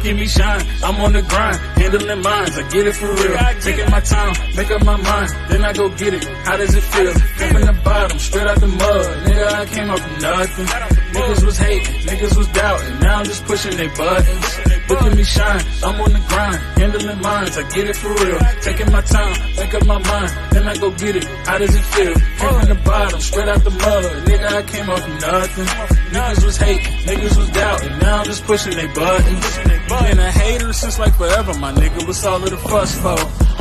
at me shine, I'm on the grind, handling minds, I get it for real. Taking my time, make up my mind, then I go get it. How does it feel? Came from the bottom, straight out the mud. Nigga, I came up from nothing. Niggas was hating, niggas was doubting. Now I'm just pushing their buttons. Look at me shine, I'm on the grind, handling minds, I get it for real. Taking my time, make up my mind, then I go get it. How does it feel? Came from the bottom, straight out the mud. Nigga, I came up from nothing. Niggas was hating, niggas was doubting. Now I'm just pushing their buttons. Been a hater since like forever, my nigga. What's all of the fuss for?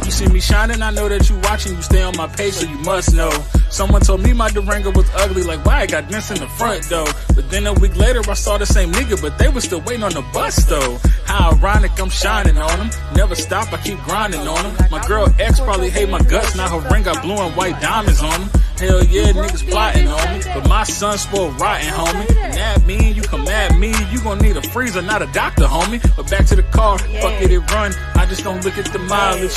You see me shining, I know that you watching. You stay on my page, so you must know. Someone told me my Durango was ugly, like why I got dents in the front though. But then a week later I saw the same nigga, but they was still waiting on the bus though. How ironic, I'm shining on them. Never stop, I keep grinding on them. My girl ex probably hate my guts, now her ring got blue and white diamonds on them. Hell yeah, niggas plotting on me, but my son spoiled rotten, homie. And that mean you come at me, you gon' need a freezer, not a doctor, homie. But back to the car, fuck it run. I just don't look at the mileage.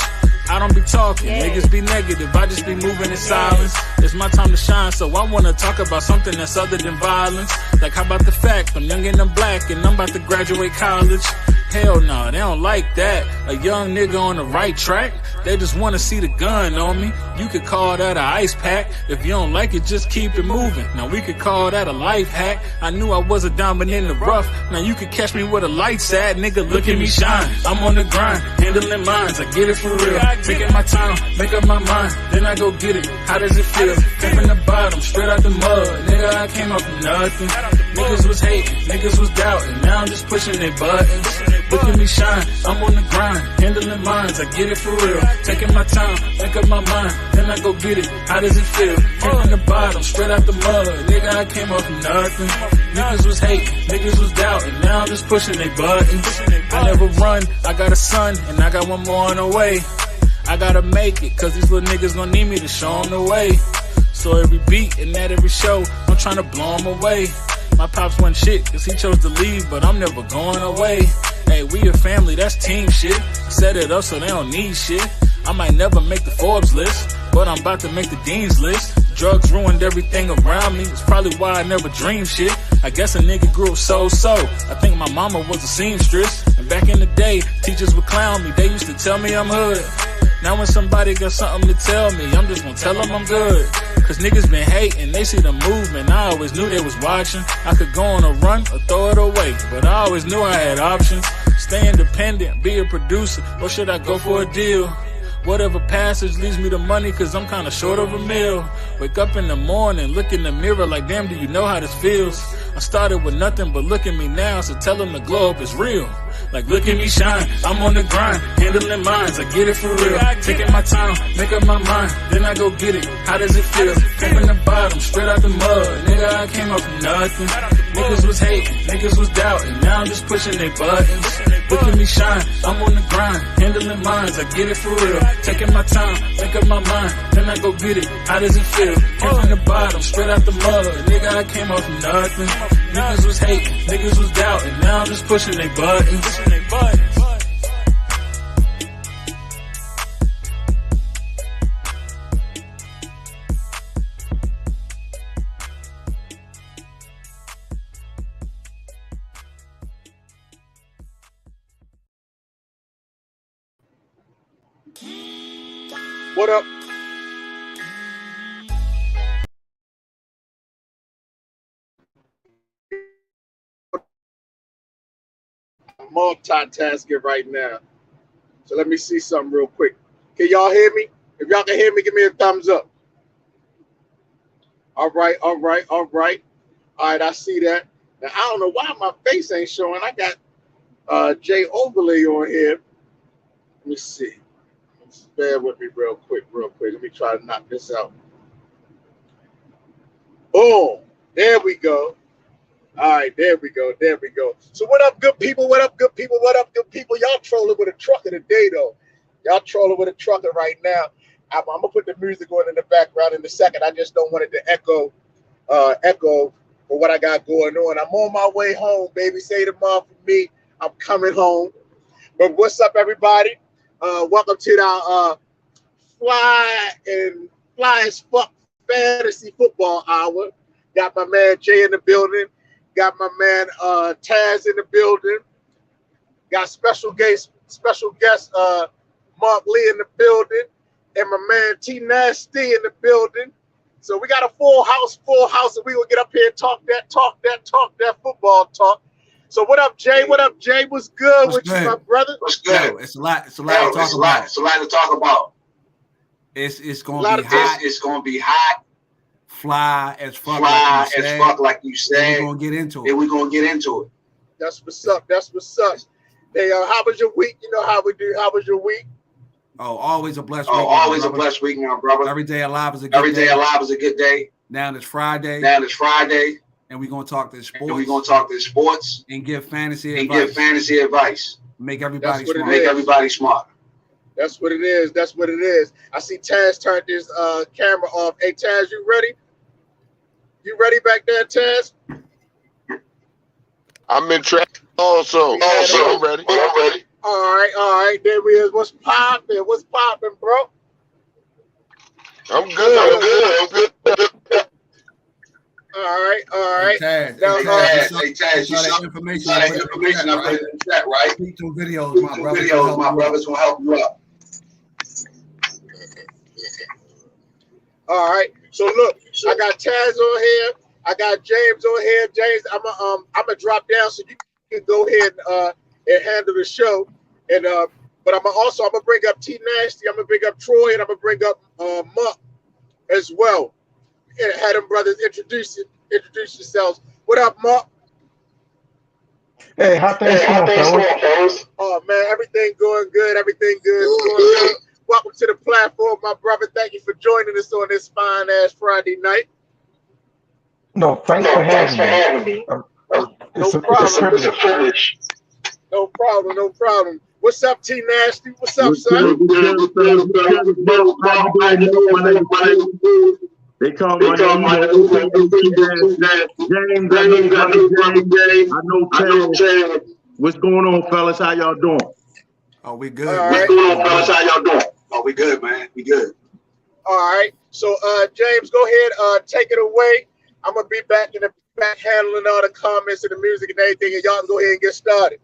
I don't be talking, niggas be negative, I just be moving in silence. It's my time to shine, so I wanna talk about something that's other than violence. Like how about the fact I'm young and I'm black and I'm about to graduate college? Hell no, they don't like that. A young nigga on the right track, they just wanna see the gun on me. You could call that a ice pack. If you don't like it, just keep it moving. Now we could call that a life hack. I knew I was a diamond in the rough. Now you could catch me with a lights at, nigga, look at me shine. I'm on the grind, handling minds, I get it for real. Taking my time, make up my mind, then I go get it. How does it feel? Came from the bottom, straight out the mud. Nigga, I came up from nothing. Niggas was hating, niggas was doubting. Now I'm just pushing their buttons. Look at me shine, I'm on the grind, handling minds, I get it for real. Taking my time, make up my mind, then I go get it. How does it feel? Came from the bottom, straight out the mud. Nigga, I came up from nothing. Niggas was hating, niggas was doubting. Now I'm just pushing their buttons. I never run, I got a son, and I got one more on the way. I gotta make it, cause these little niggas gon' need me to show them the way. So every beat and at every show, I'm tryna blow them away. My pops wasn't shit, cause he chose to leave, but I'm never going away. Hey, we a family, that's team shit. Set it up so they don't need shit. I might never make the Forbes list, but I'm about to make the Dean's list. Drugs ruined everything around me, it's probably why I never dreamed shit. I guess a nigga grew up so. I think my mama was a seamstress. And back in the day, teachers would clown me, they used to tell me I'm hood. Now when somebody got something to tell me, I'm just gonna tell them I'm good. Cause niggas been hating, they see the movement, I always knew they was watching. I could go on a run or throw it away, but I always knew I had options. Stay independent, be a producer, or should I go for a deal? Whatever passage leads me to money, cause I'm kinda short of a meal. Wake up in the morning, look in the mirror like damn, do you know how this feels? I started with nothing, but look at me now, so tell them the glow up is real. Like look at me shine, I'm on the grind, handling minds, I get it for real. Taking my time, make up my mind, then I go get it. How does it feel? Came from the bottom, straight out the mud. Nigga, I came up from nothing. Niggas was hating, niggas was doubting. Now I'm just pushing their buttons. Look at me shine, I'm on the grind, handling minds, I get it for real. Taking my time, make up my mind, then I go get it. How does it feel? Came from the bottom, straight out the mud. Nigga, I came up from nothing. Niggas was hating, niggas was doubting. Now I'm just pushing their buttons. What up? Multitasking right now. So let me see something real quick. Can y'all hear me? If y'all can hear me, give me a thumbs up. All right. All right, I see that. Now, I don't know why my face ain't showing. I got J overlay on here. Let me see. Just bear with me real quick. Let me try to knock this out. Boom. There we go. All right, there we go. So what up, good people? What up, good people? Y'all trolling with a trucker today, though. Y'all trolling with a trucker right now. I'm going to put the music on in the background in a second. I just don't want it to echo for what I got going on. I'm on my way home, baby. Say the mom for me. I'm coming home. But what's up, everybody? Welcome to the Fly as Fuck Fantasy Football Hour. Got my man J in the building. Got my man Taz in the building. Got special guest Mark Lee in the building, and my man T Nasty in the building. So we got a full house, and we will get up here and talk that football talk. So what up, Jay? What up, Jay? What's good with you, my brother? What's good? It's a lot to talk about. It's a lot to talk about. It's gonna be hot. It's gonna be hot. Fly as fuck, like you said. We're gonna get into it. That's what's up. Hey, how was your week? You know how we do. How was your week? Oh, always a blessed week. Always a blessed week now, brother. Every day alive is a good day. Now it's Friday. And we're gonna talk this sports. And give fantasy advice. Make everybody smart. That's what it is. I see Taz turned his camera off. Hey, Taz, you ready? You ready back there, Taz? I'm in track also. I'm ready. All right. There we is. What's popping, bro? I'm good. All right. Hey, Taz, you saw that information I put in the chat, right? Speak to videos, my brothers will help you out. All right. So look, I got Taz on here. I got James on here. James, I'm gonna drop down so you can go ahead and handle the show. And but I'm gonna bring up T Nasty. I'm gonna bring up Troy, and I'm gonna bring up Muck as well. And had them brothers introduce yourselves. What up, Muck? Hey, how things going, fellas? Oh man, everything going good. Welcome to the platform, my brother. Thank you for joining us on this fine ass Friday night. No, thanks for having me. It's a privilege. No problem. What's up, T Nasty? What's up, son? They call my name James. I know Taz. What's going on, fellas? How y'all doing? Oh, we good. What's going on, fellas? How y'all doing? Oh, we good, man. We good. All right. So, James, go ahead. Take it away. I'm gonna be back in the back handling all the comments and the music and everything, and y'all can go ahead and get started.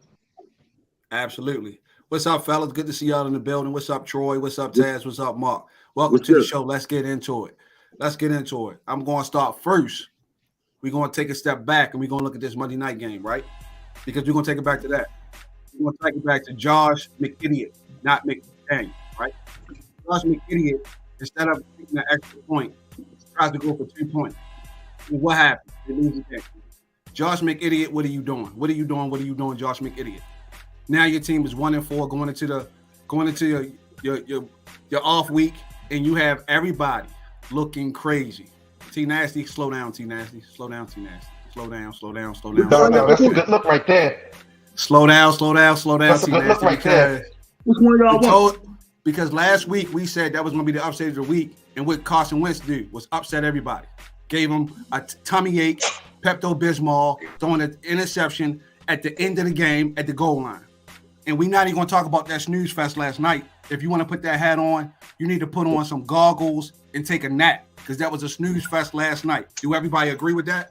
Absolutely. What's up, fellas? Good to see y'all in the building. What's up, Troy? What's up, Taz? What's up, Mark? Welcome to the show. Let's get into it. I'm going to start first. We're going to take a step back and we're going to look at this Monday night game, right? Because we're going to take it back to that. We're going to take it back to Josh McIdiot, not McDaniel, right? Josh McIdiot, instead of taking an extra point, tries to go for 2 points. And what happens? They lose the game. Josh McIdiot, what are you doing? What are you doing, Josh McIdiot? Now your team is 1-4 going into your off week, and you have everybody looking crazy. T Nasty, slow down, T Nasty. Slow down. No, that's a good look right there. Slow down, T Nasty. Look right there. Which one y'all want? Because last week we said that was going to be the upset of the week, and what Carson Wentz did was upset everybody. Gave him a tummy ache, Pepto-Bismol, throwing an interception at the end of the game at the goal line. And we're not even going to talk about that snooze fest last night. If you want to put that hat on, you need to put on some goggles and take a nap, because that was a snooze fest last night. Do everybody agree with that?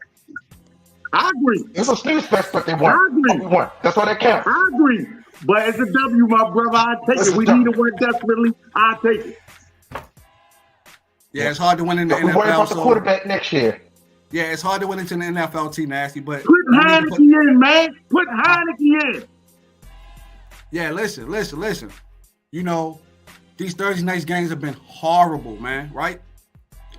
I agree. It's a snooze fest, but they won. I agree. We won. That's why that counts. I agree. But it's a W, my brother. I take it. We need to win desperately. I take it. Yeah, it's hard to win in the NFL. We worry about the quarterback next year. Yeah, it's hard to win into the NFL, T Nasty, but put Heineke in, man. Put Heineke in. Yeah, listen. You know, these Thursday night games have been horrible, man, right?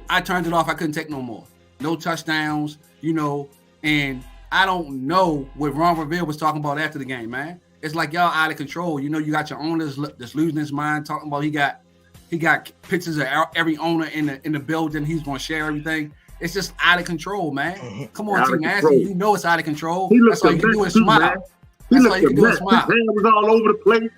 I turned it off. I couldn't take no more. No touchdowns, you know, and I don't know what Ron Rivera was talking about after the game, man. It's like y'all out of control. You know, you got your owners that's losing his mind, talking about he got pictures of every owner in the building. He's going to share everything. It's just out of control, man. Come on, T Nasty. You know it's out of control. That's all you can do is smile. That's all you can do is smile. His hair was all over the place.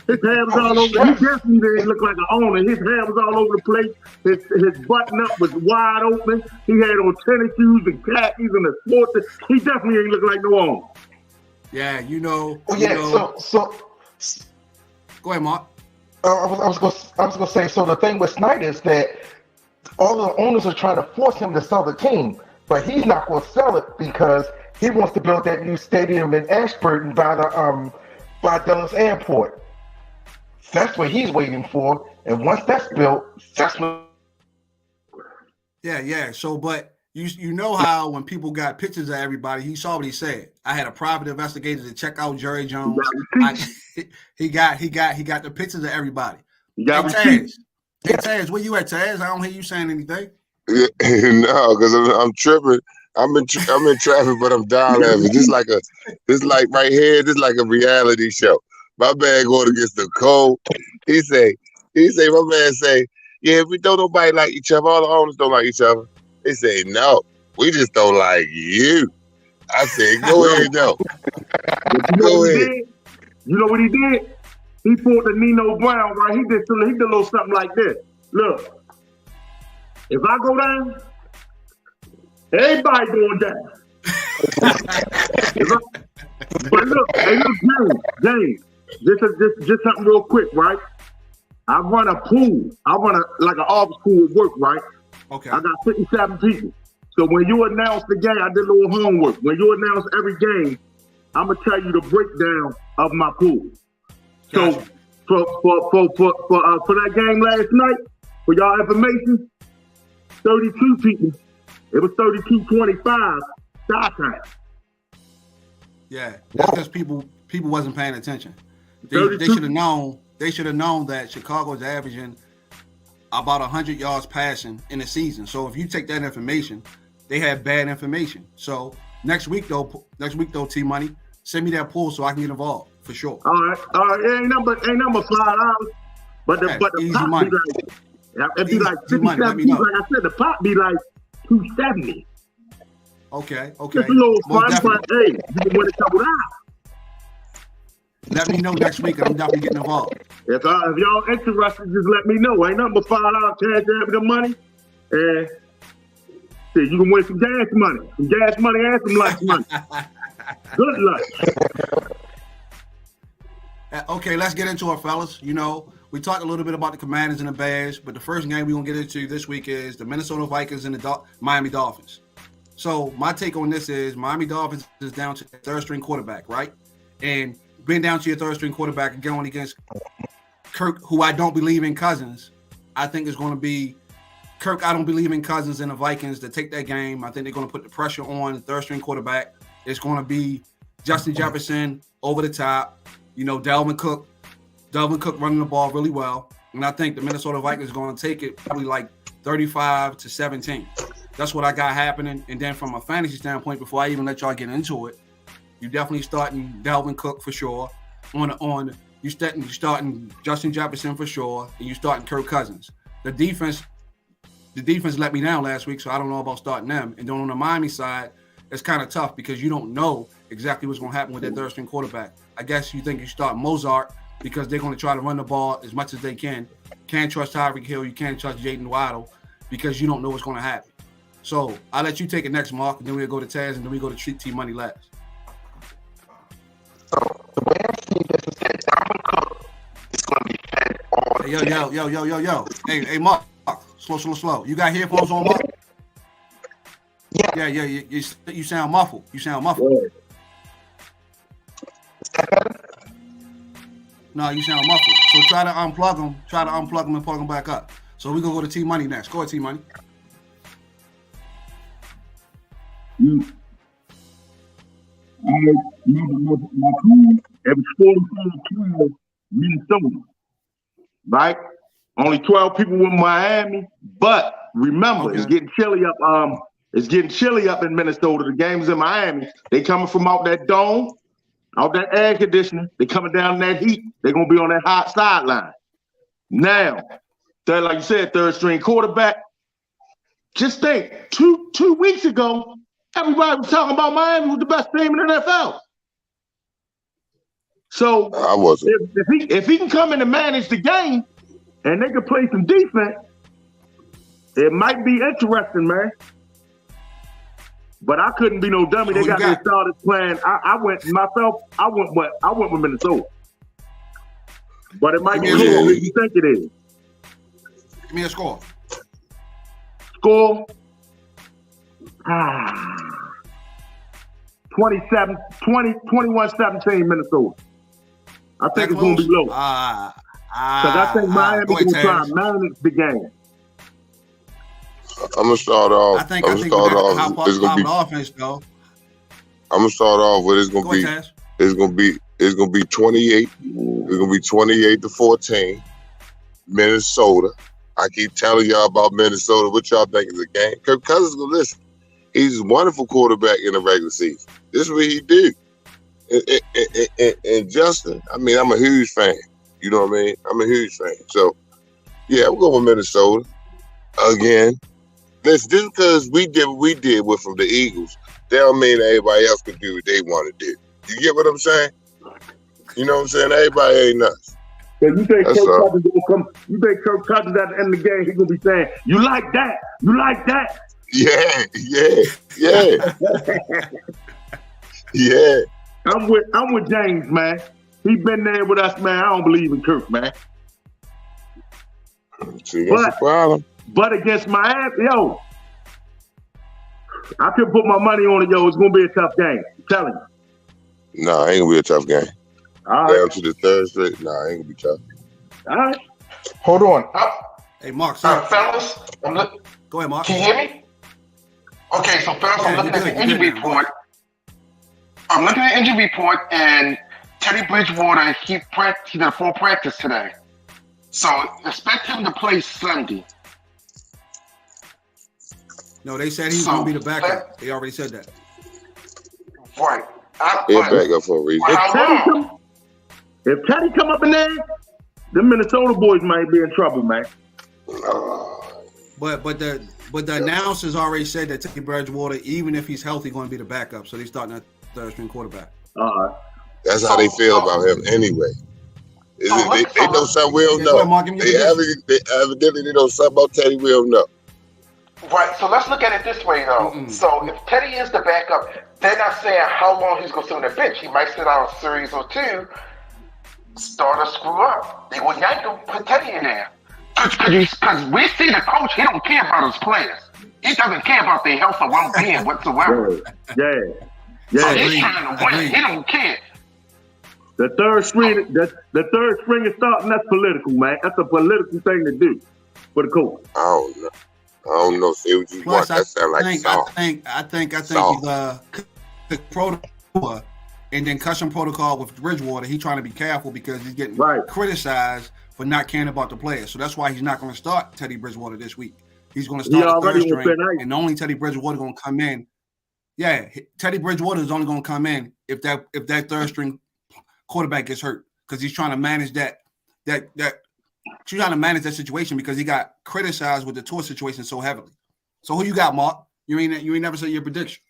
His hair was all over. He definitely didn't look like an owner. His hair was all over the place. His button up was wide open. He had on tennis shoes and khakis and a sports. He definitely ain't look like no owner. Yeah, you know. So go ahead, Mark. I was gonna say. So the thing with Snyder is that all the owners are trying to force him to sell the team, but he's not going to sell it because he wants to build that new stadium in Ashburton by Dulles Airport. That's what he's waiting for, and once that's built, that's when. Yeah. So, but you know how when people got pictures of everybody, he saw what he said. I had a private investigator to check out Jerry Jones. He got the pictures of everybody. Hey Taz, where you at, Taz? I don't hear you saying anything. No, because I'm tripping. I'm in traffic, but I'm down laughing. This like right here. This like a reality show. My man going against the cold. He say, my man say, yeah, we don't nobody like each other. All the owners don't like each other. They say, no, we just don't like you. I said, go ahead, though. Go ahead. You know what he did? He pulled the Nino Brown, right? He did a little something like this. Look, if I go down, everybody going down. But look, James, just something real quick, right? I run a pool. I run like an office pool at work, right? Okay. I got 57 people. So when you announce the game, I did a little homework. When you announce every game, I'm gonna tell you the breakdown of my pool. Gotcha. So for that game last night, for y'all information, 32 people. It was 32-25 start time. Yeah, that's because people wasn't paying attention. They should have known. They should have known that Chicago's averaging about 100 yards passing in a season. So if you take that information, they had bad information. So next week though, T Money, send me that pool so I can get involved for sure. All right. Ain't number $5, but the easy pop money. be like, it'd be like 57 people. Like I said, the pop be like 270. Okay. It's a little fun, but hey, you can win a couple dollars. Let me know next week, and I'm definitely getting involved. If y'all interested, just let me know. Ain't nothing but $5 cash out the money, and see, you can win some gas money and some lunch money. Good luck. Okay, let's get into it, fellas. You know, we talked a little bit about the Commanders and the Bears, but the first game we're going to get into this week is the Minnesota Vikings and the Miami Dolphins. So my take on this is Miami Dolphins is down to the third-string quarterback, right? And being down to your third-string quarterback and going against Kirk, who I don't believe in Cousins, I think it's going to be Kirk. I don't believe in Cousins and the Vikings to take that game. I think they're going to put the pressure on the third-string quarterback. It's going to be Justin Jefferson over the top. You know, Dalvin Cook running the ball really well. And I think the Minnesota Vikings are going to take it probably like 35-17. That's what I got happening. And then from a fantasy standpoint, before I even let y'all get into it, you're definitely starting Dalvin Cook for sure. You're starting Justin Jefferson for sure, and you're starting Kirk Cousins. The defense let me down last week, so I don't know about starting them. And then on the Miami side, it's kind of tough because you don't know exactly what's going to happen with that third-string quarterback. I guess you think you start Mozart because they're going to try to run the ball as much as they can. Can't trust Tyreek Hill. You can't trust Jaden Waddle because you don't know what's going to happen. So I'll let you take it next, Mark, and then we'll go to Taz, and then we go to T Money last. So the way I see this is that Dalvin Cook is going to be fed on. Yo. Hey, Mark. Slow. You got headphones on, Mark? Yeah. You sound muffled. Yeah. No, you sound muffled. So try to unplug them. And plug them back up. So we're going to go to T Money next. Go ahead, T Money. My pool, it was 44-12 Minnesota, right? Only 12 people with Miami, but remember, It's getting chilly up. It's getting chilly up in Minnesota. The game's in Miami. They coming from out that dome, out that air conditioning. They coming down in that heat. They're gonna be on that hot sideline. Now, like you said, third-string quarterback. Just think, two weeks ago, everybody was talking about Miami was the best team in the NFL. So I wasn't. If he can come in and manage the game, and they can play some defense, it might be interesting, man. But I couldn't be no dummy. They got me started playing. I went with Minnesota. But it might be more than you think it is. Give me a score. Score 21-17 Minnesota. I think it's going to be low. Because I think Miami's going to try to manage the game. I'm gonna start off. I think it's gonna be offense though. I'm gonna start off with it's gonna be 28. It's gonna be 28-14. Minnesota. I keep telling y'all about Minnesota. What y'all think is a game? Kirk Cousins gonna listen. He's a wonderful quarterback in the regular season. This is what he do. And Justin, I mean, I'm a huge fan. You know what I mean? I'm a huge fan. So yeah, we'll go with Minnesota again. Listen, just because we did what we did with from the Eagles, that don't mean that everybody else can do what they want to do. You get what I'm saying? You know what I'm saying? Everybody ain't nuts. Because you think Kirk Cousins gonna come? You think Kirk Cousins at the end of the game he's gonna be saying, "You like that? You like that?" Yeah. Yeah. I'm with James, man. He been there with us, man. I don't believe in Kirk, man. See, that's the problem. But against Miami, yo, I could put my money on it, yo. It's gonna be a tough game. I'm telling you. Nah, ain't gonna be a tough game. All Down right. to the third straight. Nah, ain't gonna be tough. All right. Hold on. Hey, Mark. Fellas, Go ahead, Mark. can you hear me? Okay, so fellas, I'm looking at the injury report. I'm looking at the injury report, and Teddy Bridgewater, he did a full practice today. So expect him to play Sunday. No, they said he's going to be the backup. They already said that. Right. He'll back up for a reason. If Teddy come up in there, the Minnesota boys might be in trouble, man. But the announcers already said that Teddy Bridgewater, even if he's healthy, going to be the backup. So they're starting a third-string quarterback. That's how they feel about him anyway. They know something we don't know. They evidently know something about Teddy we don't know. Right, so let's look at it this way, though. So if Teddy is the backup, they're not saying how long he's going to sit on the bench. He might sit out a series or two, start to screw up. They will yank him, put Teddy in there. Because we see the coach, he don't care about his players. He doesn't care about their health or well-being whatsoever. Yeah. So he's trying to win. He don't care. The third string is starting. That's political, man. That's a political thing to do for the coach. I don't know. See what you want. That sounds like soft. I think the protocol and then custom protocol with Bridgewater. He's trying to be careful because he's getting criticized for not caring about the players. So that's why he's not going to start Teddy Bridgewater this week. He's going to start the third string, and only Teddy Bridgewater going to come in. Yeah, Teddy Bridgewater is only going to come in if that third string quarterback gets hurt because he's trying to manage that situation because he got criticized with the tour situation so heavily. So who you got, Mark? You ain't never said your prediction.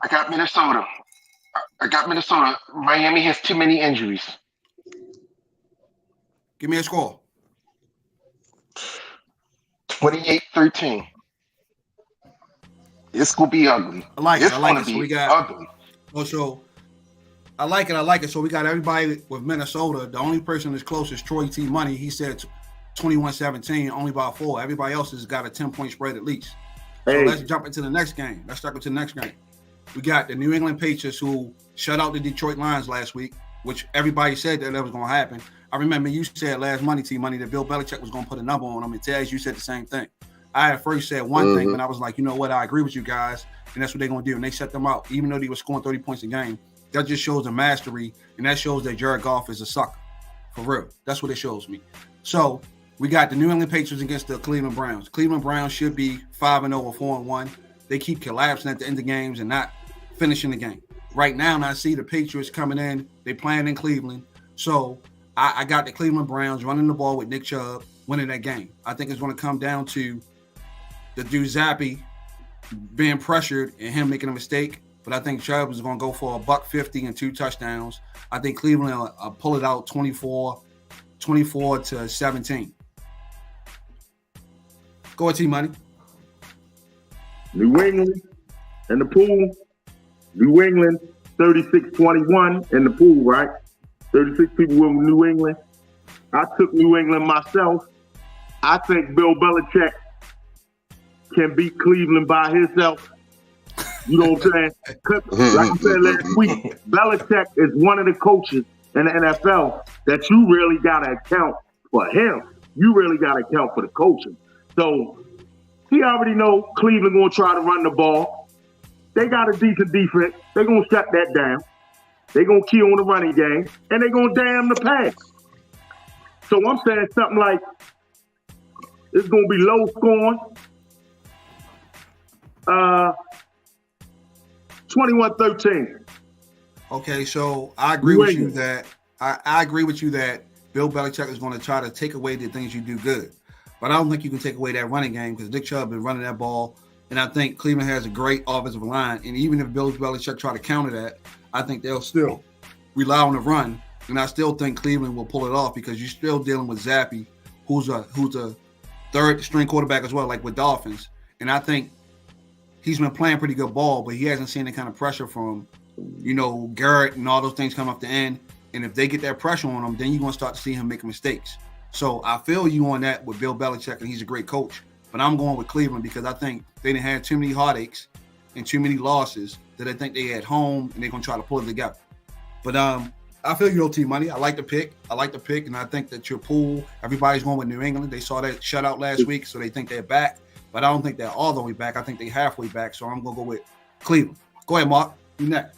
I got Minnesota. Miami has too many injuries. Give me a score. 28-13. It's gonna be ugly. I like it. So we got ugly. So I like it. So we got everybody with Minnesota. The only person that's close is Troy T. Money. He said 21-17, only by 4. Everybody else has got a 10-point spread at least. So let's jump into the next game. We got the New England Patriots who shut out the Detroit Lions last week, which everybody said that was going to happen. I remember you said last Money that Bill Belichick was going to put a number on them. And Taz, you said the same thing. I at first said one thing, but I was like, you know what? I agree with you guys, and that's what they're going to do. And they shut them out, even though they were scoring 30 points a game. That just shows a mastery, and that shows that Jared Goff is a sucker. For real. That's what it shows me. So we got the New England Patriots against the Cleveland Browns. Cleveland Browns should be 5-0 or 4-1. They keep collapsing at the end of games and not finishing the game. Right now, I see the Patriots coming in. They playing in Cleveland. So I got the Cleveland Browns running the ball with Nick Chubb, winning that game. I think it's going to come down to the dude Zappy being pressured and him making a mistake. But I think Chubb is going to go for $150 and 2 touchdowns. I think Cleveland will pull it out 24-17. Go ahead, T-Money. New England in the pool. New England 36-21 in the pool, right? 36 people with New England. I took New England myself. I think Bill Belichick can beat Cleveland by himself. You know what I'm saying? 'Cause, like I said last week, Belichick is one of the coaches in the NFL that you really got to account for him. You really got to account for the coaching. So he already know Cleveland going to try to run the ball. They got a decent defense. They're going to shut that down. They're going to key on the running game, and they're going to damn the pass. So I'm saying something like it's going to be low scoring. 21-13. Okay, so I agree with you that I agree with you that Bill Belichick is going to try to take away the things you do good. But I don't think you can take away that running game because Nick Chubb been running that ball. And I think Cleveland has a great offensive line. And even if Bill Belichick try to counter that, I think they'll still rely on the run. And I still think Cleveland will pull it off because you're still dealing with Zappy, who's a third string quarterback as well, like with Dolphins. And I think he's been playing pretty good ball, but he hasn't seen the kind of pressure from, Garrett and all those things come off the end. And if they get that pressure on him, then you're going to start to see him making mistakes. So I feel you on that with Bill Belichick, and he's a great coach. But I'm going with Cleveland because I think they didn't have too many heartaches and too many losses that I think they at home, and they're going to try to pull it together. But I feel you, OT Money. I like the pick, and I think that your pool, everybody's going with New England. They saw that shutout last week, so they think they're back. But I don't think they're all the way back. I think they're halfway back, so I'm going to go with Cleveland. Go ahead, Mark. You next.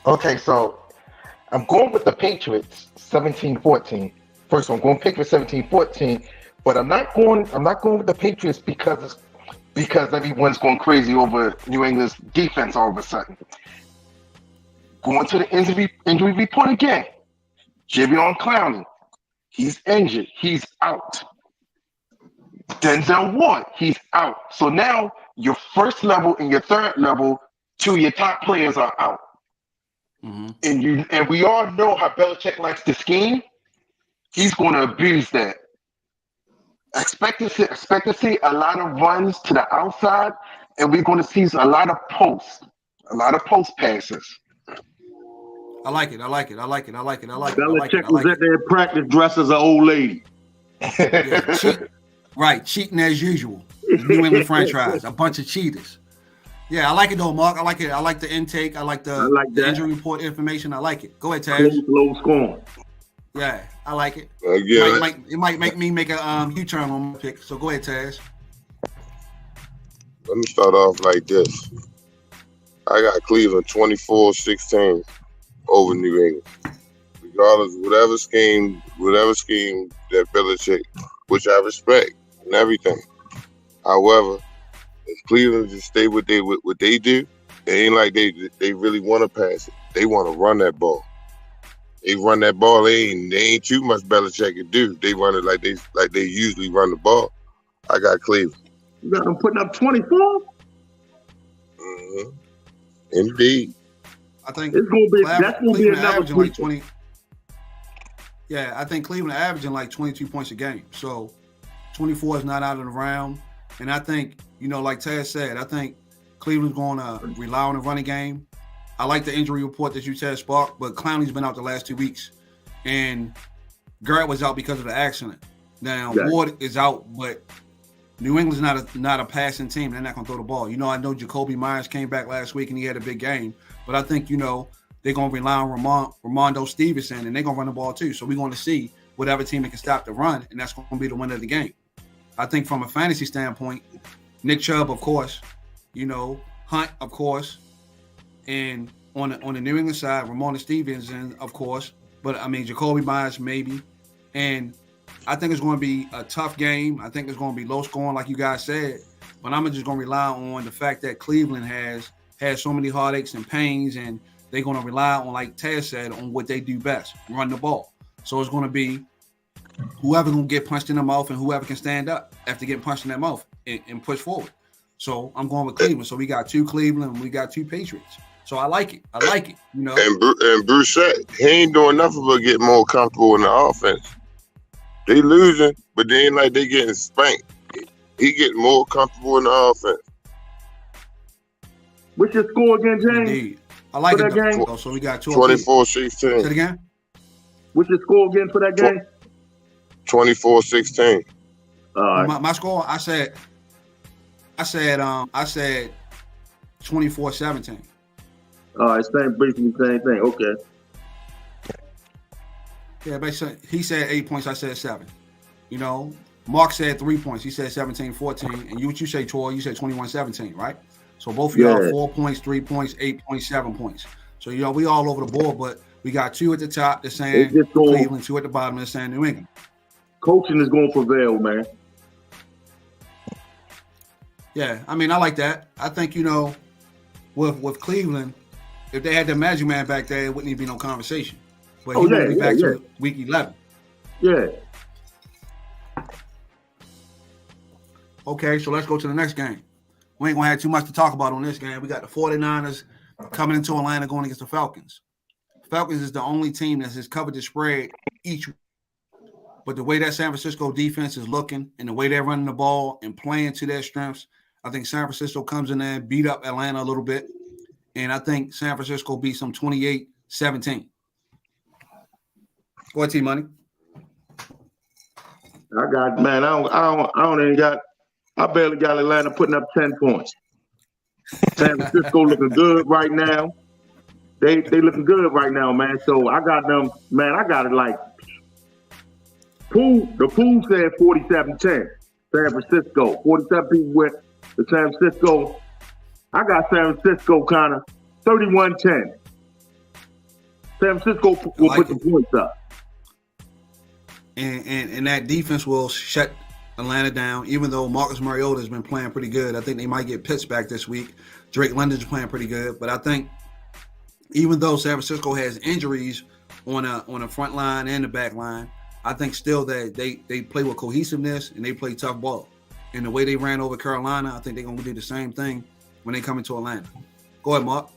Okay, so I'm going with the Patriots 17-14. First, I'm going Patriots 17-14, but I'm not going with the Patriots because everyone's going crazy over New England's defense all of a sudden. Going to the injury report again. Javion Clowney, he's injured. He's out. Denzel Ward, he's out. So now your first level and your third level, two of your top players are out. Mm-hmm. And we all know how Belichick likes to scheme. He's going to abuse that. Expect to see a lot of runs to the outside, and we're going to see a lot of post passes. I like it. Belichick was at their practice dressed as an old lady. Yeah, cheating as usual. The New England franchise, a bunch of cheaters. Yeah, I like it though, Mark. I like it. I like the intake. I like the injury report information. I like it. Go ahead, Taz. Low scoring. Yeah, I like it. Yeah. It might make me make a U-turn on my pick. So go ahead, Taz. Let me start off like this. I got Cleveland 24-16 over New England. Regardless of whatever scheme that Belichick, which I respect and everything. However, if Cleveland just stay what they do, it ain't like they really want to pass it. They want to run that ball. They run that ball. They ain't too much Belichick can do. They run it like they usually run the ball. I got Cleveland. You got them putting up 24? Mm-hmm. Indeed. I think that's gonna be another like 20. Yeah, I think Cleveland averaging like 22 points a game. So 24 is not out of the round. And I think, like Taz said, I think Cleveland's going to rely on the running game. I like the injury report that you said, Spark, but Clowney's been out the last 2 weeks. And Garrett was out because of the accident. Now, Ward is out, but New England's not a passing team. They're not going to throw the ball. I know Jacoby Myers came back last week and he had a big game. But I think, they're going to rely on Ramondo Stevenson, and they're going to run the ball too. So we're going to see whatever team that can stop the run, and that's going to be the winner of the game. I think from a fantasy standpoint, Nick Chubb, of course, Hunt, of course, and on the New England side, Ramondo Stevenson, of course, but I mean Jacoby Myers maybe, and I think it's going to be a tough game. I think it's going to be low scoring, like you guys said, but I'm just going to rely on the fact that Cleveland has had so many heartaches and pains, and they're going to rely on, like Taz said, on what they do best, run the ball. So it's going to be whoever going to get punched in the mouth and whoever can stand up after getting punched in that mouth and push forward. So I'm going with Cleveland. So we got 2 Cleveland and we got 2 Patriots. So I like it. And Brissett, he ain't doing nothing but get more comfortable in the offense. They losing, but they ain't like they getting spanked. He getting more comfortable in the offense. What's your score again, James? Indeed. I like it. Game? So we got 24-16. Say it again. What's your score again for that game? 24-16. My score, I said I said 24-17. All right, basically the same thing. Okay. Yeah, basically, he said 8 points. I said 7. You know, Mark said 3 points. He said 17-14. And what you say, Troy, you said 21-17, right? So both of y'all 4 points, 3 points, 8 points, 7 points. So, you know, we all over the board, but we got 2 at the top that's saying Cleveland, 2 at the bottom that's saying New England. Coaching is going to prevail, man. Yeah, I mean, I like that. I think, you know, with Cleveland, if they had the Magic Man back there, it wouldn't even be no conversation. But he would be back to week 11. Yeah. Okay, so let's go to the next game. We ain't going to have too much to talk about on this game. We got the 49ers coming into Atlanta going against the Falcons. Falcons is the only team that has covered the spread each week. But the way that San Francisco defense is looking and the way they're running the ball and playing to their strengths, I think San Francisco comes in there and beat up Atlanta a little bit. And I think San Francisco beats them 28-17. Go ahead, T-Money. I barely got Atlanta putting up 10 points. San Francisco looking good right now. They looking good right now, man. So I got them, man. I got it like the pool said 47-10. San Francisco. 47 people went to San Francisco. I got San Francisco kind of 31-10. San Francisco will put the points up. And that defense will shut Atlanta down, even though Marcus Mariota has been playing pretty good. I think they might get Pitts back this week. Drake London's playing pretty good. But I think even though San Francisco has injuries on a front line and the back line, I think still that they play with cohesiveness and they play tough ball. And the way they ran over Carolina, I think they're going to do the same thing when they come into Atlanta. Go ahead, Mark.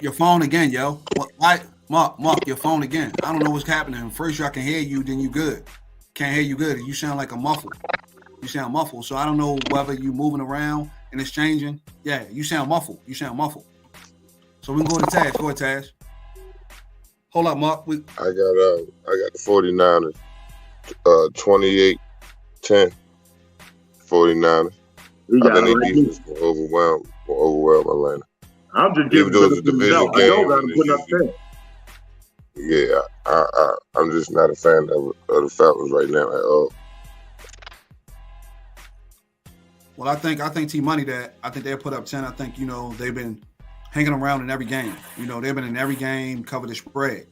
Your phone again, yo. Why, Mark, your phone again. I don't know what's happening. First, I can hear you, then you good. Can't hear you good. You sound like a muffled. You sound muffled. So I don't know whether you moving around and it's changing. Yeah, you sound muffled. So we can go to Taz. Go ahead, Taz. Hold up, Mark. I got the 49ers, 28-10. 49ers. I think the defense will overwhelm Atlanta. I'm just giving the division game. Yeah, I'm just not a fan of the Falcons right now at all. Well, I think T-Money that I think they'll put up 10. I think, you know, they've been hanging around in every game. You know, they've been in every game, cover the spread.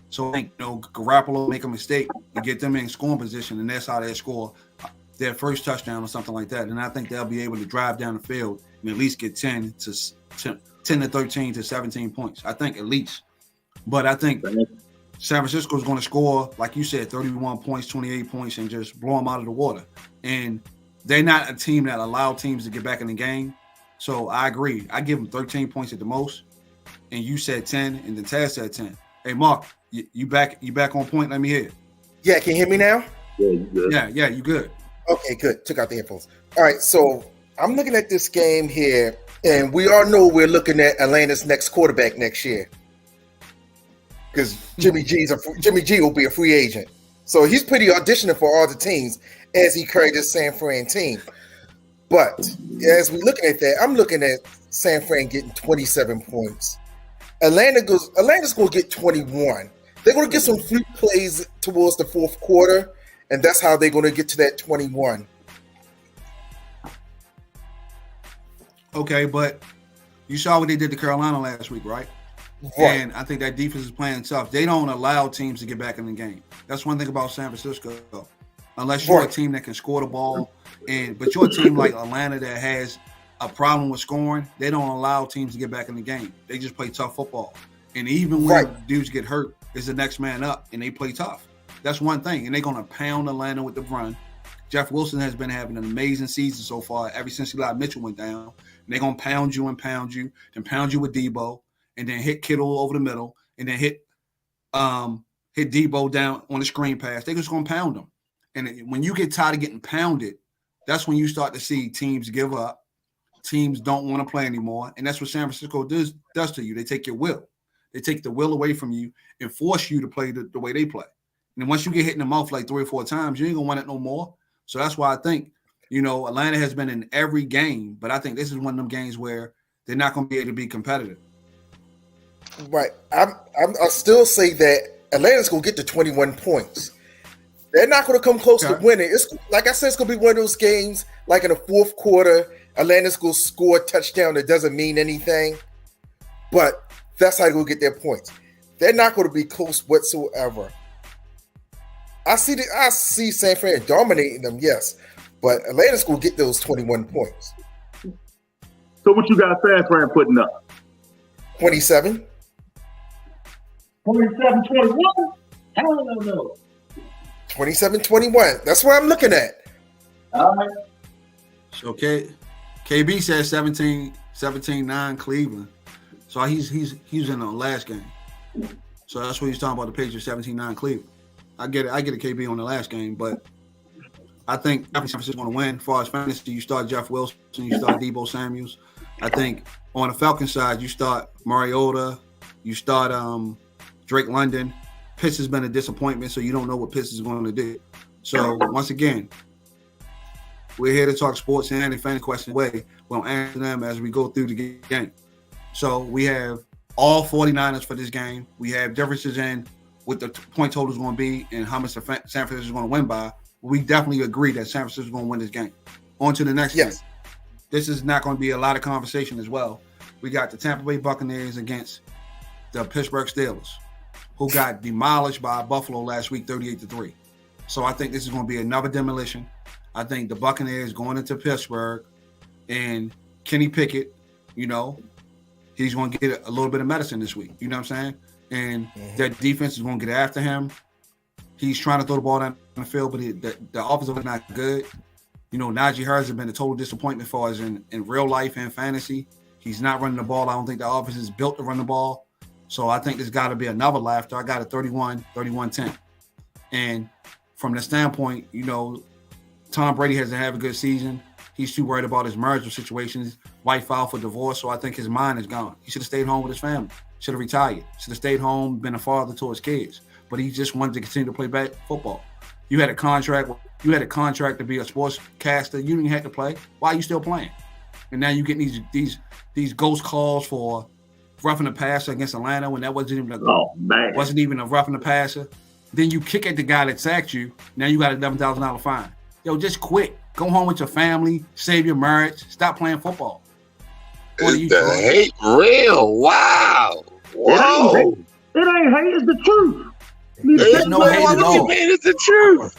So I think, you know, Garoppolo make a mistake and get them in scoring position, and that's how they score their first touchdown or something like that. And I think they'll be able to drive down the field and at least get 10 to 13 to 17 points. I think at least. But I think San Francisco is going to score, like you said, 31 points, 28 points, and just blow them out of the water. And they're not a team that allow teams to get back in the game. So I agree. I give them 13 points at the most. And you said 10, and then Taz said 10. Hey, Mark, you back on point? Let me hear it. Yeah, can you hear me now? Yeah, you good. Yeah, you good. Okay, good. Took out the headphones. All right, so I'm looking at this game here, and we all know we're looking at Atlanta's next quarterback next year, because Jimmy G will be a free agent. So he's pretty auditioning for all the teams as he carried this San Fran team. But as we're looking at that, I'm looking at San Fran getting 27 points. Atlanta's going to get 21. They're going to get some fluke plays towards the fourth quarter, and that's how they're going to get to that 21. Okay, but you saw what they did to Carolina last week, right? And I think that defense is playing tough. They don't allow teams to get back in the game. That's one thing about San Francisco. Unless you're a team that can score the ball, but you're a team like Atlanta that has a problem with scoring, they don't allow teams to get back in the game. They just play tough football. And even when dudes get hurt, it's the next man up, and they play tough. That's one thing. And they're going to pound Atlanta with the run. Jeff Wilson has been having an amazing season so far ever since Eli Mitchell went down. And they're going to pound you, then pound you with Debo, and then hit Kittle over the middle, and then hit Debo down on the screen pass. They're just going to pound them. And when you get tired of getting pounded, that's when you start to see teams give up. Teams don't want to play anymore. And that's what San Francisco does to you. They take your will. They take the will away from you and force you to play the way they play. And then once you get hit in the mouth like 3 or 4 times, you ain't gonna want it no more. So that's why I think, Atlanta has been in every game, but I think this is one of them games where they're not gonna be able to be competitive. Right. I'll still say that Atlanta's gonna get to 21 points. They're not gonna come close to winning. It's like I said, it's gonna be one of those games like in the fourth quarter, Atlanta's gonna score a touchdown that doesn't mean anything. But that's how they're gonna get their points. They're not gonna be close whatsoever. I see San Fran dominating them, yes, but Atlanta's gonna get those 21 points. So what you got San Fran putting up? 27. 27-21? Hell no. 27-21. That's what I'm looking at. All right. So KB says 17-9 Cleveland. So he's in the last game. So that's what he's talking about, the Patriots 17-9 Cleveland. I get it KB on the last game, but I think San Francisco's going to win. As far as fantasy, you start Jeff Wilson, you start Deebo Samuels. I think on the Falcons side, you start Mariota, you start Drake London. Pitts has been a disappointment, so you don't know what Pitts is going to do. So once again, we're here to talk sports and any fan question way. We'll answer them as we go through the game. So we have all 49ers for this game. We have differences in what the point total is going to be and how much San Francisco is going to win by. We definitely agree that San Francisco is going to win this game. On to the next game. This is not going to be a lot of conversation as well. We got the Tampa Bay Buccaneers against the Pittsburgh Steelers, who got demolished by Buffalo last week, 38-3. So I think this is going to be another demolition. I think the Buccaneers going into Pittsburgh and Kenny Pickett, he's going to get a little bit of medicine this week. You know what I'm saying? And that defense is going to get after him. He's trying to throw the ball down the field, but the offensive is not good. Najee Harris has been a total disappointment for us in real life and fantasy. He's not running the ball. I don't think the offense is built to run the ball. So I think there's got to be another laughter. I got a 31-10. And from the standpoint, Tom Brady hasn't had a good season. He's too worried about his marital situations. Wife filed for divorce, so I think his mind is gone. He should have stayed home with his family. Should have retired. Should have stayed home, been a father to his kids. But he just wanted to continue to play football. You had a contract to be a sportscaster. You didn't have to play. Why are you still playing? And now you get these ghost calls for roughing the passer against Atlanta when that wasn't even a roughing the passer. Then you kick at the guy that sacked you. Now you got a $11,000 fine. Yo, just quit. Go home with your family. Save your marriage. Stop playing football. Is the hate real? Wow. Whoa. It ain't hate. It's the truth. There's no hate at all. What you mean it's the truth?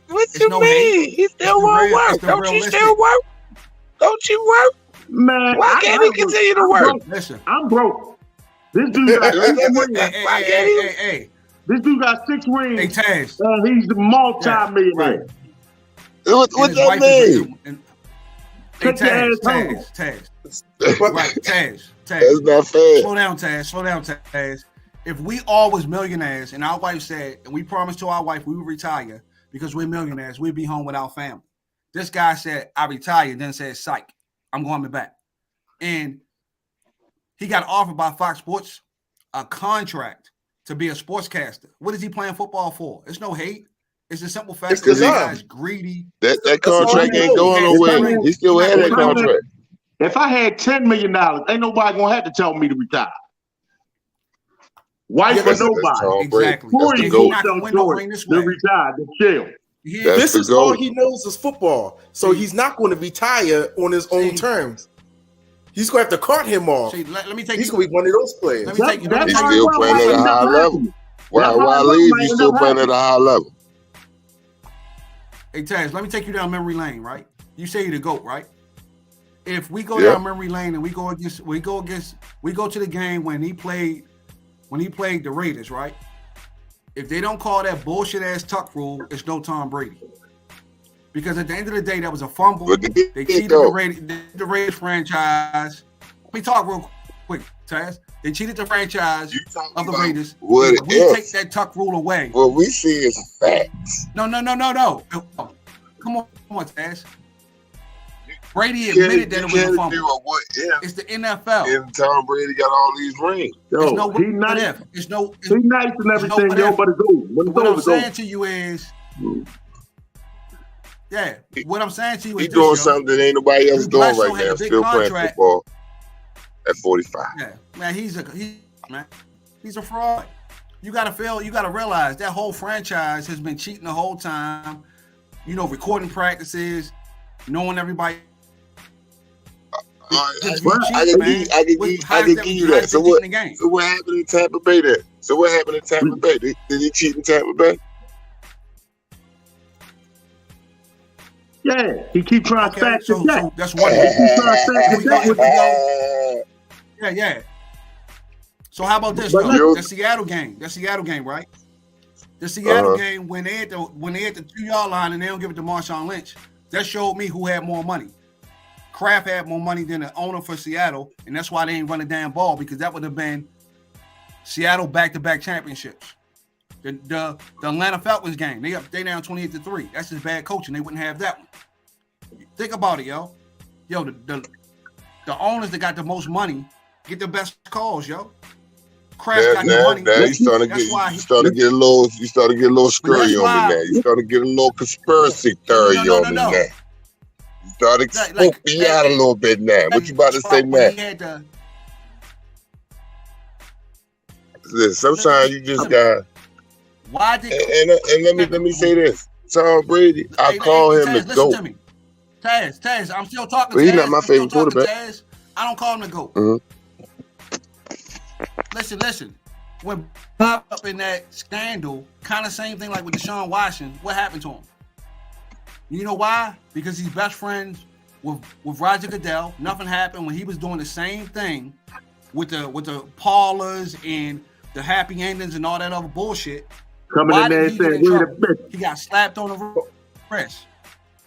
What you mean? He still won't work. Don't you still work? Don't you work? Man, why can't he continue to work? Listen, I'm broke. This dude got 6 rings. Hey. This dude got 6 rings. Hey, Taz. He's the multi-millionaire. Right. What that mean? Hey, Taz. Right, Taz. That's not fair. Slow down, Taz. If we all was millionaires and our wife said, and we promised to our wife we would retire because we're millionaires, we'd be home with our family. This guy said, I retired, then said, psych, I'm going back. And he got offered by Fox Sports a contract to be a sportscaster. What is he playing football for? It's no hate. It's a simple fact that this guy's greedy. That contract ain't going nowhere. He still had that contract. If I had $10 million, ain't nobody going to have to tell me to retire. Wife or nobody. Exactly. He's not going to win this way. To retire, to chill. This is all he knows is football. So he's not going to retire on his own terms. He's going to have to cart him off. He's going to be one of those players. He's still playing at a high level. Why leave? He's still playing at a high level. Hey, Taz, let me take you down memory lane, right? You say you're the GOAT, right? If we go down memory lane and we go to the game when he played the Raiders, right? If they don't call that bullshit ass tuck rule, it's no Tom Brady. Because at the end of the day, that was a fumble. They cheated the Raiders franchise. Let me talk real quick, Taz. They cheated the franchise of the Raiders. We take that tuck rule away. What we see is facts. No. Come on, Taz. Brady admitted that it was a fumble. What if? It's the NFL. And Tom Brady got all these rings. There's no he nice. if. It's no. He nice and everything, no yo, but it's over. What I'm saying to you is, what I'm saying to you is, he's doing something that ain't nobody else doing right now. Still playing football at 45. Yeah, man, he's a fraud. You gotta realize that whole franchise has been cheating the whole time. You know, recording practices, knowing everybody. I can give you that. So what happened in Tampa Bay then? So what happened in Tampa Bay? Did he cheat in Tampa Bay? Yeah, he keep trying to stack the deck. So that's one. He keep trying to stack the deck. Yeah. So how about this though? The Seattle game, right? The Seattle game when they at the 2-yard line and they don't give it to Marshawn Lynch. That showed me who had more money. Kraft had more money than the owner for Seattle, and that's why they ain't run a damn ball, because that would have been Seattle back-to-back championships. The Atlanta Falcons game, they down 28-3. That's just bad coaching. They wouldn't have that one. Think about it, yo. The owners that got the most money get the best calls, yo. Kraft got the money. You start to get a little scurry on me now. You start to get a little conspiracy theory on me now. You started to spook me out a little bit now. What you about to say, man? Sometimes you just got. Why did and let me say this, Tom Brady, I call him the GOAT. Taz, I'm still talking. But he's not my favorite quarterback. I don't call him the GOAT. Mm-hmm. Listen. When Bob up in that scandal, kind of same thing like with Deshaun Watson, what happened to him? You know why? Because he's best friends with Roger Goodell. Nothing happened when he was doing the same thing with the parlors and the happy endings and all that other bullshit. Coming in there and saying, he got slapped on the wrist.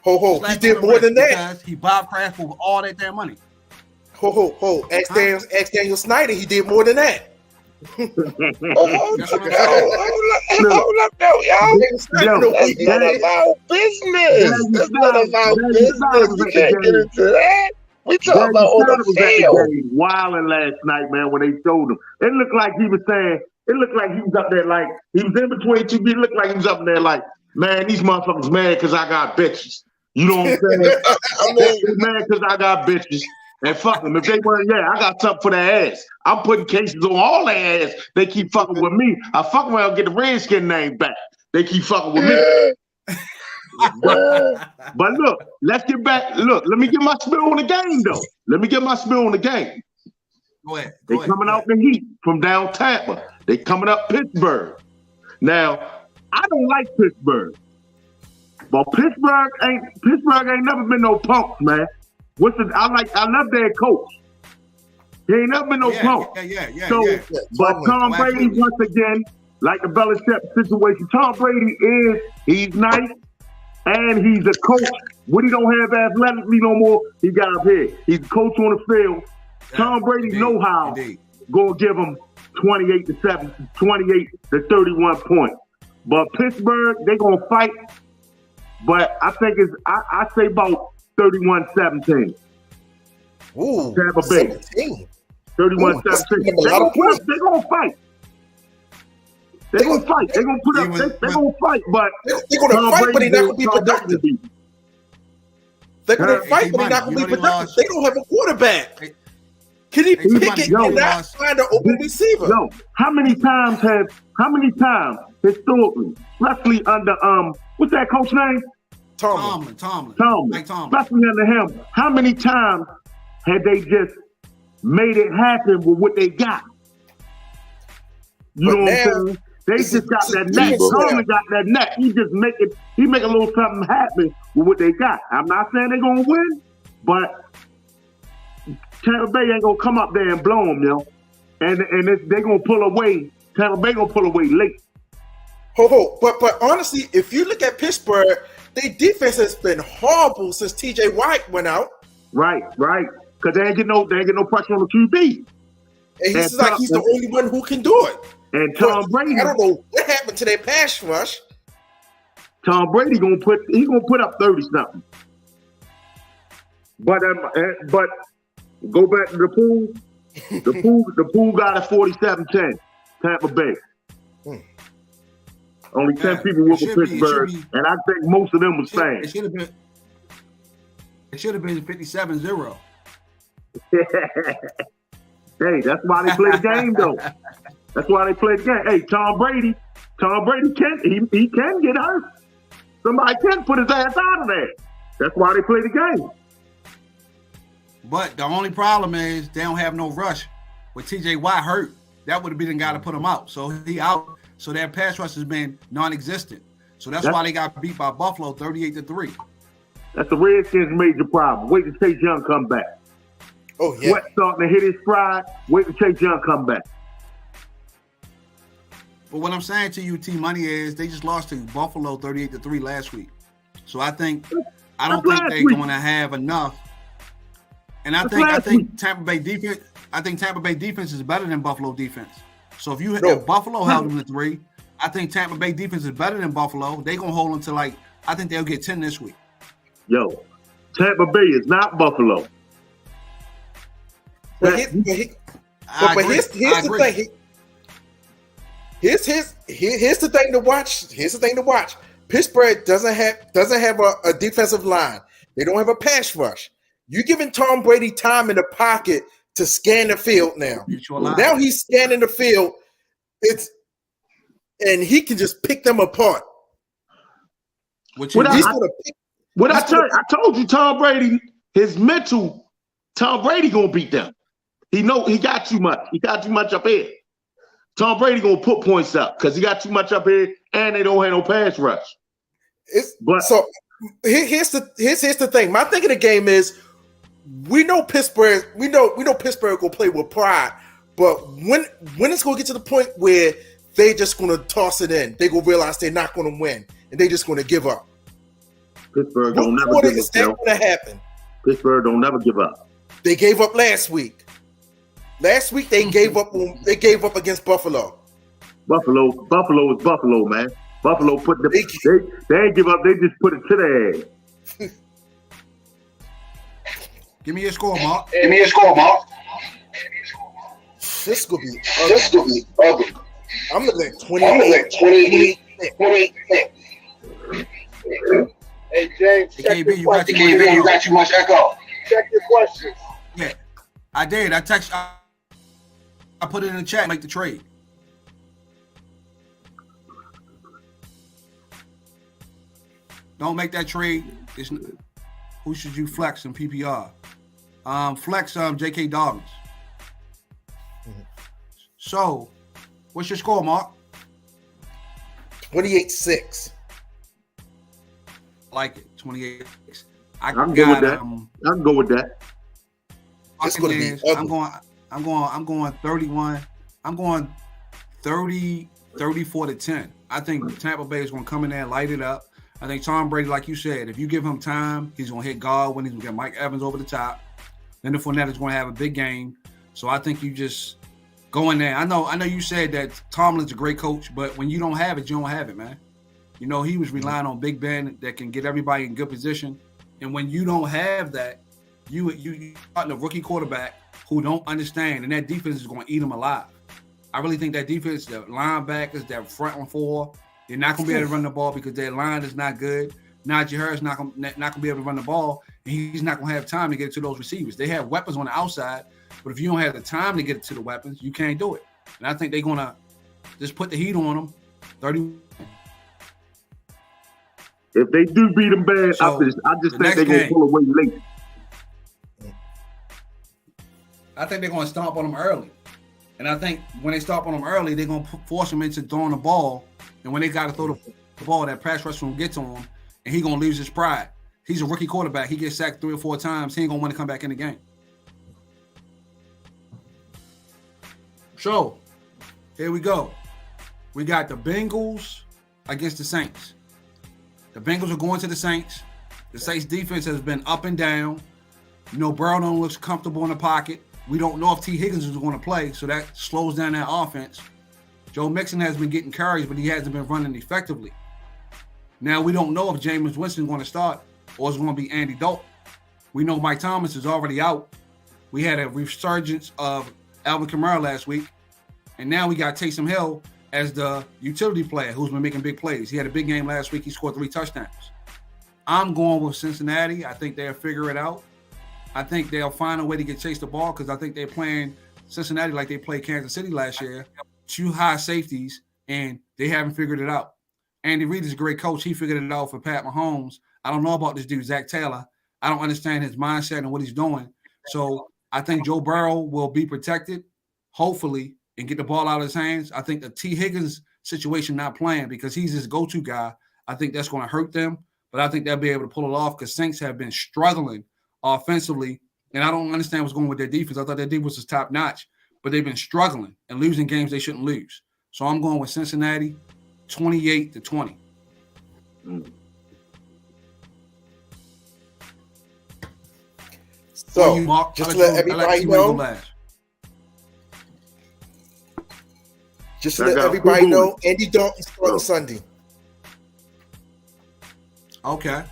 He did more than that. Because he Bob Kraft with all that damn money. Ask Daniel Snyder, he did more than that. Hold up, y'all. That's not about business. That's not about business. We can't get into that. We talking about on the field. Wilding last night, man, when they showed him. It looked like he was saying, it looked like he was up there like, he was in between two. It looked like he was up there like, man, these motherfuckers mad because I got bitches. You know what I'm saying? They're mad because I got bitches. And fuck them. If they weren't, I got something for their ass. I'm putting cases on all their ass. They keep fucking with me. I fuck around, get the Redskin name back. They keep fucking with me. But look, let's get back. Look, let me get my spill on the game, though. Go ahead. They coming out the heat from down Tampa. They coming up Pittsburgh. Now, I don't like Pittsburgh. But Pittsburgh ain't never been no punks, man. I love their coach. He ain't never been no punk. But Tom Brady, once again, like the Belichick situation, Tom Brady he's nice and he's a coach. What he don't have athletically no more, he got up here. He's a coach on the field. Tom Brady know how gonna give him 28 to 31 points. But Pittsburgh, they gonna fight. But I think I say about 31-17. Ooh, Tampa Bay. 31-17. They're gonna fight. They're gonna fight. They're gonna put up. They're gonna fight, but they're gonna fight, but they're not gonna be productive. They're gonna fight, but they're not gonna be productive. They don't have a quarterback. Kenny Pickett cannot find an open receiver. No, how many times historically, especially under what's that coach name? Tomlin. Especially under him, how many times had they just made it happen with what they got? You know what I'm saying? They just got that net. Tomlin got that net. He make a little something happen with what they got. I'm not saying they're gonna win, but Tampa Bay ain't gonna come up there and blow them, yo. And they're gonna pull away. Tampa Bay gonna pull away late. But honestly, if you look at Pittsburgh, their defense has been horrible since TJ Watt went out. Right. Because they ain't get no pressure on the QB. And he's like he's the only one who can do it. And Tom Brady, I don't know what happened to their pass rush. Tom Brady gonna put up 30 something. But go back to the pool. The pool got a 47-10, Tampa Bay. Only 10 people were for Pittsburgh, and I think most of them was fans. It should have been 57-0. Hey, that's why they play the game, though. That's why they play the game. Hey, Tom Brady can he can get hurt. Somebody can put his ass out of there. That's why they play the game. But the only problem is they don't have no rush. With TJ Watt hurt, that would have been the guy to put him out. So he out. So their pass rush has been non-existent. So that's why they got beat by Buffalo 38-3. That's the Redskins' major problem. Wait till Chase Young come back. Oh, yeah. Sweat starting to hit his stride. Wait till Chase Young come back. But what I'm saying to you, T Money, is they just lost to Buffalo 38-3 last week. So I don't think they're going to have enough. And I think Tampa Bay defense. I think Tampa Bay defense is better than Buffalo defense. So if Buffalo held them to 3, I think Tampa Bay defense is better than Buffalo. They're gonna hold them to I think they'll get 10 this week. Yo, Tampa Bay is not Buffalo. But here's the thing. Here's the thing to watch. Here's the thing to watch. Pittsburgh doesn't have a defensive line. They don't have a pass rush. You giving Tom Brady time in the pocket to scan the field now. Now he's scanning the field. And he can just pick them apart. I told you, Tom Brady, his mental, Tom Brady gonna beat them. He got too much. He got too much up here. Tom Brady gonna put points up because he got too much up here, and they don't have no pass rush. Here's the thing. My thing of the game is, we know Pittsburgh. We know Pittsburgh will play with pride, but when it's going to get to the point where they just going to toss it in, they going to realize they're not going to win, and they just going to give up. Pittsburgh don't never give up. Is that going to happen? Pittsburgh don't never give up. They gave up last week. Last week they gave up. They gave up against Buffalo. Buffalo is Buffalo, man. Buffalo they ain't give up. They just put it to their ass. Give me your score, Mark. This could be ugly. I'm looking at 28. Hey, James, check your questions. You got too much echo. Check your questions. Yeah, I did. I put it in the chat. Make the trade. Don't make that trade. Who should you flex in PPR? Flex J.K. Dobbins. Mm-hmm. So, what's your score, Mark? 28-6. Like it, 28-6. I can go with that. I can go with that. It's going to be ugly. I'm going 31. I'm going 34-10. I think Tampa Bay is going to come in there and light it up. I think Tom Brady, like you said, if you give him time, he's going to hit Godwin. He's going to get Mike Evans over the top. Then the Fournette is going to have a big game. So I think you just go in there. I know you said that Tomlin's a great coach, but when you don't have it, you don't have it, man. You know, he was relying on Big Ben that can get everybody in good position. And when you don't have that, you got a rookie quarterback who don't understand, and that defense is going to eat him alive. I really think that defense, the linebackers, that front on 4, they're not going to be able to run the ball because their line is not good. Najee Harris not going to be able to run the ball, and he's not going to have time to get it to those receivers. They have weapons on the outside, but if you don't have the time to get it to the weapons, you can't do it. And I think they're going to just put the heat on them. 30. If they do beat them bad, I just think they're going to pull away late. I think they're going to stomp on them early. And I think when they stomp on them early, they're going to force them into throwing the ball. And when they got to throw the ball, that pass rush will get to him, and he's going to lose his pride. He's a rookie quarterback. He gets sacked 3 or 4 times. He ain't going to want to come back in the game. So, here we go. We got the Bengals against the Saints. The Bengals are going to the Saints. The Saints defense has been up and down. You know, Burrow looks comfortable in the pocket. We don't know if T. Higgins is going to play, so that slows down that offense. Joe Mixon has been getting carries, but he hasn't been running effectively. Now, we don't know if Jameis Winston is going to start or it's going to be Andy Dalton. We know Mike Thomas is already out. We had a resurgence of Alvin Kamara last week, and now we got Taysom Hill as the utility player who's been making big plays. He had a big game last week. He scored 3 touchdowns. I'm going with Cincinnati. I think they'll figure it out. I think they'll find a way to get Chase the ball because I think they're playing Cincinnati like they played Kansas City last year. 2 high safeties, and they haven't figured it out. Andy Reid is a great coach. He figured it out for Pat Mahomes. I don't know about this dude, Zach Taylor. I don't understand his mindset and what he's doing. So I think Joe Burrow will be protected, hopefully, and get the ball out of his hands. I think the T. Higgins situation not playing because he's his go-to guy. I think that's going to hurt them, but I think they'll be able to pull it off because Saints have been struggling offensively, and I don't understand what's going with their defense. I thought their defense was top-notch, but they've been struggling and losing games they shouldn't lose. So I'm going with Cincinnati, 28-20. So, Mark, just to let everybody know, Andy Dalton starting Sunday. Okay.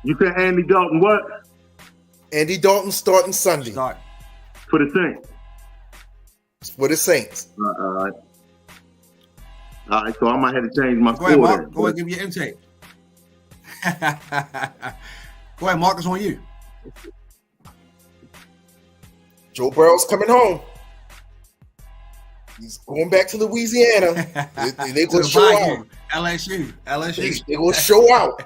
You said Andy Dalton what? Andy Dalton starting Sunday. Start. For the Saints. For the Saints. All right, so I might have to change my score. Go ahead, Mark. Then. Go ahead, give me your intake. Go ahead, Mark. It's on you. Joe Burrow's coming home. He's going back to Louisiana. They going to show out. LSU. They going to show out.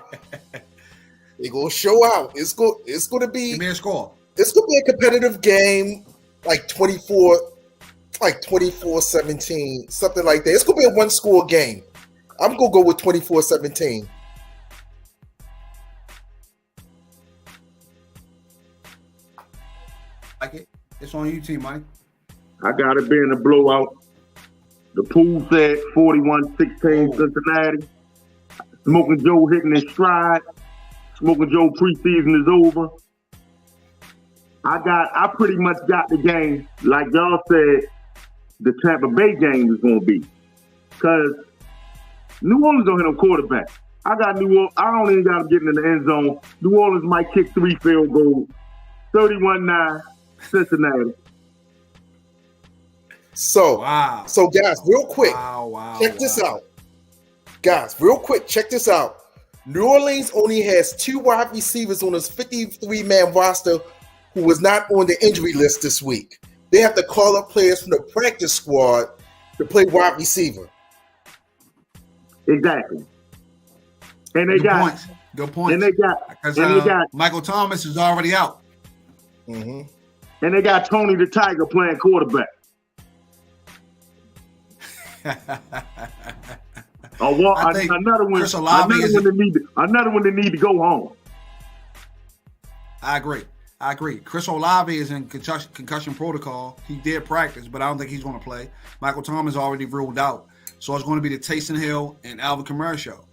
They going to show out. It's going to be. Give me a score. It's going to be a competitive game, like 24-17, something like that. It's going to be a one-score game. I'm going to go with 24-17. Like it. It's on you, T-Mike. I got it being a blowout. The pool said 41-16 Cincinnati. Smoking Joe hitting his stride. Smoking Joe preseason is over. I pretty much got the game, like y'all said, the Tampa Bay game is going to be. Because New Orleans don't hit no quarterback. I got New Orleans. I don't even got them getting in the end zone. New Orleans might kick 3 field goals. 31-9, Cincinnati. So guys, real quick, check this out. Guys, real quick, check this out. New Orleans only has 2 wide receivers on its 53-man roster who was not on the injury list this week. They have to call up players from the practice squad to play wide receiver. Exactly. And they got good point. And they got Michael Thomas is already out. Mm-hmm. And they got Tony the Tiger playing quarterback. Another one that need to go home. I agree. Chris Olave is in concussion protocol. He did practice, but I don't think he's going to play. Michael Thomas already ruled out. So it's going to be the Taysom Hill and Alvin Kamara show.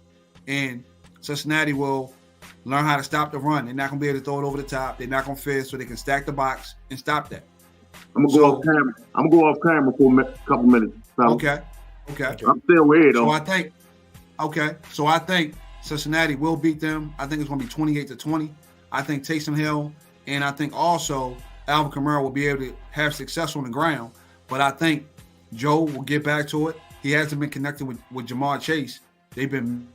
And Cincinnati will learn how to stop the run. They're not going to be able to throw it over the top. They're not going to fit, so they can stack the box and stop that. I'm going to go off camera for a couple minutes. Okay. I'm still weird, though. So I think Cincinnati will beat them. I think it's going to be 28-20. I think Taysom Hill and I think also Alvin Kamara will be able to have success on the ground. But I think Joe will get back to it. He hasn't been connecting with Jamar Chase. They've been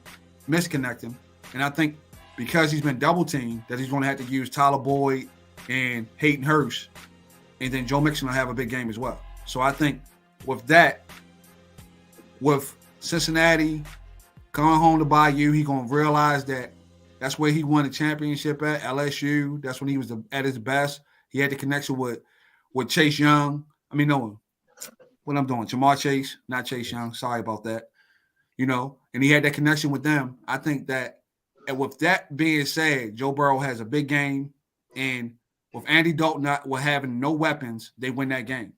misconnecting. And I think because he's been double-teamed that he's going to have to use Tyler Boyd and Hayden Hurst. And then Joe Mixon will have a big game as well. So I think with that, with Cincinnati going home to Bayou, he's going to realize that that's where he won the championship at LSU. That's when he was at his best. He had the connection with Chase Young. What I'm doing, Jamar Chase, not Chase Young. Sorry about that. And he had that connection with them. I think that, and with that being said, Joe Burrow has a big game, and with Andy Dalton having no weapons, they win that game.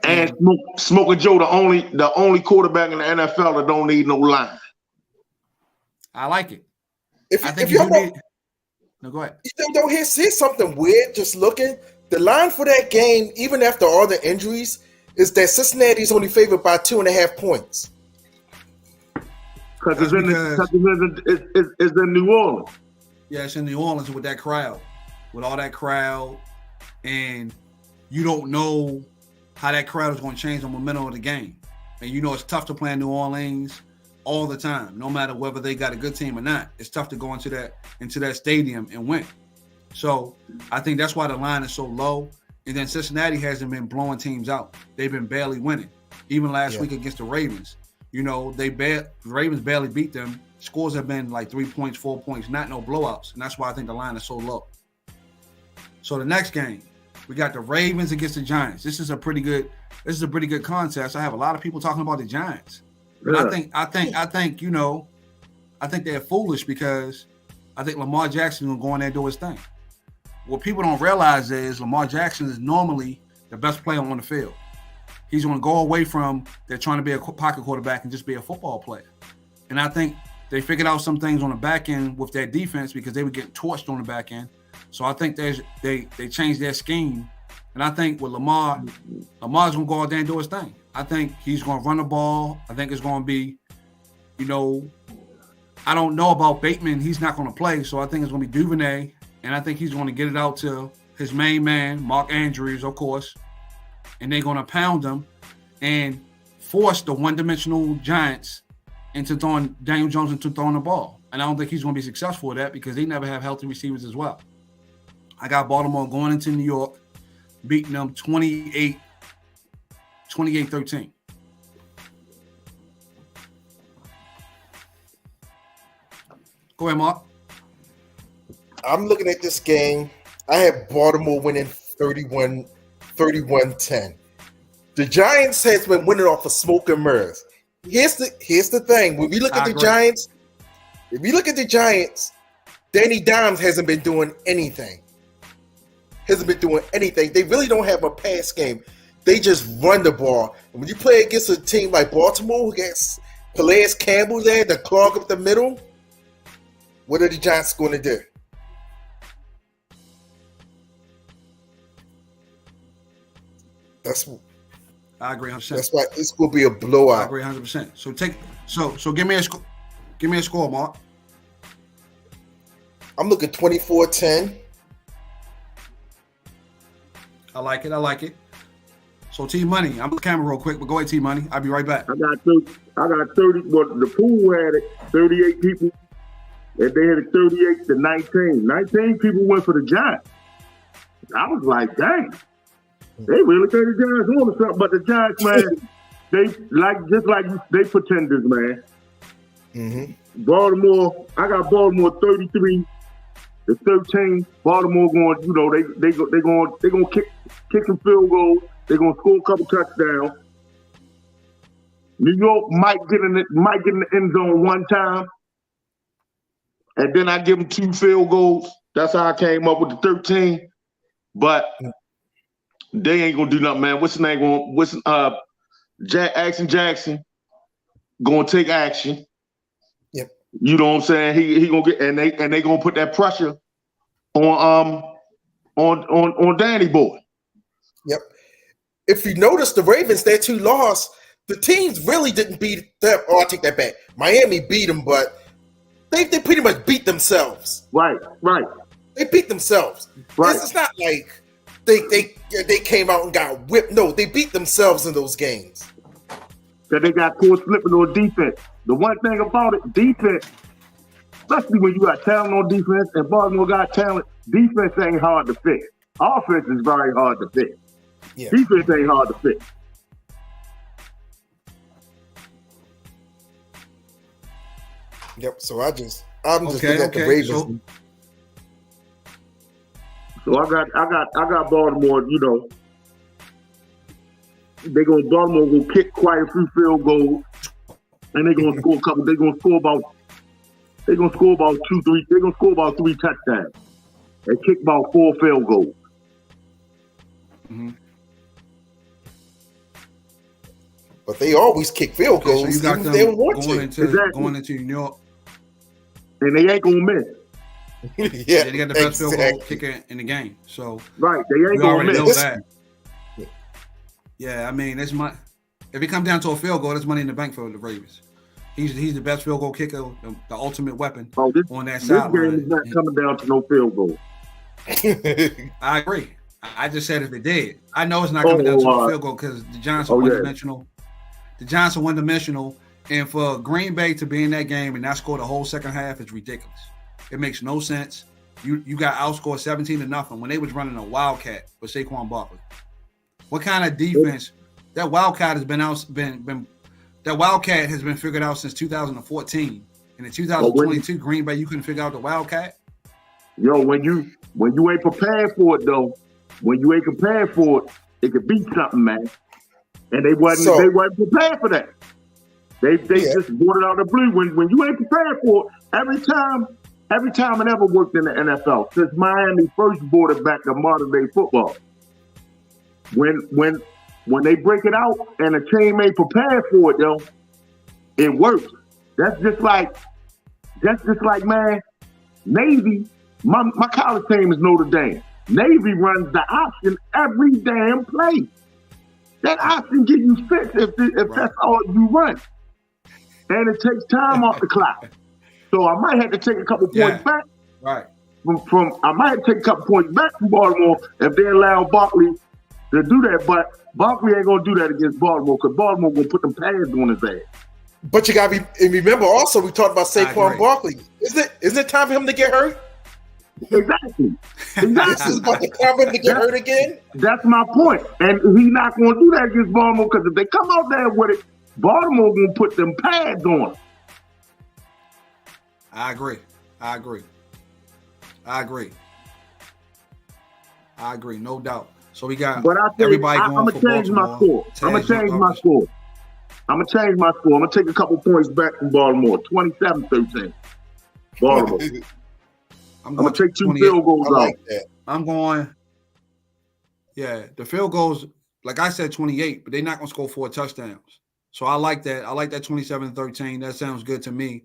And Smoking Joe, the only quarterback in the NFL that don't need no line. I like it. Go ahead. Here's something weird. Just looking, the line for that game, even after all the injuries, is that Cincinnati is only favored by 2.5 points. Because it's in New Orleans. Yeah, it's in New Orleans with that crowd. with all that crowd, and you don't know how that crowd is going to change the momentum of the game. And you know it's tough to play in New Orleans all the time, no matter whether they got a good team or not. It's tough to go into that stadium and win. So I think that's why the line is so low. And then Cincinnati hasn't been blowing teams out. They've been barely winning. Even last week against the Ravens, you know, the Ravens barely beat them. Scores have been like 3 points, 4 points, not no blowouts. And that's why I think the line is so low. So the next game, we got the Ravens against the Giants. This is a pretty good contest. I have a lot of people talking about the Giants. But I think, you know, I think they're foolish because I think Lamar Jackson will go in there and do his thing. What people don't realize is Lamar Jackson is normally the best player on the field. He's going to go away from they're trying to be a pocket quarterback and just be a football player. And I think they figured out some things on the back end with their defense because they were getting torched on the back end. So I think they changed their scheme. And I think with Lamar's going to go out there and do his thing. I think he's going to run the ball. I think it's going to be, you know, I don't know about Bateman. He's not going to play. So I think it's going to be Duvernay. And I think he's going to get it out to his main man, Mark Andrews, of course. And they're going to pound him and force the one-dimensional Giants into throwing Daniel Jones into throwing the ball. And I don't think he's going to be successful at that because they never have healthy receivers as well. I got Baltimore going into New York, beating them 28-13. Go ahead, Mark. I'm looking at this game. I have Baltimore winning 31-10. The Giants has been winning off of smoke and mirrors. Here's the thing. When we look at the Giants, if we look at the Giants, Danny Dimes hasn't been doing anything. They really don't have a pass game. They just run the ball. And when you play against a team like Baltimore who gets Calais Campbell there to clog up the middle, what are the Giants going to do? I agree 100%. That's why it's going to be a blowout. I agree 100%. So give me a score. Give me a score, Mark. I'm looking 24-10. I like it. So T Money, I'm on the camera real quick, but go ahead, T Money. I'll be right back. I got 30. Well, the pool had it 38 people, and they had it 38-19. 19 people went for the Giants. I was like, dang, they really think the Giants wanted something, but the Giants, man, they they pretenders, man. Mm-hmm. Baltimore, I got Baltimore 33-13. Baltimore going, you know, they going kick some field goals. They're gonna score a couple touchdowns. New York might get in the end zone one time, and then I give them 2 field goals. That's how I came up with the 13. But they ain't gonna do nothing, man. What's his name going? Jackson gonna take action. Yep. You know what I'm saying? He gonna get and they gonna put that pressure on Danny Boy. Yep. If you notice, the Ravens, their 2 losses, the teams really didn't beat them. Oh, I take that back. Miami beat them, but they pretty much beat themselves. Right. They beat themselves. Right. It's not like they came out and got whipped. No, they beat themselves in those games. That they got caught slipping on defense. The one thing about it, defense, especially when you got talent on defense and Baltimore got talent, defense ain't hard to fix. Offense is very hard to fix. Yeah. Defense ain't hard to fix. Yep. So I'm just looking at the Ravens. So I got Baltimore. You know, Baltimore will kick quite a few field goals, and they're gonna score a couple. They're gonna score about 2, 3. They're gonna score about 3 touchdowns and kick about 4 field goals. Mm-hmm. But they always kick field goals. So you got them going into New York. And they ain't going to miss. Yeah, they got the best field goal kicker in the game. So right, they ain't going to miss. Know that. Yeah, I mean, if it comes down to a field goal, that's money in the bank for the Ravens. He's the best field goal kicker, the ultimate weapon on that side. This game is not coming down to no field goal. I agree. I just said if it did. I know it's not coming down to a field goal because the Giants are one-dimensional. The Giants are one-dimensional, and for Green Bay to be in that game and not score the whole second half is ridiculous. It makes no sense. You got outscored 17-0 when they was running a wildcat with Saquon Barkley. What kind of defense? That wildcat has been that wildcat has been figured out since 2014. And in 2022, Green Bay, you couldn't figure out the wildcat. Yo, when you ain't prepared for it though, it could be something, man. And they wasn't prepared for that. They just brought it out of the blue. When you ain't prepared for it, every time it ever worked in the NFL, since Miami first brought it back to modern day football. When they break it out and the team ain't prepared for it though, it works. That's just like man, Navy, my college team is Notre Dame. Navy runs the option every damn play. That option get you fixed if that's all you run. And it takes time off the clock. So I might have to take a couple points back. Right. I might have to take a couple points back from Baltimore if they allow Barkley to do that. But Barkley ain't gonna do that against Baltimore because Baltimore gonna put them pads on his ass. But you gotta remember also we talked about Saquon Barkley. Isn't it time for him to get hurt? Exactly. This is about to time for him to get hurt again. That's my point. And he's not gonna do that against Baltimore because if they come out there with it, Baltimore gonna put them pads on. I agree. No doubt. So we got everybody going for Baltimore. I'm gonna change my score. I'm gonna take a couple points back from Baltimore. 27-13. Baltimore. I'm gonna take 2 field goals out. I'm going. Yeah, the field goals, like I said, 28, but they're not gonna score 4 touchdowns. So I like that. I like that 27-13. That sounds good to me.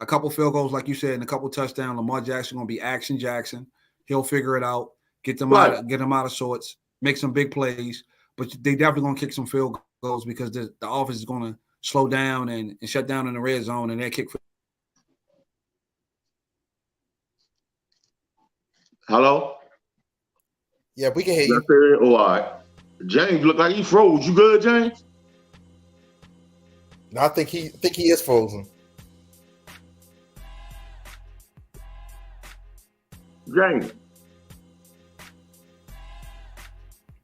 A couple field goals, like you said, and a couple touchdowns. Lamar Jackson gonna be Action Jackson. He'll figure it out. Get them out of sorts. Make some big plays. But they definitely gonna kick some field goals because the offense is gonna slow down and shut down in the red zone, and they kick. Hello? Yeah, we can hear you. Oh, all right. James look like he froze. You good, James? No, I think he is frozen. James.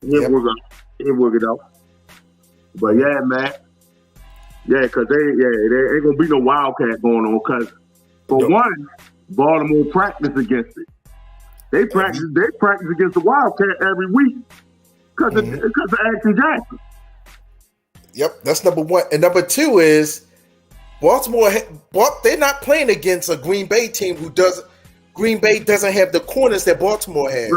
He'll work it out. But yeah, man. Yeah, because there ain't gonna be no wildcat going on. Because for one, Baltimore practice against it. They practice against the wildcat every week because of Action Jackson. Yep, that's number one. And number two is Baltimore. They're not playing against a Green Bay team Green Bay doesn't have the corners that Baltimore has.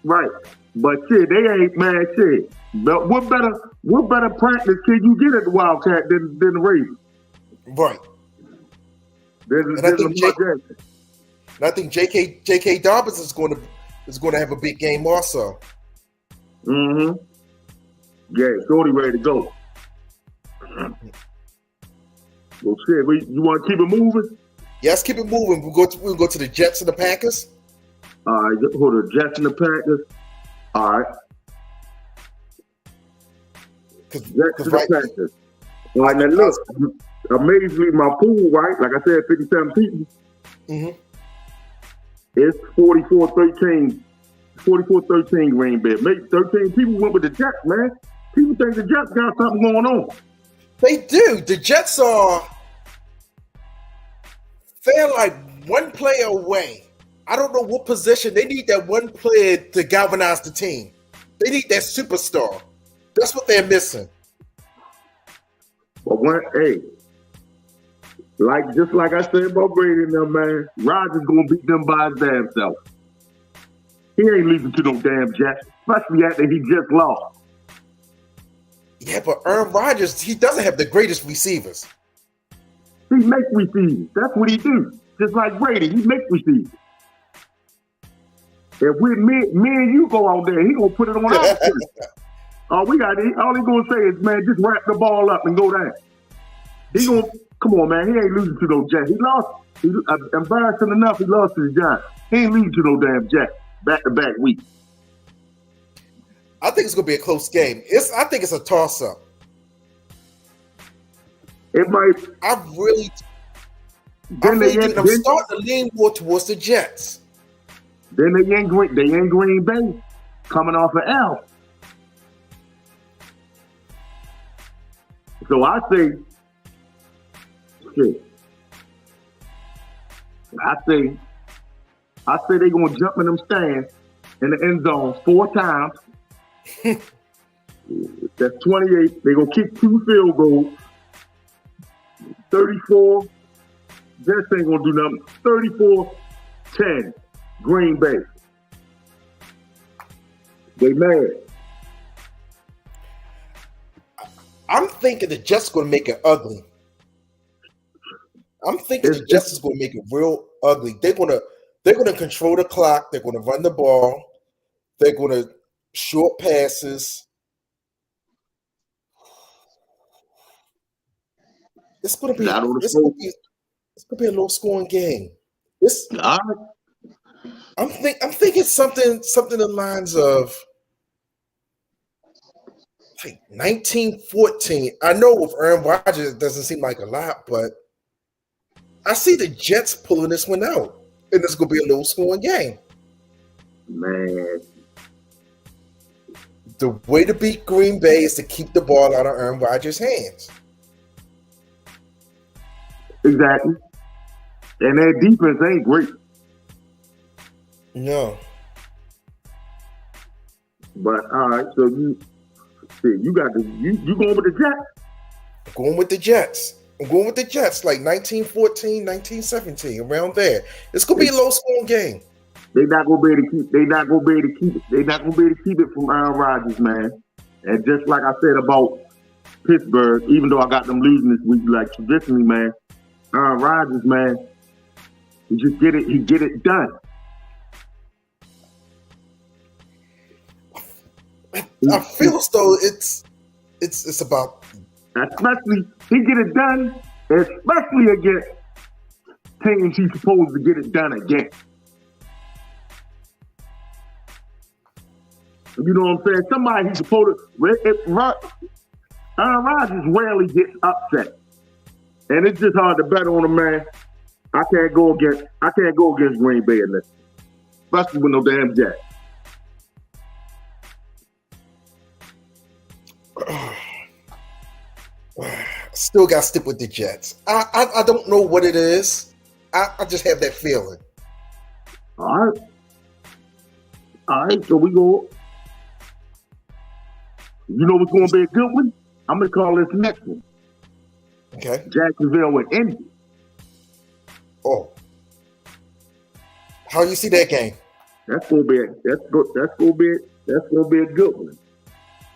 Right. But shit, they ain't mad shit. But what better practice can you get at the Wildcat than the Ravens? Right. I think J.K. Dobbins is going to have a big game also. Mm-hmm. Yeah, Shorty ready to go. Well, shit, you want to keep it moving? Yes, keep it moving. We'll go to the Jets and the Packers. All right, go to the Jets and the Packers. All right. Jets and the Packers. All right, now look, amazingly, my pool, right? Like I said, 57 people. Mm-hmm. It's 44-13. 44-13 Green Bay. Maybe 13 people went with the Jets, man. People think the Jets got something going on. They do. The Jets they're like one player away. I don't know what position. They need that one player to galvanize the team. They need that superstar. That's what they're missing. But just like I said about Brady and them, man, Rodgers gonna beat them by his damn self. He ain't losing to no damn Jets, especially after he just lost. Yeah, but Aaron Rodgers, he doesn't have the greatest receivers. He makes receivers. That's what he do. Just like Brady, he makes receivers. If me and you go out there, he gonna put it on our team. All he gonna say is, man, just wrap the ball up and go down. Come on, man, he ain't losing to no Jets. He lost. Embarrassing enough, he lost to the Giants. He ain't losing to no damn Jets back-to-back week. I think it's gonna be a close game. I think it's a toss-up. It might. I'm starting to lean more towards the Jets. Then they in Green Bay, coming off an L. So I say, shit. I say they're gonna jump in them stands in the end zone 4 times. That's 28. They're gonna kick 2 field goals. 34. Jets ain't gonna do nothing. 34-10. Green Bay. They mad. I'm thinking the Jets gonna make it ugly. I'm thinking the Jets is gonna make it real ugly. They're gonna control the clock. They're gonna run the ball. They're gonna short passes. It's gonna be a low scoring game. I'm thinking something in the lines of like 19-14. I know with Aaron Rodgers it doesn't seem like a lot, but I see the Jets pulling this one out, and it's gonna be a low scoring game. Man, the way to beat Green Bay is to keep the ball out of Aaron Rodgers' hands. Exactly. And their defense ain't great. No. But all right, so you going with the Jets? I'm going with the Jets. I'm going with the Jets, like 19-14, 19-17, around there. It's gonna be a low scoring game. They're not gonna be able to keep. They're not gonna be able to keep it. They're not gonna be able to keep it from Aaron Rodgers, man. And just like I said about Pittsburgh, even though I got them losing this week, like traditionally, man, Aaron Rodgers, man, he just get it. He get it done. I feel as though it's about. Especially he get it done, especially against teams he's supposed to get it done against. You know what I'm saying? Somebody he's supposed to. Aaron Rodgers rarely gets upset, and it's just hard to bet on him, man. I can't go against Green Bay in this, especially with no damn Jets. Still got to stick with the Jets. I don't know what it is. I just have that feeling. All right. So we go. You know what's going to be a good one? I'm going to call this next one. Okay. Jacksonville and Indy. Oh. How you see that game? That's going to be a good one.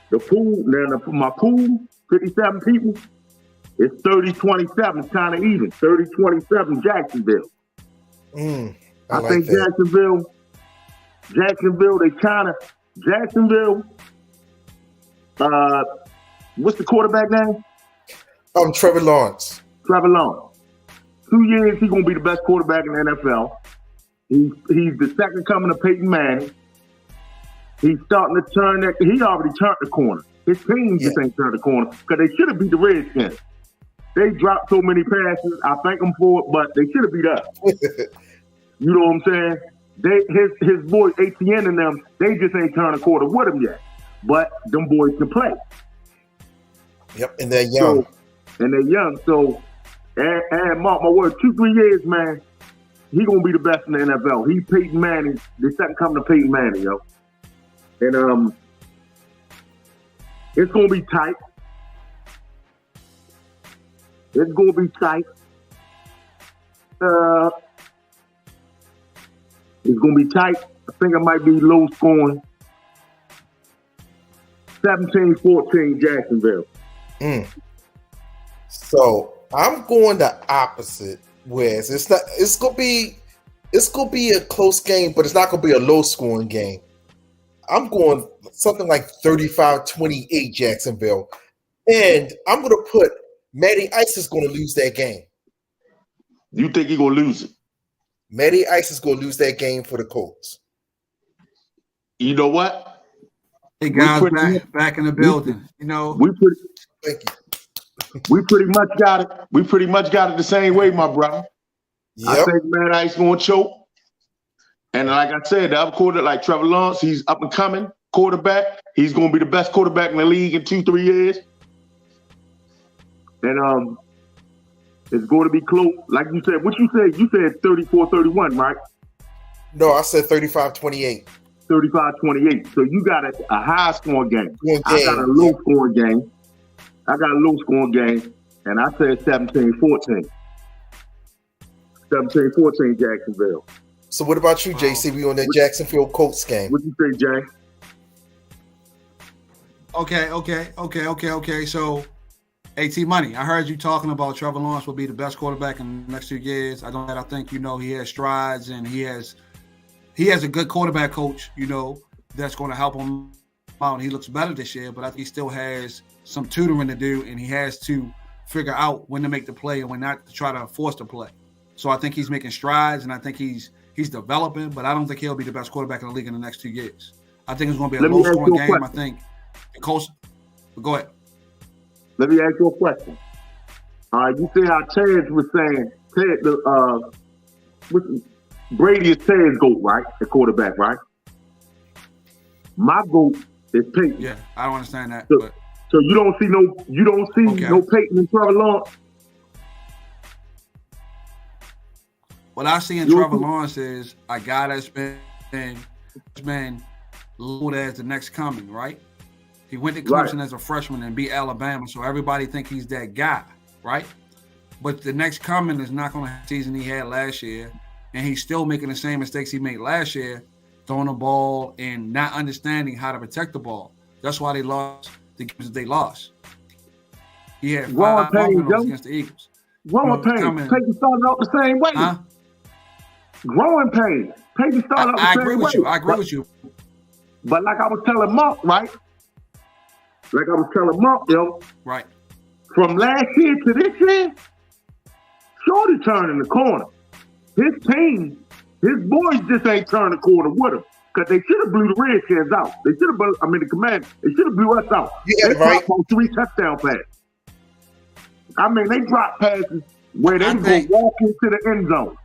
The pool, now my pool, 57 people, it's 30-27. It's kind of even. 30-27 Jacksonville. I think that. Jacksonville, what's the quarterback name? Trevor Lawrence. 2 years, he's going to be the best quarterback in the NFL. He's the second coming of Peyton Manning. He's starting to turn that. He already turned the corner. His team just ain't turned the corner because they should have beat the Redskins. They dropped so many passes. I thank them for it, but they should have beat us. You know what I'm saying? His boy ATN and them, they just ain't turned a quarter with him yet. But them boys can play. Yep, and they're young. So, and mark my word, 2-3 years, man, he gonna be the best in the NFL. He Peyton Manning, the second coming to Peyton Manning, yo. And it's gonna be tight. It's gonna be tight. I think it might be low scoring. 17-14 Jacksonville. So I'm going the opposite. Whereas it's gonna be a close game, but it's not gonna be a low scoring game. I'm going something like 35-28 Jacksonville. And I'm gonna put Matty Ice is gonna lose that game. You think he's gonna lose it? Matty Ice is going to lose that game for the Colts. You know what? Hey guys, back in the building. You know, Thank you. We pretty much got it. We pretty much got it the same way, my brother. Yep. I think Matty Ice going to choke. And like I said, the other quarterback, like Trevor Lawrence, he's up and coming quarterback. He's going to be the best quarterback in the league in 2-3 years. And it's going to be close. Like you said, what you said? You said 34-31, right? No, I said 35-28. 35-28. So you got a high scoring game. I got a low scoring game. And I said 17-14. 17-14 Jacksonville. So what about you, JC? We on that Jacksonville Colts game. What you say, Jay? Okay. So, AT Money, I heard you talking about Trevor Lawrence will be the best quarterback in the next 2 years. I think he has strides and he has a good quarterback coach, that's going to help him out. And he looks better this year, but I think he still has some tutoring to do, and he has to figure out when to make the play and when not to try to force the play. So I think he's making strides, and I think he's developing, but I don't think he'll be the best quarterback in the league in the next 2 years. I think it's going to be a low-scoring game. I think the Colts. Go ahead. Let me ask you a question. You see how Taz was saying, Brady is Taz's GOAT, right? The quarterback, right? My GOAT is Peyton. Yeah, I don't understand that. So you don't see no Peyton and Trevor Lawrence. What I see in Trevor Lawrence is a guy that's been looked as the next coming, right? He went to Clemson as a freshman and beat Alabama, so everybody think he's that guy, right? But the next coming is not going to have the season he had last year, and he's still making the same mistakes he made last year, throwing the ball and not understanding how to protect the ball. That's why they lost the games that they lost. He had 5 penalties against the Eagles. Growing pain. Peyton started out the same way. Huh? Growing pain. Peyton started out the same way. I agree with you. But like I was telling Mark, right? Right. From last year to this year, Shorty turning the corner. His team, his boys just ain't turning the corner with him. Because they should have blew the Redskins out. They should have the Commanders, they should have blew us out. Yeah, they right. dropped on 3 touchdown passes. They dropped passes where they go walk into the end zone.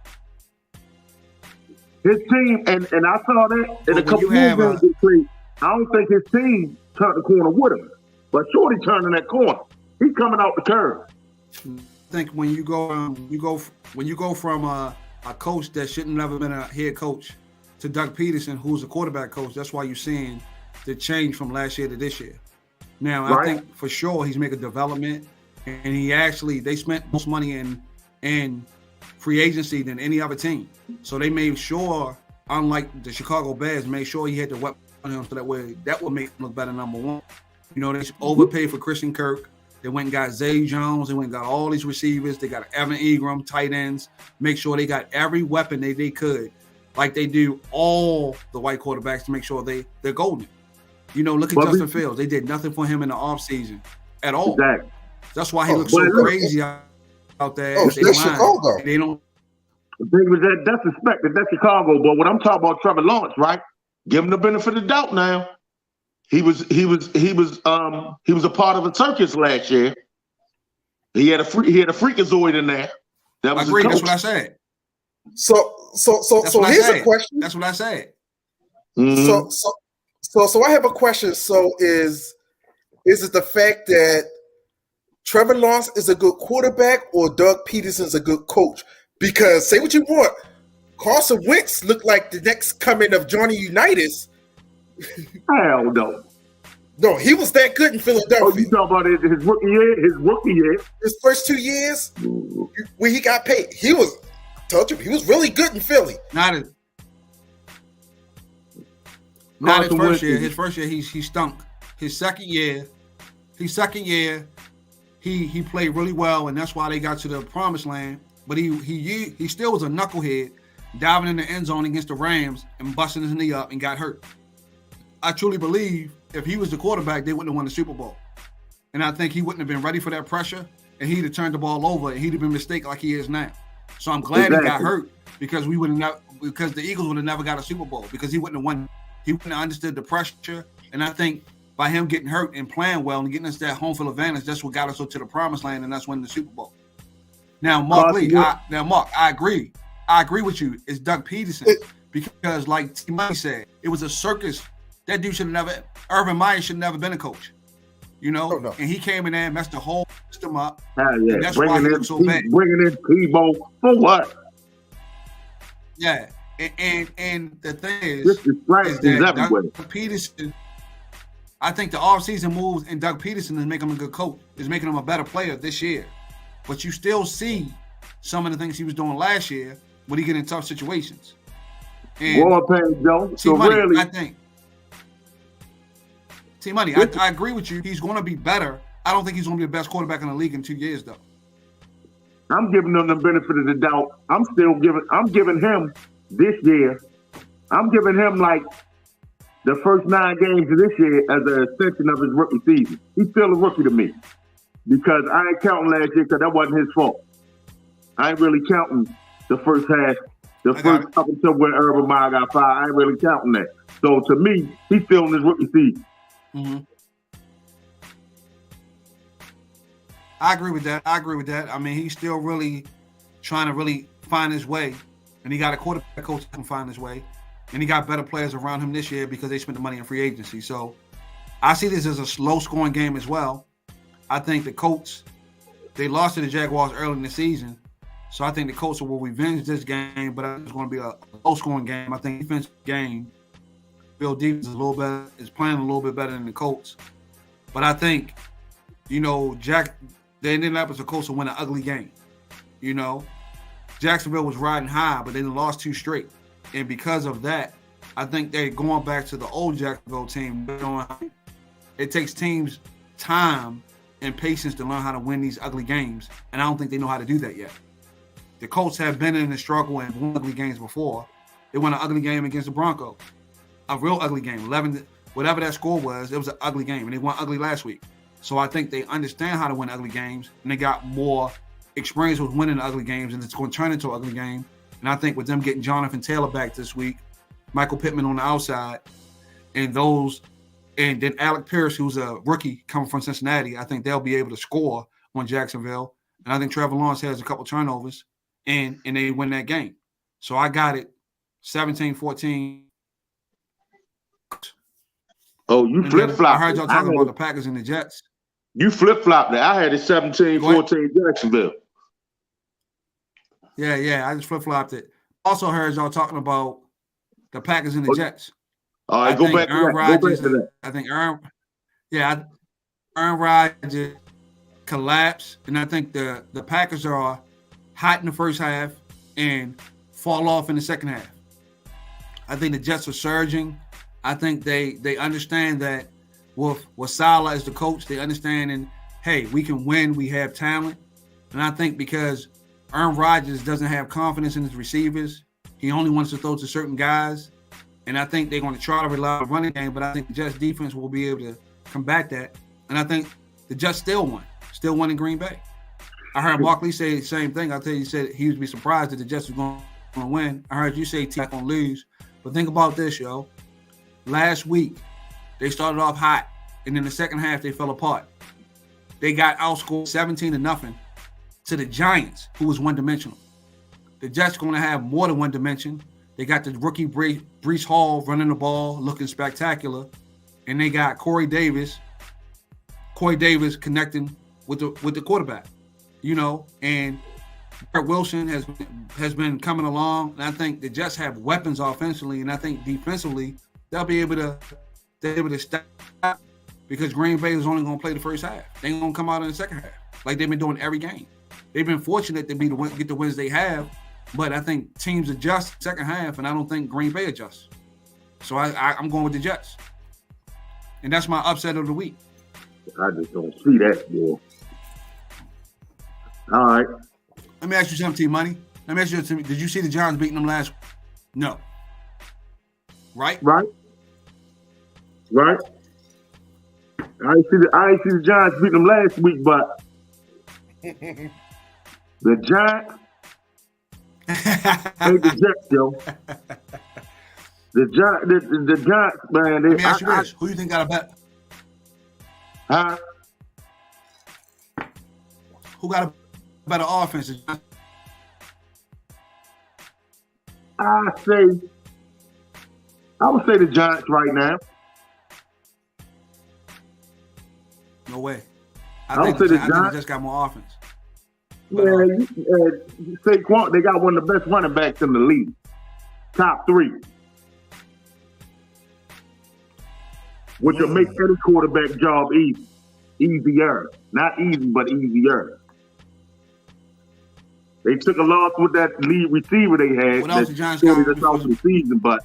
His team, and I saw that in a couple of games they played. I don't think his team turned the corner with him. But Shorty turning that corner. He's coming out the curve. I think when you go from a coach that shouldn't have never been a head coach to Doug Peterson, who's a quarterback coach, that's why you're seeing the change from last year to this year. Now, I think for sure he's making development, and they spent most money in free agency than any other team. So they made sure, unlike the Chicago Bears, made sure he had the weapon on him so that would make him look better, number one. They overpaid for Christian Kirk. They went and got Zay Jones. They went and got all these receivers. They got Evan Ingram, tight ends. Make sure they got every weapon they could, like they do all the white quarterbacks, to make sure they're golden. Look at Justin Fields. They did nothing for him in the offseason at all. Exactly. That's why he looks so crazy out there. That's Chicago. They don't. The thing was that's expected. That's Chicago. But when I'm talking about Trevor Lawrence, right? Give him the benefit of the doubt now. He was a part of a circus last year. He had a freakazoid in there. That was That's what I said. So here's a question. That's what I said. Mm-hmm. So I have a question. So is it the fact that Trevor Lawrence is a good quarterback or Doug Peterson's a good coach? Because say what you want, Carson Wentz looked like the next coming of Johnny Unitas. Hell no. No, he was that good in Philadelphia. Oh, you talking about his rookie year? His first 2 years when he got paid. He was really good in Philly. Not his first year. His first year, he stunk. His second year, he played really well, and that's why they got to the promised land. But he still was a knucklehead, diving in the end zone against the Rams and busting his knee up and got hurt. I truly believe if he was the quarterback, they wouldn't have won the Super Bowl. And I think he wouldn't have been ready for that pressure, and he'd have turned the ball over, and he'd have been mistaken like he is now. So I'm glad he got hurt, because the Eagles would have never got a Super Bowl because he wouldn't have won. He wouldn't have understood the pressure. And I think by him getting hurt and playing well and getting us that home field advantage, that's what got us to the promised land, and that's winning the Super Bowl. Now, Mark Lee, Mark, I agree. I agree with you. It's Doug Peterson because, like T. Money said, it was a circus. That dude should have never. Urban Meyer should have never been a coach. You know, no. And he came in there and messed the whole system up. Yeah. And that's why he was so bad. Bringing in Tebow for what? Yeah, and the thing is that Doug Peterson. I think the offseason moves and Doug Peterson is making him a good coach. Is making him a better player this year. But you still see some of the things he was doing last year when he get in tough situations. And really, I think. T-Money, I agree with you. He's going to be better. I don't think he's going to be the best quarterback in the league in 2 years, though. I'm giving them the benefit of the doubt. I'm giving him this year. I'm giving him like the first 9 games of this year as an extension of his rookie season. He's still a rookie to me because I ain't counting last year because that wasn't his fault. I ain't really counting the first half, up until where Urban Meyer got fired. I ain't really counting that. So to me, he's still in his rookie season. Mm-hmm. I agree with that. I mean, he's still really trying to really find his way, and he got a quarterback coach that can find his way, and he got better players around him this year because they spent the money in free agency. So I see this as a slow-scoring game as well. I think the Colts, they lost to the Jaguars early in the season, so I think the Colts will revenge this game, but it's going to be a low-scoring game. I think defensive game, Bill Davis is playing a little bit better than the Colts, but I think, you know, the Indianapolis Colts will win an ugly game. You know, Jacksonville was riding high, but they lost 2 straight. And because of that, I think they're going back to the old Jacksonville team. It takes teams time and patience to learn how to win these ugly games. And I don't think they know how to do that yet. The Colts have been in the struggle and won ugly games before. They won an ugly game against the Broncos. A real ugly game. 11, whatever that score was, it was an ugly game. And they won ugly last week. So I think they understand how to win ugly games, and they got more experience with winning ugly games, and it's going to turn into an ugly game. And I think with them getting Jonathan Taylor back this week, Michael Pittman on the outside, and then Alec Pierce, who's a rookie coming from Cincinnati, I think they'll be able to score on Jacksonville. And I think Trevor Lawrence has a couple turnovers, and they win that game. So I got it 17-14. Oh, you flip-flopped. I heard y'all talking about the Packers and the Jets. You flip-flopped that. I had it 17-14 Jacksonville. Yeah, I just flip-flopped it. Also heard y'all talking about the Packers and the Jets. All right, go back to that. I think Aaron Rodgers collapsed, and I think the Packers are hot in the first half and fall off in the second half. I think the Jets are surging. I think they understand that with Saleh as the coach, they understand, and hey, we can win. We have talent. And I think because Aaron Rodgers doesn't have confidence in his receivers, he only wants to throw to certain guys. And I think they're going to try to rely on the running game, but I think the Jets defense will be able to combat that. And I think the Jets still won in Green Bay. I heard Mark Lee say the same thing. I tell you, he said he would be surprised that the Jets were going to win. I heard you say T going to lose. But think about this, yo. Last week, they started off hot, and in the second half, they fell apart. They got outscored 17-0 to the Giants, who was one-dimensional. The Jets going to have more than one dimension. They got the rookie Breece Hall running the ball, looking spectacular, and they got Corey Davis connecting with the quarterback, you know, and Garrett Wilson has been coming along, and I think the Jets have weapons offensively, and I think defensively they'll be able to stop because Green Bay is only going to play the first half. They ain't going to come out in the second half like they've been doing every game. They've been fortunate to get the wins they have, but I think teams adjust second half, and I don't think Green Bay adjusts. So I'm going with the Jets, and that's my upset of the week. I just don't see that, boy. All right. Let me ask you something, T-Money. Let me ask you something. Did you see the Giants beating them last week? No. Right? Right. I ain't see the Giants beating them last week, but the Giants, Ain't the Jets, yo. The Giants, man. Let me ask you this: who you think got a better? Huh? Who got a better offense? I would say the Giants right now. No way. I think the Giants just got more offense. Man, Saquon, they got one of the best running backs in the league. Top 3. Which will make any quarterback job easy. Easier. Not easy, but easier. They took a loss with that lead receiver they had. What else the Giants got out for the season, but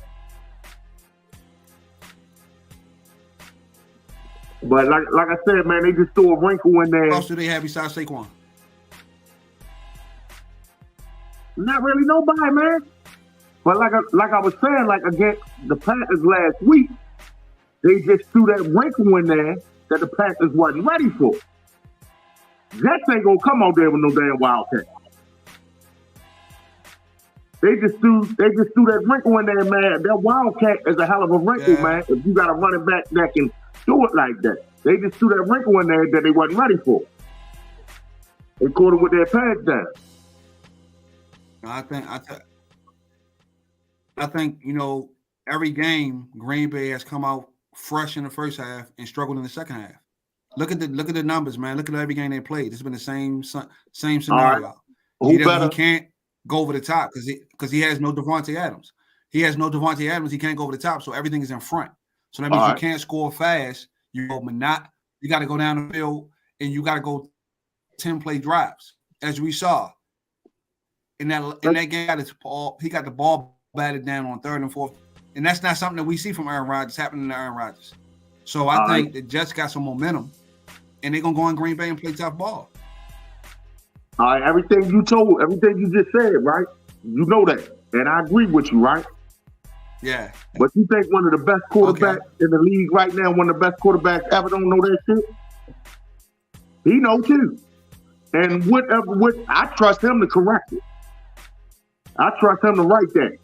like I said, man, they just threw a wrinkle in there. What else do they have besides Saquon? Not really nobody, man. But like I was saying, like against the Panthers last week, they just threw that wrinkle in there that the Panthers wasn't ready for. Jets ain't gonna come out there with no damn Wildcat. They just threw that wrinkle in there, man. That Wildcat is a hell of a wrinkle, man. If you got a running back that can do it like that. They just threw that wrinkle in there that they wasn't ready for. They caught it with their pants down. I think, you know, every game Green Bay has come out fresh in the first half and struggled in the second half. Look at the numbers, man. Look at every game they played. It's been the same scenario. Right. He can't go over the top because he has no Devontae Adams. He has no Devontae Adams. He can't go over the top, so everything is in front. So that means you can't score fast. You got to go down the field and you got to go 10-play drives, as we saw in that game. He got the ball batted down on 3rd and 4th, and that's not something that we see from Aaron Rodgers happening to Aaron Rodgers. So I think the Jets got some momentum, and they're gonna go in Green Bay and play tough ball. All right, everything you just said, right? You know that, and I agree with you, right? Yeah. But you think one of the best quarterbacks in the league right now, one of the best quarterbacks ever, don't know that shit? He know too. And I trust him to correct it. I trust him to write that.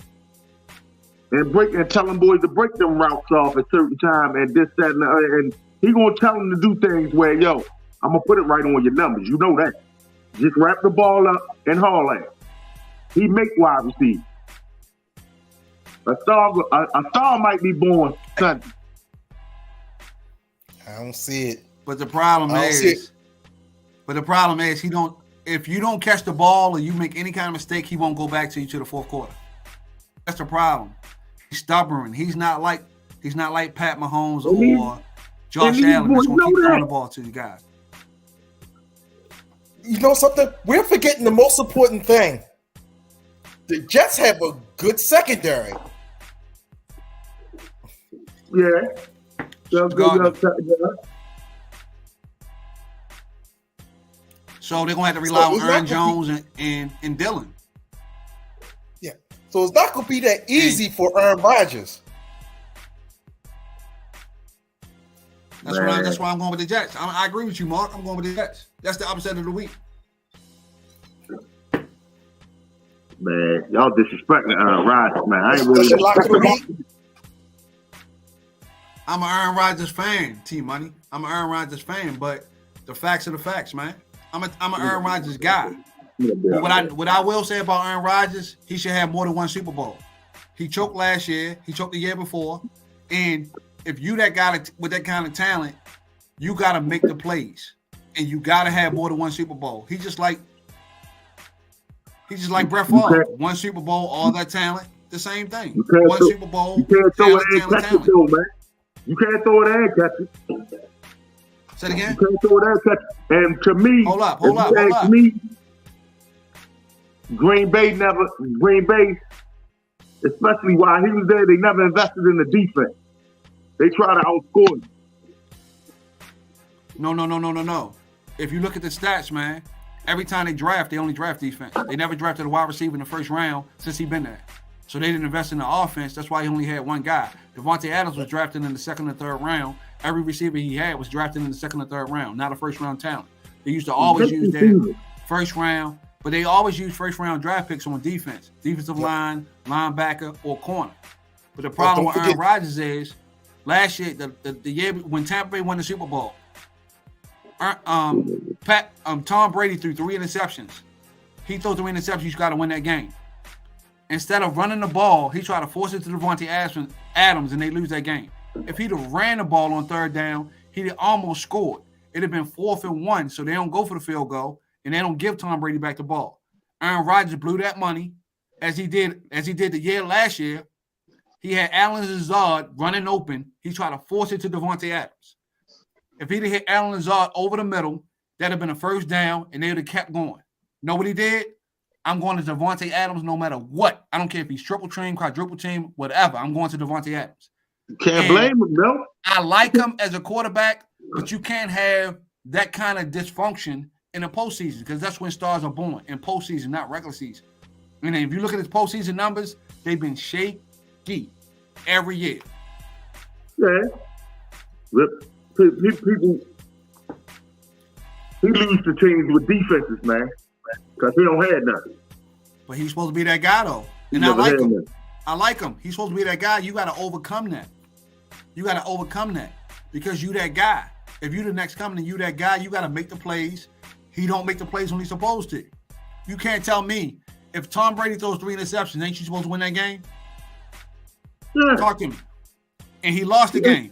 And tell them boys to break them routes off at certain time and this, that, and the other. And he gonna tell them to do things where, yo, I'm gonna put it right on your numbers. You know that. Just wrap the ball up and haul at it. He make wide receivers. A star might be born Sunday. I don't see it. But the problem is he don't. If you don't catch the ball or you make any kind of mistake, he won't go back to you to the 4th quarter. That's the problem. He's stubborn. He's not like Pat Mahomes or Josh Allen that's gonna keep throwing the ball to you guys. You know something? We're forgetting the most important thing. The Jets have a good secondary. Yeah. So they're gonna have to rely on Aaron Jones and Dillon. Yeah. So it's not gonna be that easy for Aaron Rodgers. That's why I'm going with the Jets. I agree with you, Mark. I'm going with the Jets. That's the upset of the week. Man, y'all disrespecting Aaron Rodgers, man. I ain't really lock of the week. I'm an Aaron Rodgers fan, T-Money. I'm an Aaron Rodgers fan, but the facts are the facts, man. I'm an Aaron Rodgers guy. But what I will say about Aaron Rodgers, he should have more than one Super Bowl. He choked last year. He choked the year before. And if you that guy with that kind of talent, you got to make the plays. And you got to have more than one Super Bowl. He's just like Brett Favre. One Super Bowl, all that talent, the same thing. One Super Bowl, you can't throw it and catch it, though, man. You can't throw it and catch it. Say it again. You can't throw it and catch it. And to me, hold up. Me, Green Bay, especially while he was there, they never invested in the defense. They try to outscore him. No. If you look at the stats, man, every time they draft, they only draft defense. They never drafted a wide receiver in the first round since he's been there. So they didn't invest in the offense. That's why he only had one guy. Devontae Adams was drafted in the 2nd and 3rd round. Every receiver he had was drafted in the 2nd and 3rd round, not a first-round talent. They used to always use their first round, but they always use first-round draft picks on defense, defensive line, linebacker, or corner. But the problem with Aaron Rodgers is last year, the year when Tampa Bay won the Super Bowl, Tom Brady threw 3 interceptions. He threw 3 interceptions. You got to win that game. Instead of running the ball, he tried to force it to Devontae Adams, and they lose that game. If he'd have ran the ball on third down, he'd have almost scored. It'd have been 4th and 1, so they don't go for the field goal, and they don't give Tom Brady back the ball. Aaron Rodgers blew that money, as he did the year last year. He had Allen Lazard running open. He tried to force it to Devontae Adams. If he'd have hit Allen Lazard over the middle, that'd have been a first down, and they would have kept going. Know what he did? I'm going to Devontae Adams no matter what. I don't care if he's triple team, quadruple team, whatever. I'm going to Devontae Adams. You can't blame him, no. I like him as a quarterback, but you can't have that kind of dysfunction in the postseason because that's when stars are born, in postseason, not regular season. And if you look at his postseason numbers, they've been shaky every year. Yeah. People, he lose to teams with defenses, man, because he don't have nothing. But he's supposed to be that guy, though. And I like him. Nothing. I like him. He's supposed to be that guy. You got to overcome that. You got to overcome that because you that guy. If you the next coming and you that guy, you got to make the plays. He don't make the plays when he's supposed to. You can't tell me if Tom Brady throws 3 interceptions, ain't you supposed to win that game? Yeah. Talk to me. And he lost the game.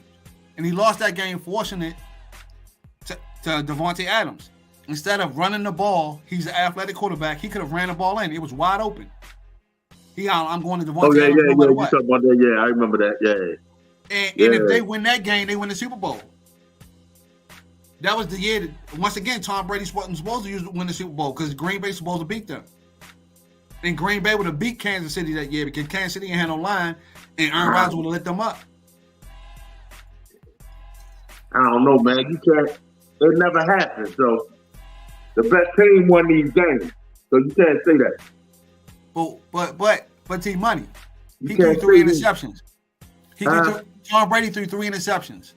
And he lost that game forcing it to Devontae Adams. Instead of running the ball, he's an athletic quarterback. He could have ran the ball in. It was wide open. I'm going to Devontae Adams no matter what. You talking about that? Yeah, I remember that. Yeah. And if they win that game, they win the Super Bowl. That was the year that, once again, Tom Brady wasn't supposed to win the Super Bowl because Green Bay was supposed to beat them. And Green Bay would have beat Kansas City that year because Kansas City had no line, and Aaron Rodgers would have lit them up. I don't know, man. You can't. It never happened. So the best team won these games. So you can't say that. But T Money, he threw 3 interceptions. Tom Brady threw 3 interceptions.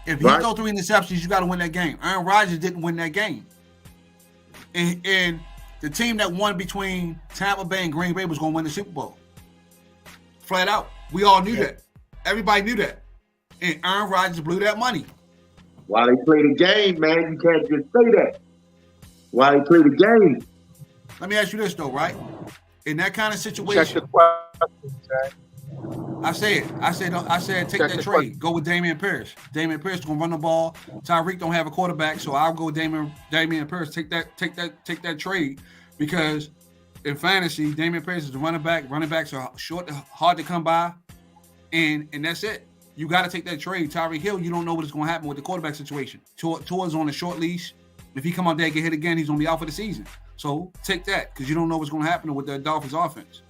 If he throw 3 interceptions, you got to win that game. Aaron Rodgers didn't win that game. And the team that won between Tampa Bay and Green Bay was going to win the Super Bowl. Flat out. We all knew that. Everybody knew that. And Aaron Rodgers blew that money. While they play the game, man, you can't just say that. While they play the game. Let me ask you this, though, right? In that kind of situation. Check the question, Jack. I said, take that trade. Go with Damian Pierce. Damian Pierce gonna run the ball. Tyreek don't have a quarterback, so I'll go with Damian Pierce. Take that trade because in fantasy, Damian Pierce is the running back. Running backs are short, hard to come by, and that's it. You got to take that trade. Tyreek Hill, you don't know what is going to happen with the quarterback situation. Tua's on a short leash. If he come out there and get hit again, he's gonna be out for the season. So take that because you don't know what's going to happen with the Dolphins offense.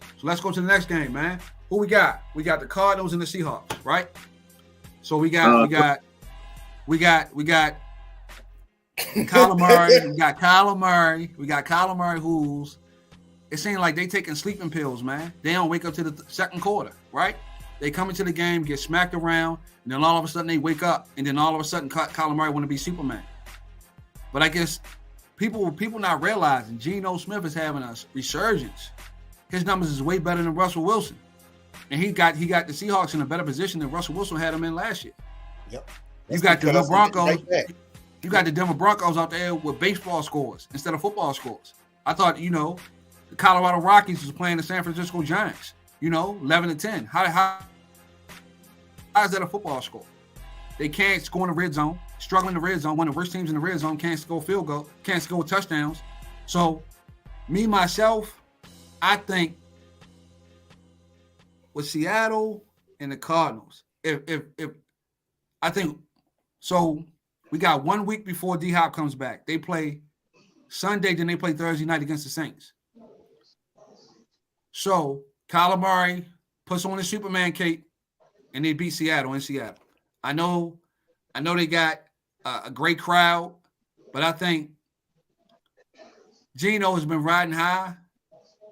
So let's go to the next game, man. Who we got? We got the Cardinals and the Seahawks, right? So we got Kyler Murray. We got Kyler Murray, who's it seems like they taking sleeping pills, man. They don't wake up to the second quarter, right? They come into the game, get smacked around, and then all of a sudden they wake up, and then all of a sudden Kyler Murray want to be Superman. But I guess people not realizing Geno Smith is having a resurgence. His numbers is way better than Russell Wilson. And he got the Seahawks in a better position than Russell Wilson had them in last year. Yep. You got the Denver Broncos. You got the Denver Broncos out there with baseball scores instead of football scores. I thought, the Colorado Rockies was playing the San Francisco Giants. 11-10. How is that a football score? They can't score in the red zone. Struggling in the red zone. One of the worst teams in the red zone can't score field goal. Can't score touchdowns. So, myself, I think with Seattle and the Cardinals, if I think so, we got 1 week before D-Hop comes back. They play Sunday, then they play Thursday night against the Saints. So Kyler Murray puts on the Superman cape, and they beat Seattle in Seattle. I know they got a great crowd, but I think Geno has been riding high,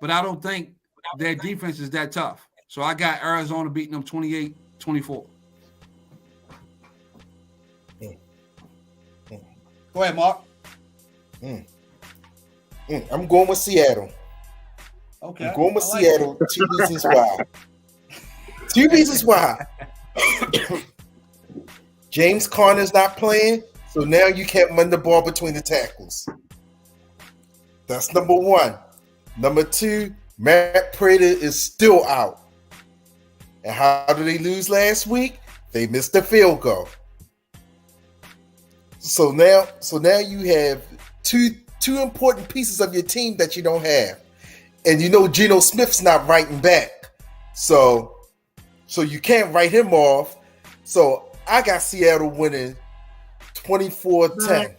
but I don't think their defense is that tough. So I got Arizona beating them 28-24. Go ahead, Mark. I'm going with Seattle. Okay. I'm going with Seattle. 2 reasons why. 2 reasons why. James Conner's not playing, so now you can't run the ball between the tackles. That's number 1. Number 2, Matt Prater is still out. And how did they lose last week? They missed the field goal. So now you have two important pieces of your team that you don't have. And you know Geno Smith's not writing back. So you can't write him off. So I got Seattle winning 24-10.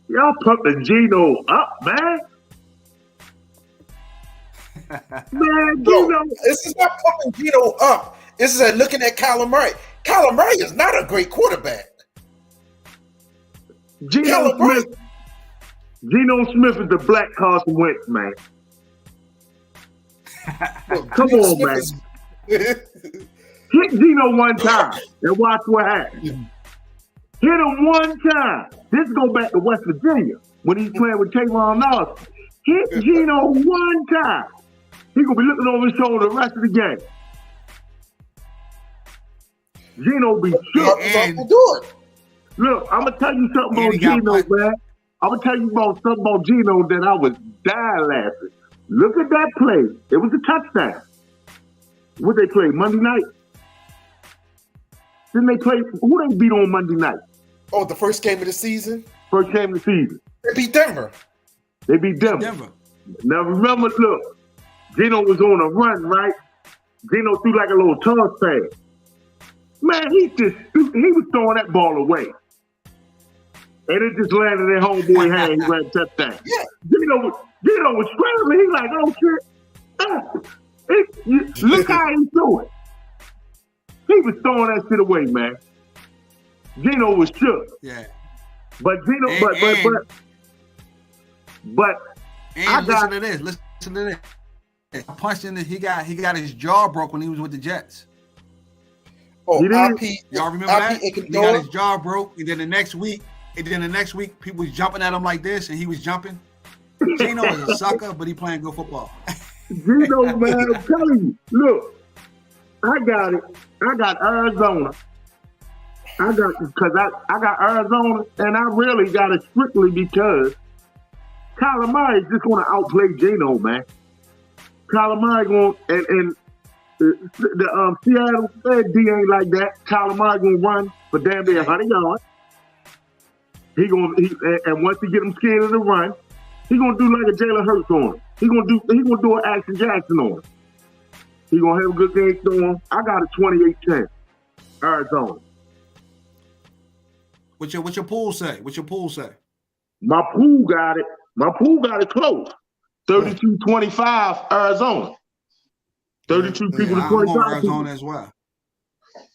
Y'all pumping Geno up, man. Man, Geno. This is not pumping Geno up. This is looking at Kyler Murray. Kyler Murray is not a great quarterback. Geno Smith is the black Carson Wentz, man. Come on, man. Hit Geno one time and watch what happens. Hit him one time. This go back to West Virginia when he's playing with Tavon Austin. Hit Geno one time. He gonna be looking over his shoulder the rest of the game. Geno be shook. Look, I'm gonna tell you something about Geno, man. I'm gonna tell you something about Geno that I was dying laughing. Look at that play. It was a touchdown. What they play Monday night? Didn't they play? Who they beat on Monday night? Oh, the first game of the season? First game of the season. They beat Denver. Now remember, look, Geno was on a run, right? Geno threw like a little toss pass. Man, he was throwing that ball away. And it just landed in homeboy hand. He ran a touchdown. Yeah. Geno was scrambling. He's like, oh shit. Look how he threw it. He was throwing that shit away, man. Geno was shook. Yeah. But Geno, listen to this. Listen to this. I punched in. He got his jaw broke when he was with the Jets. Oh, y'all remember that? He got his jaw broke, and then the next week, people was jumping at him like this, and he was jumping. Geno is a sucker, but he playing good football. Geno, man, I'm telling you. Look, I got it. I got Arizona. I got Arizona, and I really got it strictly because Kyler Murray is just going to outplay Geno, man. Kyler Murray going and the Seattle D ain't like that. Kyler Murray going to run for damn near 100 yards. And once he get him scared of the run, he gonna do like a Jalen Hurts on him. He gonna do an Action Jackson on him. He gonna have a good game to him. I got a 28-10 Arizona. What your pool say? My pool got it. My pool got it close. 32-25 Arizona. 32 people to 25. I'm going Arizona as well.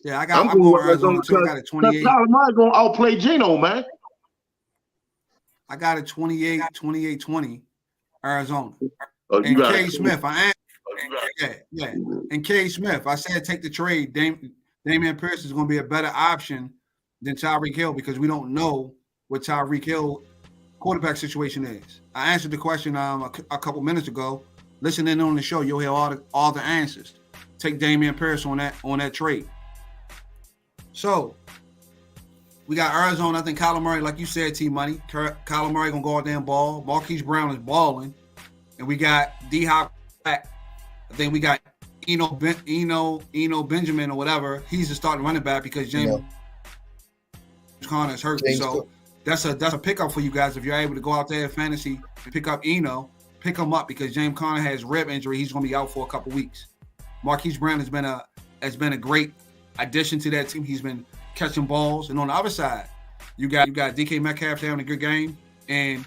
Yeah, I'm going Arizona too. I got it 28. Kyler Murray gonna outplay Geno, man. I got it 28-20 Arizona. Oh, and K. Smith, And K. Smith, I said take the trade. Damian Pierce is going to be a better option than Tyreek Hill because we don't know what Tyreek Hill quarterback situation is. I answered the question a couple minutes ago. Listen in on the show, you'll hear all the answers. Take Damian Pierce on that trade. So we got Arizona. I think Kyler Murray, like you said, T-Money. Kyler Murray going to go out there and ball. Marquise Brown is balling. And we got D-Hop back. I think we got Eno Benjamin or whatever. He's the starting running back because James Conner is hurt. So that's a pickup for you guys. If you're able to go out there in fantasy and pick up Eno, pick him up because James Conner has rib injury. He's going to be out for a couple weeks. Marquise Brown has been a great addition to that team. He's been catching balls. And on the other side, you got DK Metcalf having a good game. And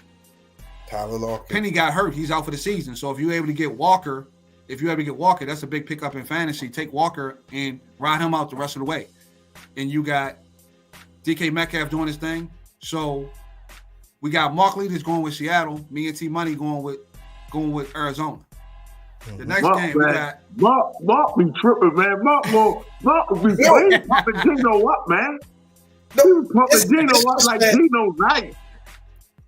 Tyler Lockett. Penny got hurt. He's out for the season. So if you're able to get Walker, that's a big pickup in fantasy. Take Walker and ride him out the rest of the way. And you got DK Metcalf doing his thing. So we got Mark Lee that's going with Seattle. Me and T Money going with Arizona. The next game we got Mark be tripping, man. Mark be pumping Geno up, man. He was pumping Geno up like Geno nice.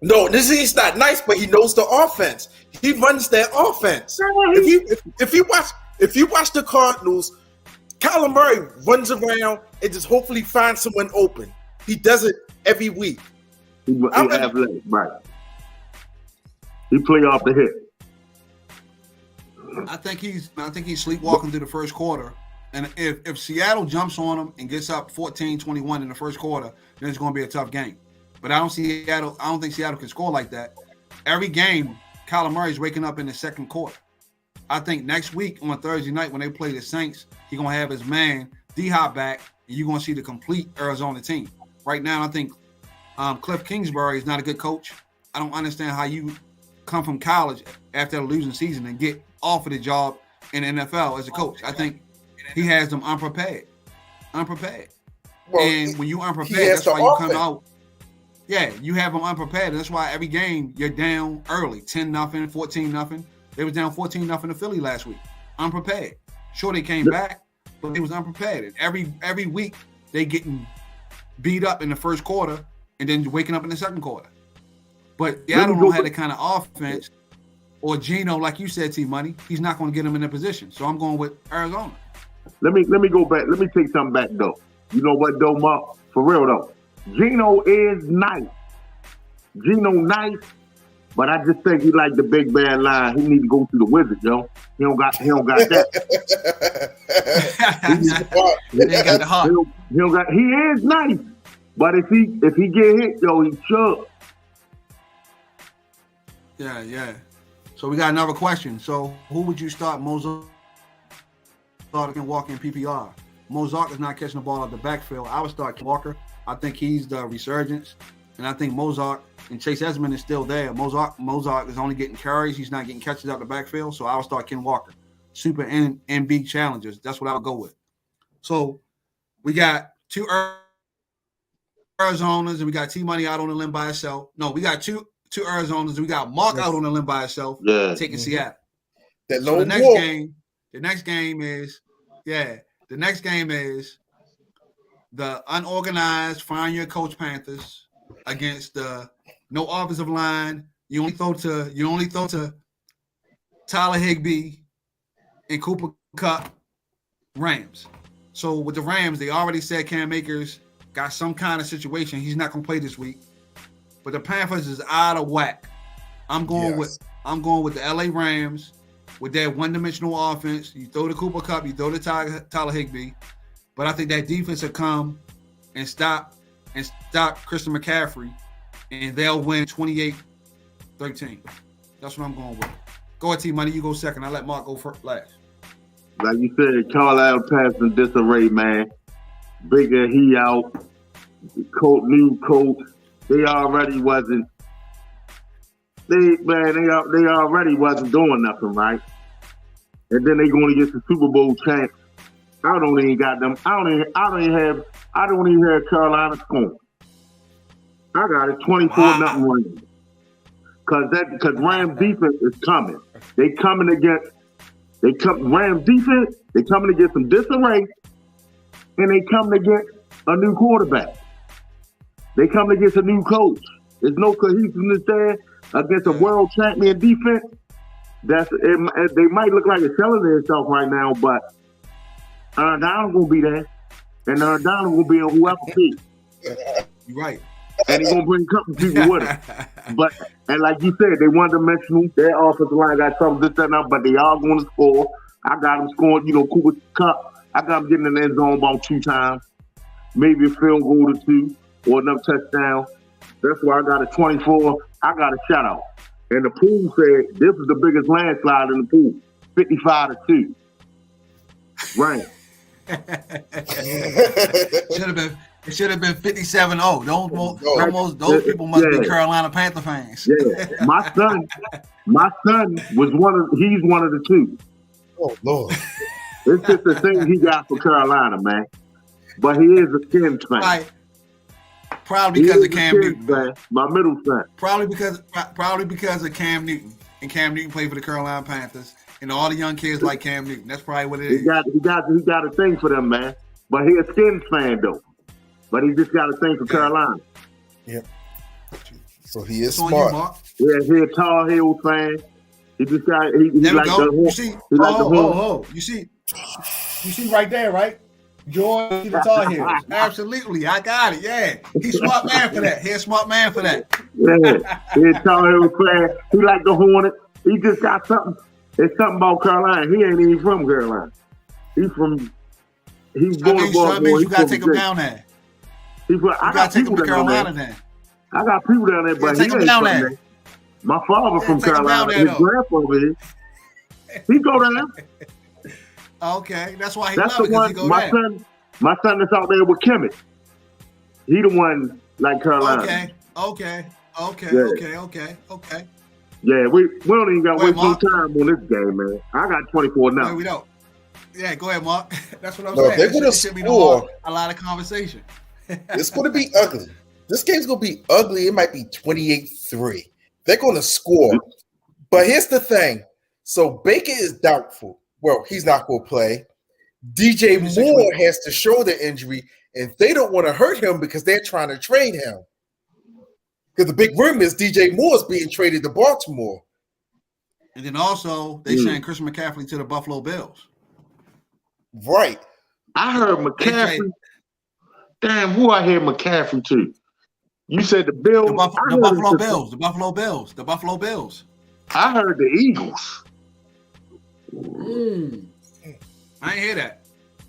No, he's not nice, but he knows the offense. He runs their offense. If you watch the Cardinals, Kyler Murray runs around and just hopefully finds someone open. He does it every week. He athletic, right? He play off the hip. I think he's sleepwalking through the first quarter. And if Seattle jumps on him and gets up 14-21 in the first quarter, then it's going to be a tough game. But I don't think Seattle can score like that. Every game, Kyler Murray's waking up in the second quarter. I think next week on Thursday night when they play the Saints, he's going to have his man D-Hop back, and you're going to see the complete Arizona team. Right now, I think Cliff Kingsbury is not a good coach. I don't understand how you come from college after a losing season and get offered a job in the NFL as a coach. I think he has them unprepared. Well, and when you unprepared, that's why you come out. Yeah, you have them unprepared. That's why every game you're down early, 10-0, 14-0. They was down 14-0 to Philly last week. Unprepared. Sure, they came back, but they was unprepared. And every week they getting beat up in the first quarter and then waking up in the second quarter. But I don't have the kind of offense or Geno, like you said, T-Money. He's not going to get him in that position. So I'm going with Arizona. Let me go back. Let me take something back, though. You know what, though, Mark? For real, though. Geno is nice. Geno nice, but I just think he like the big bad line. He need to go to the Wizards, yo. He don't got that. He ain't got the heart. He is nice, but if he get hit, yo, he should. Yeah. So we got another question. So who would you start? Mozart can walk in PPR. Mozart is not catching the ball out the backfield. I would start Walker. I think he's the resurgence, and I think Mozart and Chase Edmonds is still there. Mozart is only getting carries. He's not getting catches out the backfield, so I would start Ken Walker. Super and big challengers. That's what I would go with. So we got two Arizonas, and we got T-Money out on the limb by himself. No, we got two Arizonas, and we got Mark out on the limb by himself, taking Seattle. So the next game is the unorganized, find your coach Panthers against the no offensive line. You only throw to Tyler Higbee and Cooper Kupp Rams. So with the Rams, they already said Cam Akers got some kind of situation. He's not gonna play this week. But the Panthers is out of whack. I'm going with the LA Rams with their one-dimensional offense. You throw to Cooper Kupp, you throw to Tyler Higbee. But I think that defense will come and stop Christian McCaffrey, and they'll win 28-13. That's what I'm going with. Go ahead, T-Money. You go second. I'll let Mark go first last. Like you said, Carlisle passed in disarray, man. Bigger, he out. New coach. They already wasn't. They already wasn't doing nothing, right? And then they going against the Super Bowl champs. I don't even have Carolina scoring. I got it 24-0 win. Because Rams defense is coming. Rams defense, they coming against some disarray, and they coming against a new quarterback. They coming against a new coach. There's no cohesiveness there against a world champion defense. They might look like it's selling themselves right now, but Donald gonna be there, and Donald will be on whoever pick. You're right. And he's gonna bring a couple people with him. And like you said, they one-dimensional. Their offensive line got something this and that, but they all going to score. I got them scoring, Cooper Kupp. I got them getting in the end zone about 2 times, maybe a field goal or 2 or another touchdown. That's why I got a 24. I got a shutout. And the pool said this is the biggest landslide in the pool, 55-2. Right. It should have been 57-0. Those people must be Carolina Panther fans. Yeah. My son was he's one of the 2. Oh Lord. It's just the thing he got for Carolina, man. But he is a Skins fan. Right. Probably because of Cam Newton. Fan. My middle son. Probably because of Cam Newton. And Cam Newton played for the Carolina Panthers. And all the young kids like Cam Newton. That's probably what it is. He got a thing for them, man. But he a Skins fan though. But he just got a thing for Carolina. Yep. So he is It's on smart. you, Mark. Yeah, he a Tar Heel fan. He just got he There we like go. the You see? he like the horn. You see right there, right? George, the Tar Heels. Absolutely. I got it. Yeah. He's smart man for that. He's a smart man for that. Yeah, he a Tar Heel fan. He like the Hornet. He just got something. It's something about Carolina. He ain't even from Carolina. He's born in Baltimore. That means you gotta take him down there. I got take him people to down Carolina there. then. I got people down there, but he ain't from there. My father from Carolina. His grandfather is. He go down. Okay, that's why That's the one. My son that's out there with Kemet. He the one like Carolina. Okay. Yeah, we don't even got to waste no time on this game, man. I got 24 now. Wait, we don't. Yeah, go ahead, Mark. That's what I'm No, saying. they're gonna score. A lot of conversation. It's going to be ugly. This game's going to be ugly. It might be 28-3. They're going to score. But here's the thing. So Baker is doubtful. Well, he's not going to play. DJ Moore has the shoulder injury, and they don't want to hurt him because they're trying to trade him. Because the big rumor is DJ Moore's being traded to Baltimore. And then also, they saying Christian McCaffrey to the Buffalo Bills. Right. I heard McCaffrey. Damn, who I hear McCaffrey to? You said the Bills. The Buffalo Bills. The Buffalo Bills. The Buffalo Bills. I heard the Eagles. I ain't hear that.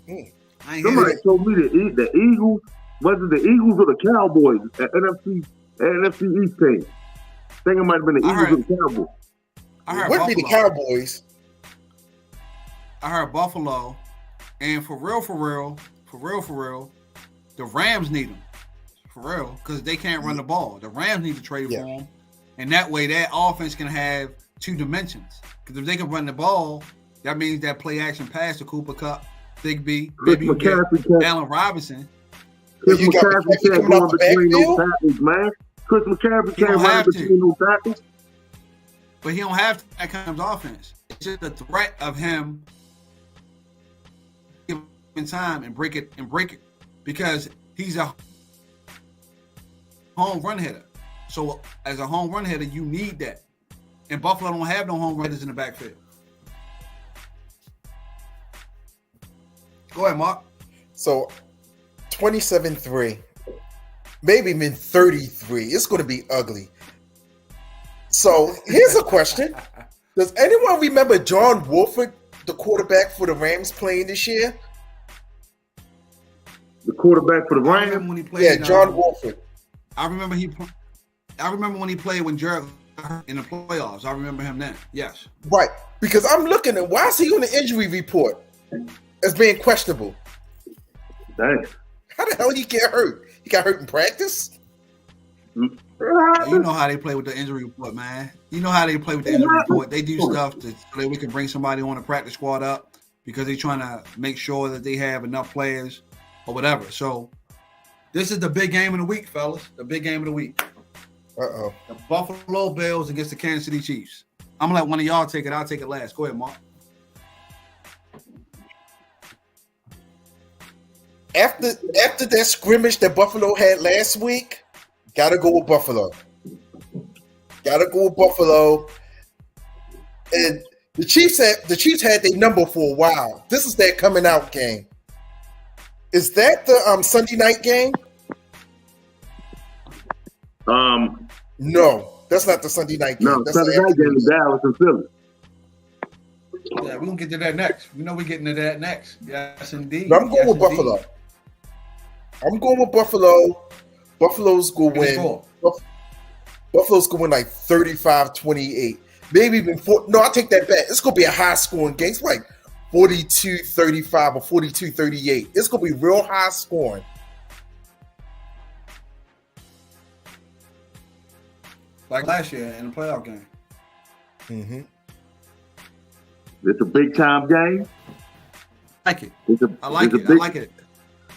Somebody told me the Eagles. Was it the Eagles or the Cowboys? The NFC East team. I think it might have been the Eagles or the Cowboys. It wouldn't be the Cowboys. I heard Buffalo, and for real, the Rams need them. For real, because they can't run the ball. The Rams need to trade for them, and that way that offense can have two dimensions. Because if they can run the ball, that means that play action pass to Cooper Kupp, Big B, maybe you get Allen Robinson. Chris McCaffrey can't go in between those tackles, man. Chris McCaffrey can't run between those tackles. But he don't have to. That comes offense. It's just the threat of him giving time and break it because he's a home run hitter. So as a home run hitter, you need that. And Buffalo don't have no home runners in the backfield. Go ahead, Mark. So 27-3, maybe even 33. It's going to be ugly. So here's a question. Does anyone remember John Wolford, the quarterback for the Rams, playing this year? The quarterback for the Rams? I remember when he played, John Wolford. I remember when he played when Jared in the playoffs. I remember him then. Yes. Right. Because I'm looking at why is he on the injury report as being questionable? Dang. How the hell did he get hurt? He got hurt in practice? You know how they play with the injury report, man. You know how they play with the injury report. They do stuff so that we can bring somebody on the practice squad up because they're trying to make sure that they have enough players or whatever. So this is the big game of the week, fellas. The big game of the week. Uh-oh. The Buffalo Bills against the Kansas City Chiefs. I'm going to let one of y'all take it. I'll take it last. Go ahead, Mark. After that scrimmage that Buffalo had last week, gotta go with Buffalo. And the Chiefs had their number for a while. This is their coming out game. Is that the Sunday night game? No, that's not the Sunday night game. No, that's Sunday night game is Dallas and Philly. Yeah, we're going to get to that next. We know we're getting to that next. Yes, indeed. No, I'm going with Buffalo. I'm going with Buffalo. Buffalo's going to win. Buffalo's going to win like 35-28. Maybe even 4. No, I'll take that back. It's going to be a high-scoring game. It's like 42-35 or 42-38. It's going to be real high scoring. Like last year in the playoff game. Mm-hmm. It's a big-time game. I like it. I like it.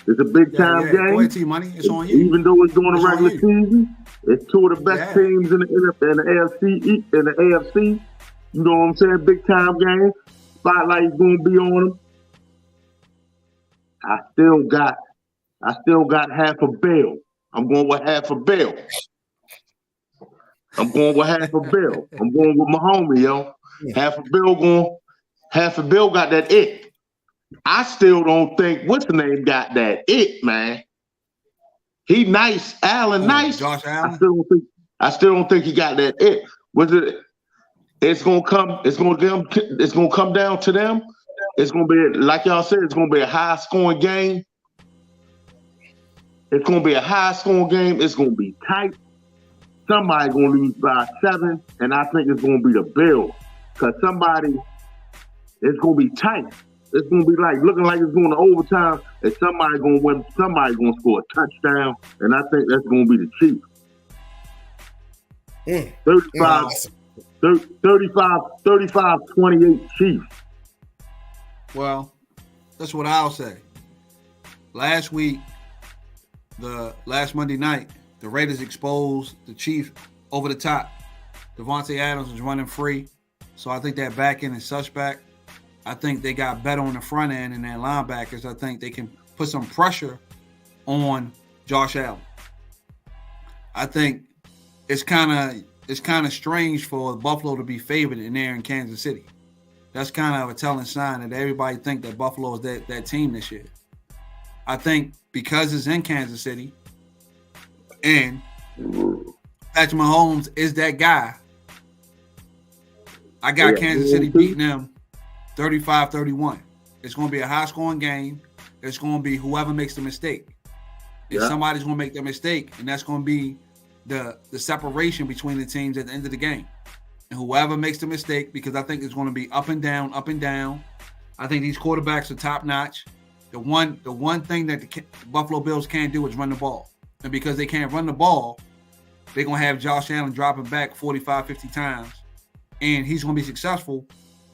It's a big-time game. Go ahead, T-Money. It's on you. Even though it's during the regular season, it's two of the best teams in the AFC. You know what I'm saying? Big-time game. Spotlight's going to be on them. I still got half a bill. I'm going with half a bill. I'm going with half a bill. I'm going with my homie, yo. Half a bill got that it. I still don't think what's the name got that it, man. He nice, Allen nice. Josh Allen. I still don't think he got that it. Was it? It's gonna come down to them. It's gonna be like y'all said. It's gonna be a high scoring game. It's gonna be a high scoring game. It's gonna be tight. Somebody gonna lose by 7, and I think it's gonna be the Bills because it's gonna be tight. It's gonna be like looking like it's going to overtime, and somebody gonna win. Somebody gonna score a touchdown, and I think that's gonna be the Chiefs. 35-28 Chiefs. Well, that's what I'll say. Last week, last Monday night, the Raiders exposed the Chiefs over the top. Devontae Adams was running free, so I think that back end is suspect. I think they got better on the front end and their linebackers. I think they can put some pressure on Josh Allen. I think it's kind of strange for Buffalo to be favored in there in Kansas City. That's kind of a telling sign that everybody think that Buffalo is that team this year. I think because it's in Kansas City and Patrick Mahomes is that guy, I got Kansas City beating them 35-31. It's going to be a high-scoring game. It's going to be whoever makes the mistake. And somebody's going to make that mistake, and that's going to be the separation between the teams at the end of the game. And whoever makes the mistake, because I think it's going to be up and down, up and down. I think these quarterbacks are top-notch. The one thing that the Buffalo Bills can't do is run the ball. And because they can't run the ball, they're going to have Josh Allen dropping back 45, 50 times. And he's going to be successful,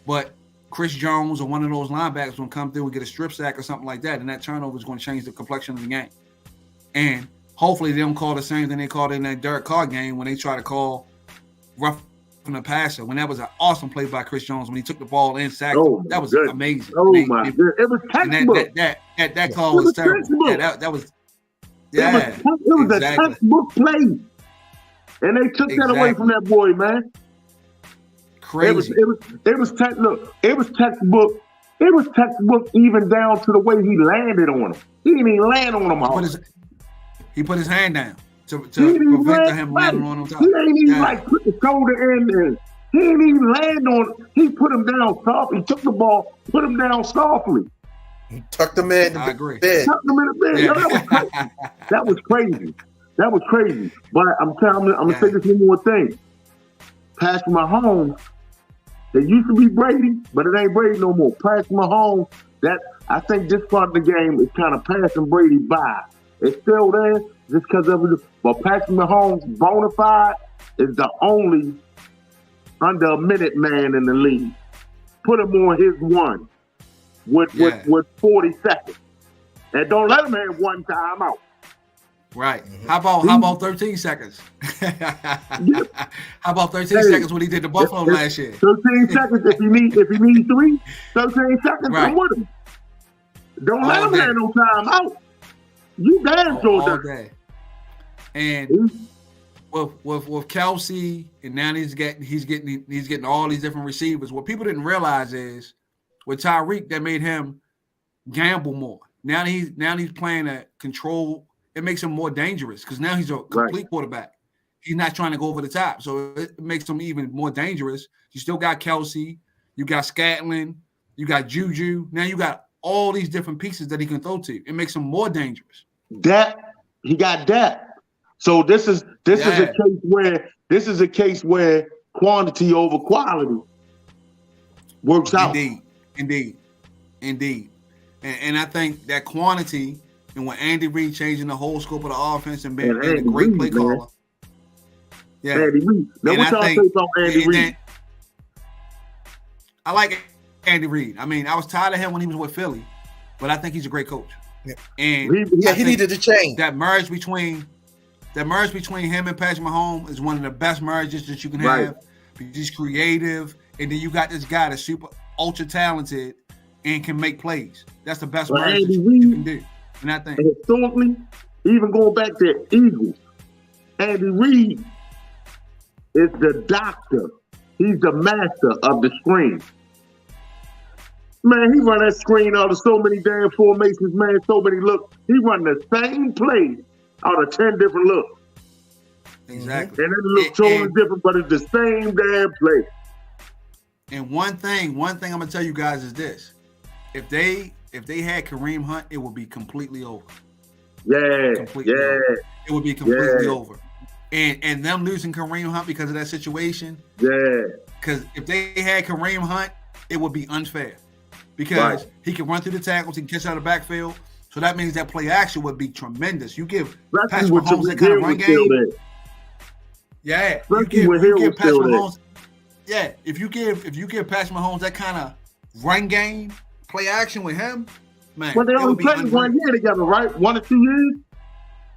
but Chris Jones or one of those linebackers will come through and get a strip sack or something like that, and that turnover is going to change the complexion of the game. And hopefully they don't call the same thing they called in that Derek Carr game when they try to call rough from the passer, when that was an awesome play by Chris Jones when he took the ball and sacked him. That was amazing. Oh, my God. It was textbook. That call was terrible. Yeah, that was – yeah, it was a textbook play. And they took that away from that boy, man. Crazy. It was textbook. It was textbook even down to the way he landed on him. He didn't even land on him. He put his hand down to prevent him landing on him. He ain't even put the shoulder in there. He didn't even land on him. He put him down softly. He took the ball, put him down softly. He tucked him in I agree. bed. Tucked him in the bed. Yeah. That was crazy. That was crazy. But I'm gonna say this one more thing. Patrick Mahomes, it used to be Brady, but it ain't Brady no more. Patrick Mahomes, I think this part of the game is kind of passing Brady by. It's still there just because of it. But Patrick Mahomes, bona fide, is the only under a minute man in the league. Put him on his one with 40 seconds. And don't let him have one timeout. Right. How about 13 seconds? How about 13 seconds when he did the Buffalo last year? 13 seconds if he needs 3, 13 seconds, I'm with him. Don't let him have no timeout. You damn sure all day. And with Kelsey, and now he's getting all these different receivers. What people didn't realize is with Tyreek, that made him gamble more. Now he's playing a control. It makes him more dangerous because now he's a complete quarterback. He's not trying to go over the top, so it makes him even more dangerous. You still got Kelsey, you got Scantling, you got Juju. Now you got all these different pieces that he can throw to. It makes him more dangerous. He got that. So this is a case where quantity over quality works out. Indeed. And I think that quantity, and when Andy Reid changing the whole scope of the offense and being a great play caller. Yeah. Andy Reid. Now, what y'all say about Andy Reid? I like Andy Reid. I mean, I was tired of him when he was with Philly, but I think he's a great coach. Yeah. And he needed to change. That merge between him and Patrick Mahomes is one of the best merges that you can have. He's creative, and then you got this guy that's super ultra talented and can make plays. That's the best merge that you can do. And I think historically, even going back to Eagles, Andy Reid is the doctor. He's the master of the screen. Man, he run that screen out of so many damn formations, man, so many looks. He run the same play out of 10 different looks. Exactly. And it looks totally different, but it's the same damn play. And one thing I'm gonna tell you guys is this: if they had Kareem Hunt, it would be completely over. Yeah, completely over. It would be completely over. And them losing Kareem Hunt because of that situation. Yeah. Because if they had Kareem Hunt, it would be unfair. Because he can run through the tackles, he can catch out of the backfield. So that means that play action would be tremendous. You give Patrick Mahomes that kind of run game. Yeah, you give Patrick Mahomes. Yeah, if you give Patrick Mahomes that kind of run game, play action with him, man. Well, they only played 1 year together, right? 1 or 2 years?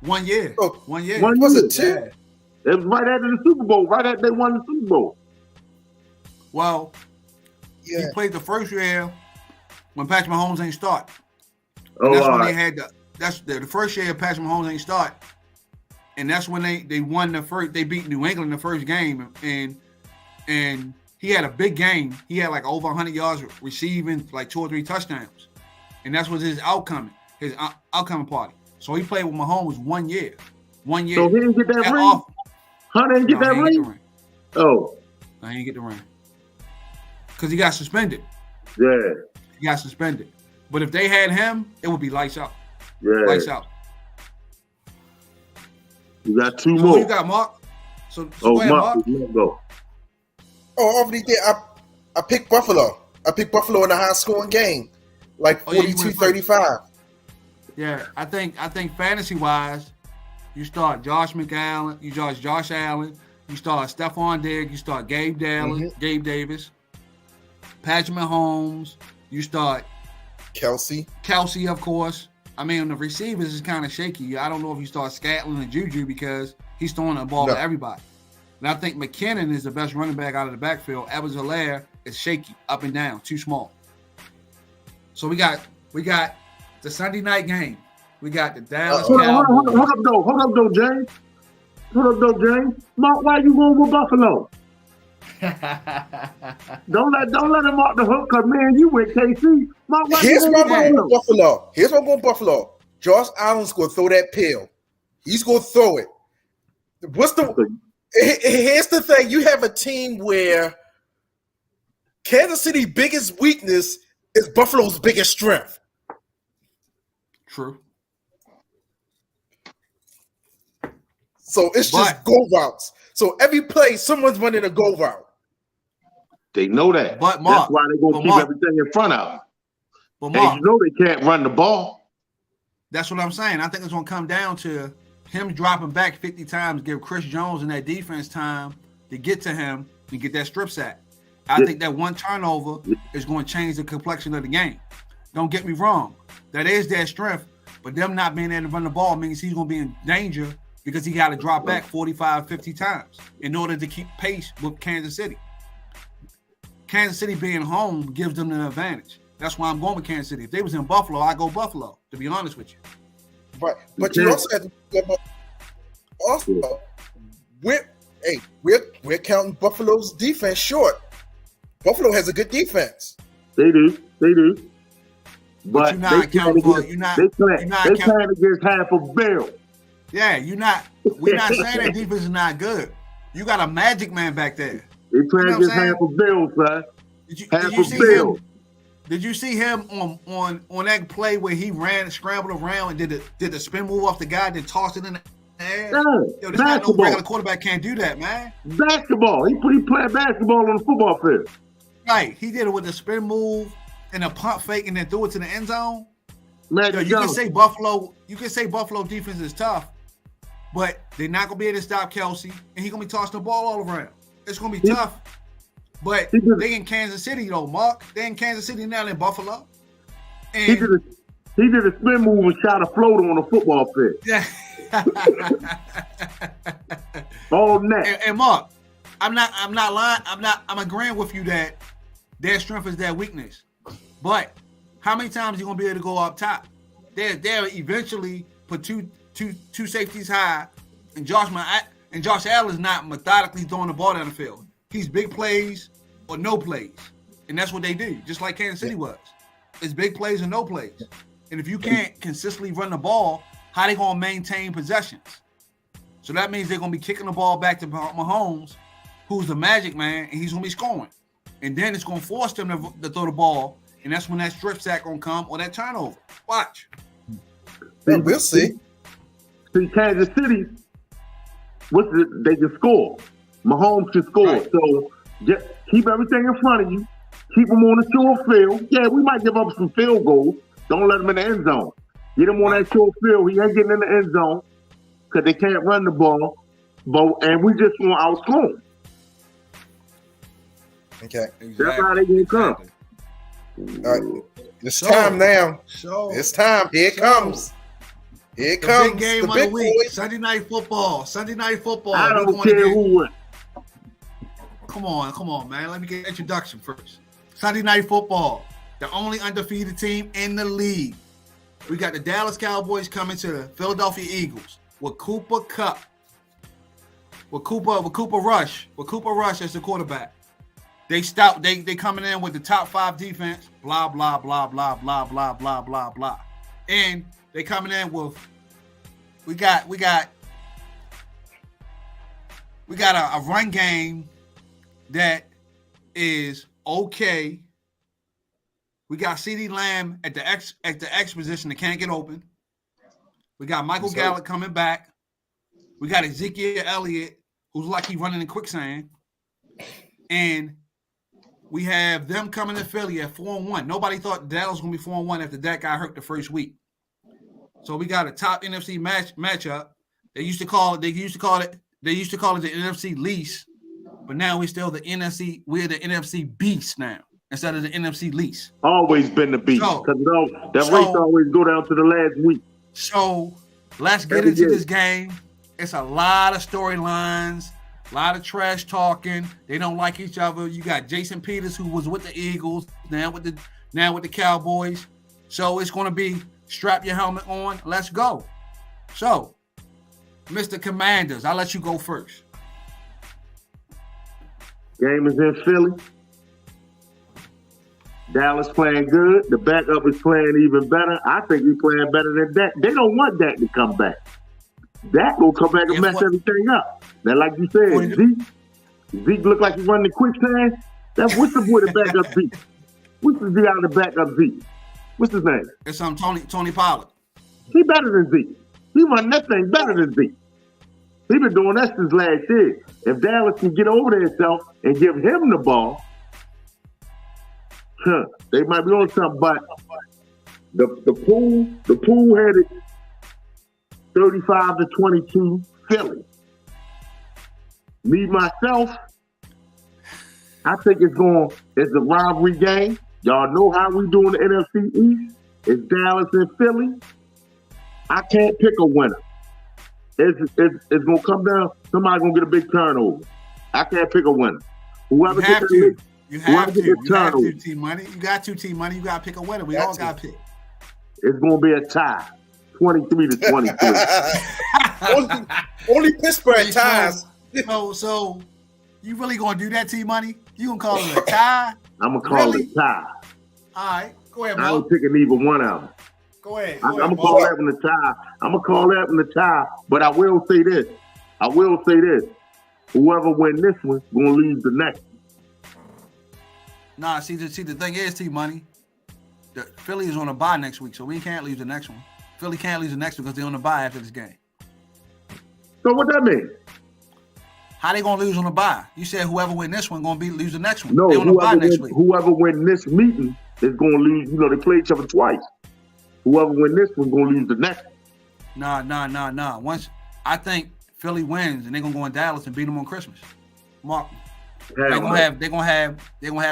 1 year. Oh, 1 year. Was it 2? Yeah. It was right after the Super Bowl. Right after they won the Super Bowl. Well, he played the first year when Patrick Mahomes ain't start. And that's when they had the first year Patrick Mahomes ain't start. And that's when they won the first. They beat New England the first game, and he had a big game. He had like over 100 yards receiving, like 2 or 3 touchdowns, and that was his outcome party. So he played with Mahomes 1 year. 1 year. So he didn't get that ring. Hunt didn't get that ring. Oh, no, he didn't get the ring because he got suspended. Yeah, he got suspended. But if they had him, it would be lights out. Yeah, lights out. You got 2 more. Who you got, Mark? So go ahead, Mark. Go. Oh, I already did. I picked Buffalo. I picked Buffalo in a high-scoring game, like 42-35. Yeah, I think fantasy-wise, you start Josh McAllen, you start Josh Allen, you start Stephon Diggs, you start Gabe Davis, Patrick Mahomes, you start Kelsey, of course. I mean, the receivers is kind of shaky. I don't know if you start Scantling and Juju because he's throwing the ball to everybody. And I think McKinnon is the best running back out of the backfield. Edwards-Helaire is shaky, up and down, too small. So we got the Sunday night game. We got the Dallas Cowboys. Hold up, though, James. Mark, why you going with Buffalo? don't let him off the hook, because, man, you with KC. Mark, why Here's why I'm going Buffalo. Here's why I'm going Buffalo. Josh Allen's going to throw that pill. He's going to throw it. Here's the thing. You have a team where Kansas City's biggest weakness is Buffalo's biggest strength. True. So it's just go routes. So every play, someone's running a go route. They know that. But Mark, that's why they're going to keep everything in front of them. But Mark, you know they can't run the ball. That's what I'm saying. I think it's going to come down to him dropping back 50 times, give Chris Jones and that defense time to get to him and get that strip sack. I think that one turnover is going to change the complexion of the game. Don't get me wrong. That is their strength, but them not being able to run the ball means he's going to be in danger because he got to drop back 45, 50 times in order to keep pace with Kansas City. Kansas City being home gives them an advantage. That's why I'm going with Kansas City. If they was in Buffalo, I go Buffalo, to be honest with you. Right. But you also have to we're counting Buffalo's defense short. Buffalo has a good defense. They do. But you're not accounting for they playing against half of Bill. Yeah, we're not saying that defense is not good. You got a magic man back there. They playing against half of Bill, son. Did you see him on that play where he scrambled around and did the spin move off the guy, then tossed it in the air? Yeah, this not no regular quarterback can't do that, man. Basketball. He playing basketball on the football field. Right. He did it with a spin move and a pump fake and then threw it to the end zone. You can say Buffalo defense is tough, but they're not gonna be able to stop Kelsey, and he's gonna be tossing the ball all around. It's gonna be tough. But they in Kansas City though, Mark. They in Kansas City now in Buffalo. And he did a spin move and shot a floater on a football field. Yeah. All net. And Mark, I'm not lying. I'm agreeing with you that their strength is their weakness. But how many times are you gonna be able to go up top? They'll eventually put two safeties high, and And Josh Allen's not methodically throwing the ball down the field. He's big plays or no plays. And that's what they do, just like Kansas City was. It's big plays and no plays. And if you can't consistently run the ball, how they going to maintain possessions? So that means they're going to be kicking the ball back to Mahomes, who's the magic man, and he's going to be scoring. And then it's going to force them to throw the ball, and that's when that strip sack going to come or that turnover. Watch. Well, we'll see. See, Kansas City, they can score. Mahomes can score. Right. So just keep everything in front of you. Keep them on the short field. Yeah, we might give up some field goals. Don't let them in the end zone. Get him on that short field. He ain't getting in the end zone because they can't run the ball. And we just want to outscore him. Okay. Exactly. That's how they going to come. All right. It's time now. It's time. Here it comes. Here it comes. Big game of the week. Boys. Sunday Night Football. Sunday Night Football. I don't care who wins. Come on, man. Let me get an introduction first. Sunday Night Football. The only undefeated team in the league. We got the Dallas Cowboys coming to the Philadelphia Eagles with Cooper Kupp. With Cooper Rush as the quarterback. They coming in with the top 5 defense. Blah blah blah blah blah blah blah blah blah. And they coming in with we got a run game that is okay. We got CeeDee Lamb at the X position that can't get open. We got Michael Gallup coming back. We got Ezekiel Elliott, who's like he's running in quicksand. And we have them coming to Philly at 4-1. Nobody thought Dallas was going to be 4-1 after that got hurt the first week. So we got a top NFC matchup. They used to call it the NFC lease, but now we're still the NFC. We're the NFC beast now instead of the NFC lease. Always been the beast because that race always go down to the last week. So let's get into this game. It's a lot of storylines, a lot of trash talking. They don't like each other. You got Jason Peters, who was with the Eagles, now with the Cowboys. So it's going to be strap your helmet on. Let's go. So, Mr. Commanders, I'll let you go first. Game is in Philly. Dallas playing good. The backup is playing even better. I think he's playing better than Dak. They don't want Dak to come back. Dak will come back and mess everything up. Now, like you said, Zeke look like he's running the quicksand. What's the boy that back up Zeke? What's the guy that back up Zeke? What's his name? It's Tony Pollard. He better than Zeke. He run that thing better than Zeke. He been doing that since last year. If Dallas can get over themselves and give him the ball, they might be on something. But the pool had it 35-22 Philly. Me myself, I think it's a rivalry game. Y'all know how we do in the NFC East. It's Dallas and Philly. I can't pick a winner. It's gonna come down. Somebody's gonna get a big turnover. I can't pick a winner. Whoever you have to. You have to, Team Money. You got to, Team Money. You got to pick a winner. We all got to pick. It's going to be a tie, 23-23. only Pittsburgh ties. So you really going to do that, Team Money? You going to call it a tie? I'm going to call it a tie. All right. Go ahead, Mo. I ain't picking either one of them. Go ahead. I'm going to call that one a tie. I'm going to call that one a tie, but I will say this. Whoever win this one going to lose the next one. Nah, see the thing is, T-Money, the Philly is on a bye next week, so we can't lose the next one. Philly can't lose the next one because they're on a bye after this game. So what that mean? How they gonna lose on a bye? You said whoever win this one gonna lose the next one. No, whoever win this meeting is gonna lose. You know, they play each other twice. Whoever win this one gonna lose the next one. Nah. Once I think Philly wins and they're gonna go in Dallas and beat them on Christmas. Mark. They're gonna have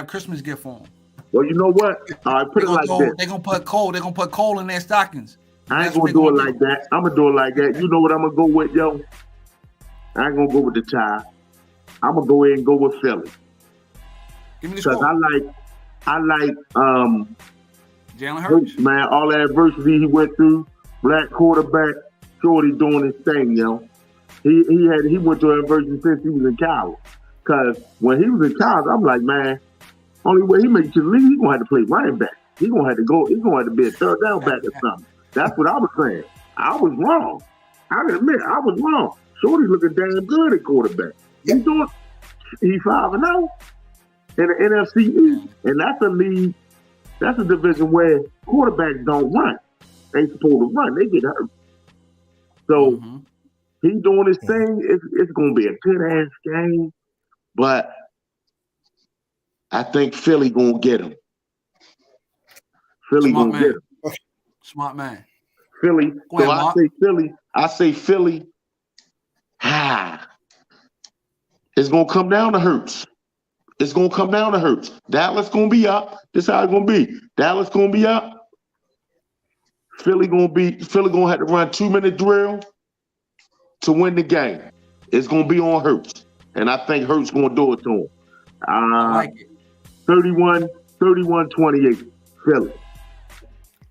Christmas gift for them. Well, you know what? I put it like this. They're gonna put coal in their stockings. I ain't gonna do it like that. I'm gonna do it like that. You know what I'm gonna go with, yo? I ain't gonna go with the tie. I'm gonna go ahead and go with Philly. Give me the score. I like Jalen Hurts, man. All the adversity he went through, black quarterback, Shorty doing his thing, yo. He went to adversity since he was in college. Cause when he was in college, I'm like, man, only way he makes it to the league, he's gonna have to play running back. He's gonna have to be a third down back or something. That's what I was saying. I was wrong. I admit I was wrong. Shorty's looking damn good at quarterback. Yep. He's 5-0 in the NFC East, and that's a league. That's a division where quarterbacks don't run. They supposed to run. They get hurt. So he's doing his thing. It's going to be a good-ass game, but I think Philly going to get him. Philly going to get him. Smart man. Philly. Go ahead, Mark. I say Philly. It's going to come down to Hurts. It's going to come down to Hurts. Dallas going to be up. This is how it's going to be. Dallas going to be up. Philly going to have to run 2-minute drill to win the game. It's going to be on Hurts. And I think Hurts going to do it to him. I like it. 31-28, Philly.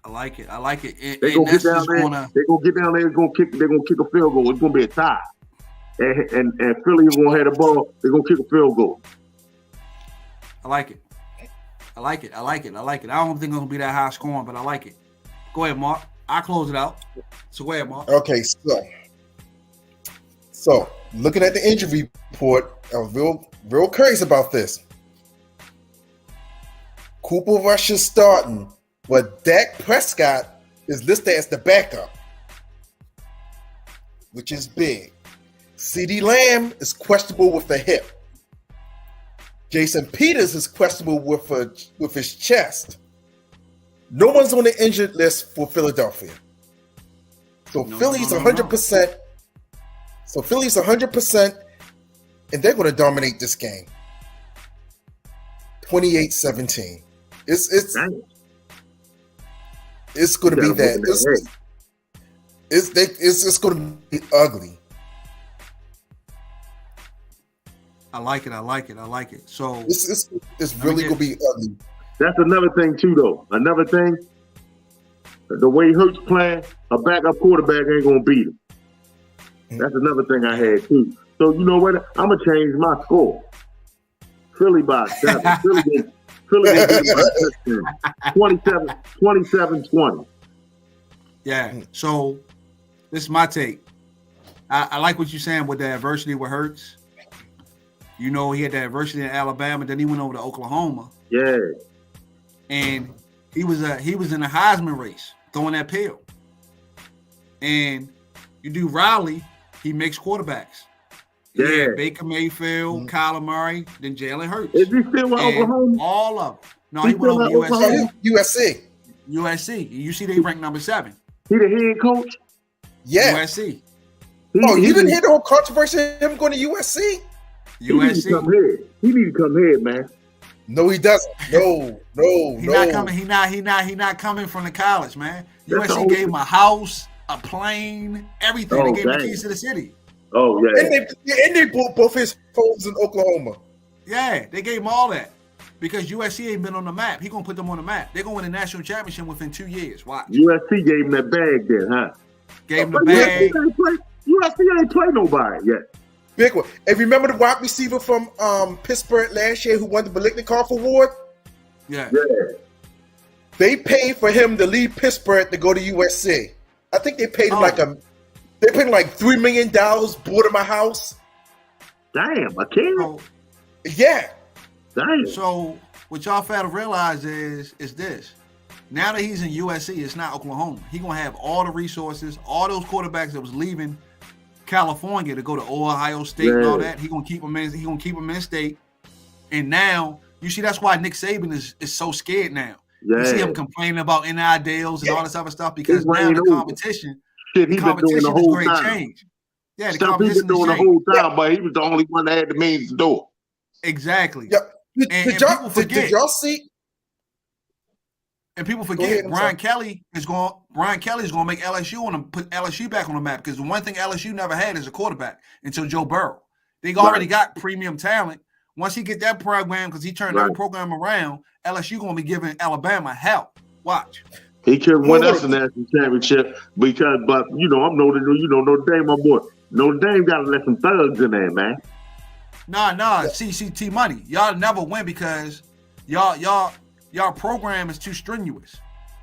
I like it. They're going to get down there. They're going to get down there. They're going to kick a field goal. It's going to be a tie. And Philly is going to have the ball. They're going to kick a field goal. I like it. I don't think it's going to be that high scoring, but I like it. Go ahead, Mark. I'll close it out. So go ahead, Mark. Okay, so looking at the injury report, I was real curious about this. Cooper Rush is starting, but Dak Prescott is listed as the backup, which is big. CeeDee Lamb is questionable with the hip. Jason Peters is questionable with his chest. No one's on the injured list for Philadelphia. So Philly's 100%. So Philly's 100%, and they're going to dominate this game. 28-17. It's going to be that. It's going to be ugly. I like it. So it's really going to be ugly. That's another thing too, though. Another thing, the way Hurts playing, a backup quarterback ain't gonna beat him. That's another thing I had too. So you know what? I'm gonna change my score. Philly by 7. Philly by 27-20. Yeah. So this is my take. I like what you're saying with the adversity with Hurts. You know, he had that adversity in Alabama, then he went over to Oklahoma. Yeah. And he was in a Heisman race, throwing that pill. And you do Riley, he makes quarterbacks. Yeah, Baker Mayfield, Kyler Murray, then Jalen Hurts. Is he still with Oklahoma? All of them. No, he went over to USC. USC. You see they ranked number 7. He the head coach? Yeah. USC. You didn't hear the whole controversy of him going to USC? USC. He need to come here, man. No, he doesn't. No. Not coming. He not coming from the college, man. USC gave him a house, a plane, everything. They gave him the keys to the city. Oh yeah. And they bought both his homes in Oklahoma. Yeah, they gave him all that because USC ain't been on the map. He gonna put them on the map. They're gonna win a national championship within 2 years. Watch. USC gave him that bag there, huh? Gave him the bag. USC ain't play nobody yet. Big one. And remember the wide receiver from Pittsburgh last year who won the Biletnikoff Award? Yeah. They paid for him to leave Pittsburgh to go to USC. I think they paid him like $3 million, bought him a house. Damn, a kid? Yeah. Damn. So what y'all fail to realize is this. Now that he's in USC, it's not Oklahoma. He's gonna have all the resources, all those quarterbacks that was leaving California to go to Ohio State and all that. He gonna keep him in state. And now you see that's why Nick Saban is so scared now. Yeah. You see him complaining about NIL deals and all this other stuff because now the competition, he's been doing the whole time. Change. Yeah, the competition he's been doing the whole time, but he was the only one that had the means to do it. Exactly. Yeah. Did y'all see? And people forget Brian Kelly is going to make LSU put LSU back on the map because the one thing LSU never had is a quarterback until Joe Burrow. They already got premium talent. Once he get that program, because he turned that program around, LSU going to be giving Alabama help. Watch. He could win us a national championship but I'm Notre Dame, my boy. Notre Dame got to let some thugs in there, man. Nah, CCT money. Y'all never win because y'all program is too strenuous.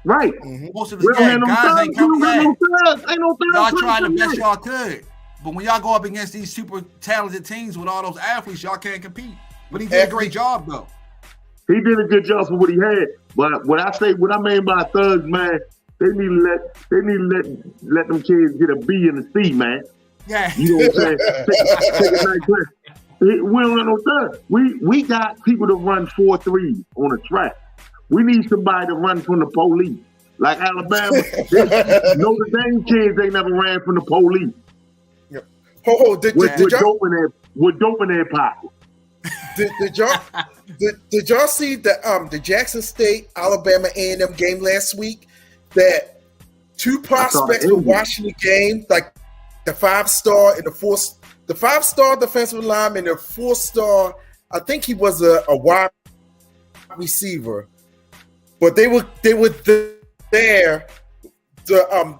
Right. Most of the guys ain't coming back. Ain't no thugs. Y'all trying the best y'all could. But when y'all go up against these super talented teams with all those athletes, y'all can't compete. But he did a great job, though. He did a good job for what he had. But what I mean by thugs, man, they need to let them kids get a B and a C, man. Yeah. You know what I'm saying? Take a nice class. We don't have no thugs. We got people to run 4-3 on a track. We need somebody to run from the police. Like Alabama, Notre Dame kids ain't never ran from the police. Yep. With dope in their pocket. Did y'all see the Jackson State Alabama A&M game last week? That two prospects from Washington game, like the 5-star and the 5-star defensive lineman, and the 4-star, I think he was a wide receiver, but they were there to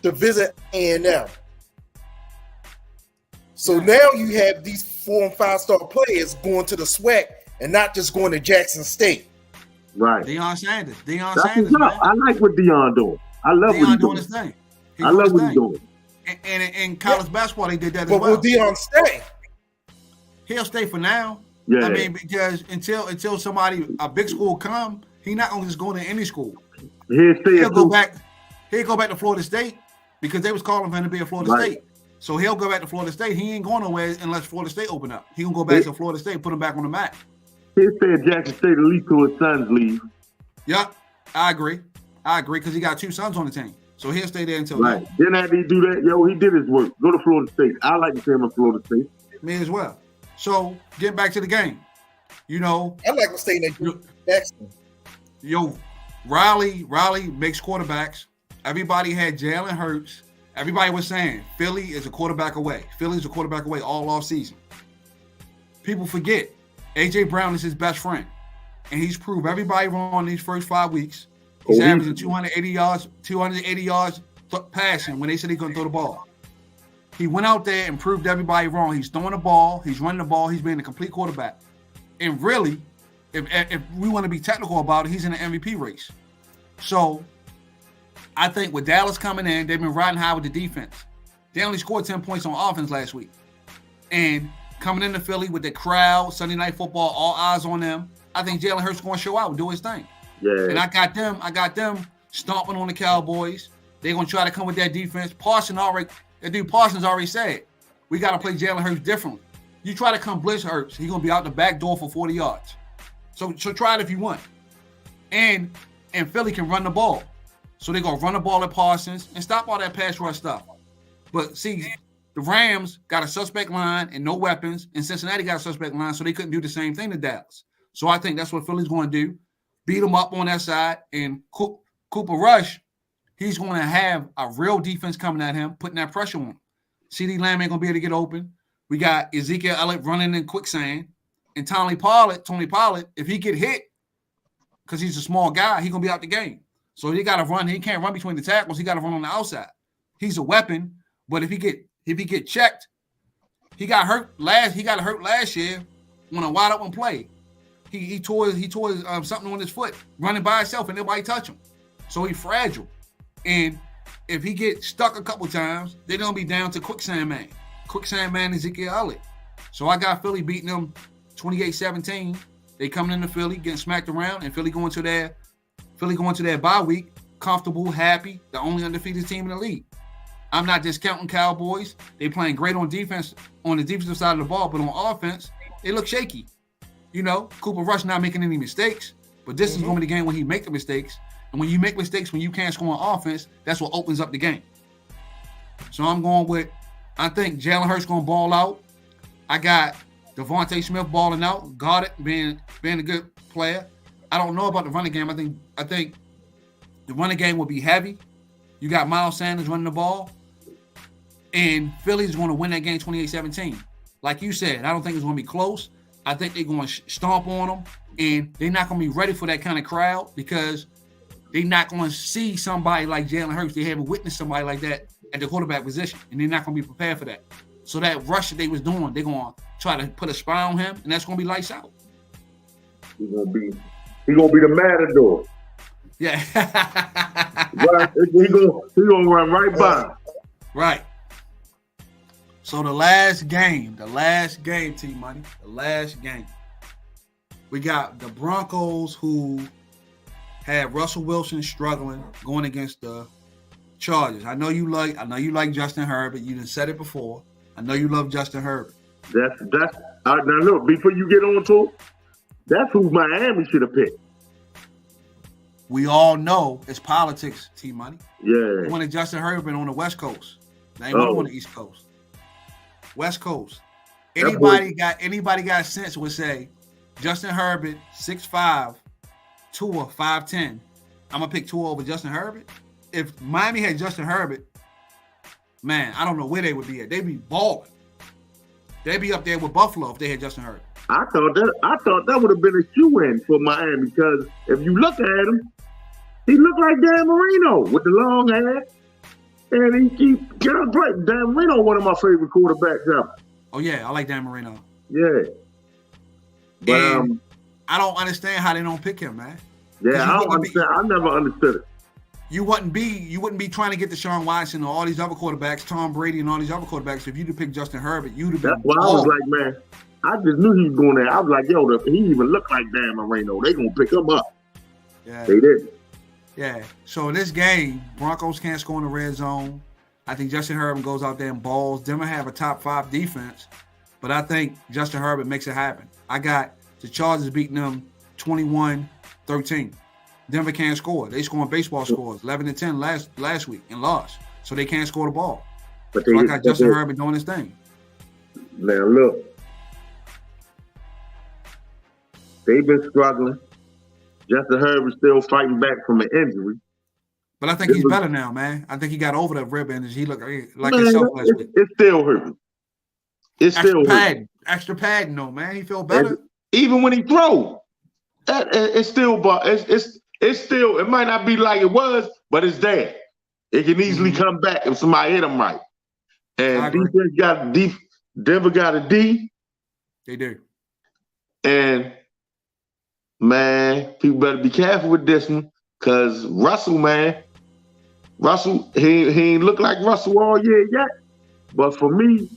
visit A&M. So now you have these 4- and 5-star players going to the SWAC and not just going to Jackson State. Right. Deion Sanders. I like what Deion doing. I love what he's doing. His thing. I love what he's doing. And in college basketball, they did that as well. But will Deion stay? He'll stay for now. Yeah. I mean, because until somebody, a big school come, he's not going to just go to any school. He'll go back to Florida State because they was calling for him to be at Florida State. So he'll go back to Florida State. He ain't going nowhere unless Florida State open up. He gonna go back to Florida State, put him back on the map. He'll stay at Jackson State at least till his sons leave. Yep, I agree because he got 2 sons on the team. So he'll stay there until then. Then after he do that, he did his work. Go to Florida State. I like to see him at Florida State. Me as well. So get back to the game. I like to stay in Jackson. Riley makes quarterbacks. Everybody had Jalen Hurts. Everybody was saying Philly is a quarterback away. Philly's a quarterback away all off season. People forget A.J. Brown is his best friend, and he's proved everybody wrong these first 5 weeks. He's averaging 280 yards passing when they said he's going to throw the ball. He went out there and proved everybody wrong. He's throwing the ball. He's running the ball. He's being a complete quarterback. And really, if we want to be technical about it, he's in the MVP race. So I think with Dallas coming in, they've been riding high with the defense. They only scored 10 points on offense last week. And coming into Philly with the crowd, Sunday Night Football, all eyes on them, I think Jalen Hurts is going to show out and do his thing. Yeah. And I got them stomping on the Cowboys. They're going to try to come with that defense. Parsons already said, we got to play Jalen Hurts differently. You try to come blitz Hurts, he's going to be out the back door for 40 yards. So try it if you want. And Philly can run the ball. So they're going to run the ball at Parsons and stop all that pass rush stuff. But see, the Rams got a suspect line and no weapons, and Cincinnati got a suspect line, so they couldn't do the same thing to Dallas. So I think that's what Philly's going to do, beat them up on that side. And Cooper Rush, he's going to have a real defense coming at him, putting that pressure on him. CeeDee Lamb ain't going to be able to get open. We got Ezekiel Elliott running in quicksand. And Tony Pollard, if he get hit, because he's a small guy, he's going to be out the game. So he got to run. He can't run between the tackles. He got to run on the outside. He's a weapon, but if he get checked, he got hurt last year on a wide open play. He tore something on his foot running by himself and nobody touch him. So he's fragile. And if he gets stuck a couple times, they're gonna be down to quicksand man Ezekiel Elliott. So I got Philly beating them 28-17. They coming into Philly, getting smacked around, and Philly going to their bye week, comfortable, happy, the only undefeated team in the league. I'm not discounting Cowboys. They playing great on defense, on the defensive side of the ball, but on offense, they look shaky. Cooper Rush not making any mistakes, but this is going to be the game when he make the mistakes. And when you make mistakes, when you can't score on offense, that's what opens up the game. So I'm going with, I think Jalen Hurts going to ball out. I got Devontae Smith balling out, Goddard being a good player. I don't know about the running game. I think the running game will be heavy. You got Miles Sanders running the ball. And Philly's going to win that game 28-17. Like you said, I don't think it's going to be close. I think they're going to stomp on them. And they're not going to be ready for that kind of crowd because they're not going to see somebody like Jalen Hurts. They haven't witnessed somebody like that at the quarterback position, and they're not going to be prepared for that. So that rush that they was doing, they're going to try to put a spy on him, and that's going to be lights out. He's gonna be the matador. Yeah. Right. He gonna run right by. Right. So the last game, T-Money, the last game. We got the Broncos who had Russell Wilson struggling going against the Chargers. I know you like Justin Herbert. You done said it before. I know you love Justin Herbert. That's now look, before you get on to it, that's who Miami should have picked. We all know it's politics, T-Money. Yeah. They wanted Justin Herbert on the West Coast. They ain't on the East Coast. West Coast. Anybody got sense would say Justin Herbert, 6'5", Tua, 5'10". I'm gonna pick Tua over Justin Herbert. If Miami had Justin Herbert, man, I don't know where they would be at. They'd be balling. They'd be up there with Buffalo if they had Justin Herbert. I thought that would have been a shoe-in for Miami because if you look at him, he looked like Dan Marino with the long hair, and he keeps getting great. Dan Marino, one of my favorite quarterbacks ever. Oh yeah, I like Dan Marino. Yeah, but and I don't understand how they don't pick him, man. Yeah, I don't understand. I never understood it. You wouldn't be trying to get Deshaun Watson or all these other quarterbacks, Tom Brady and all these other quarterbacks. If you'd have picked Justin Herbert, you'd have been. That's why I was like, man, I just knew he was going there. I was like, yo, he even looked like Dan Marino. They gonna pick him up. Yeah, they did. Yeah. So in this game, Broncos can't score in the red zone. I think Justin Herbert goes out there and balls. Denver have a top 5 defense, but I think Justin Herbert makes it happen. I got the Chargers beating them 21-13. Denver can't score. They scoring baseball scores, 11-10 last week and lost. So they can't score the ball. So I got Justin Herbert doing his thing. Now look, they've been struggling. Justin Herbert's still fighting back from an injury. But I think he's better now, man. I think he got over the rib injury. He looked like himself last week. It's still hurting. It's still hurting. Extra padding, though, man. He feel better. Even when he throws, it's still, it's still. It might not be like it was, but it's there. It can easily come back if somebody hit him right. And Denver got a D. They do. And man, people better be careful with this one, cause Russell, he ain't look like Russell all year yet. But for me,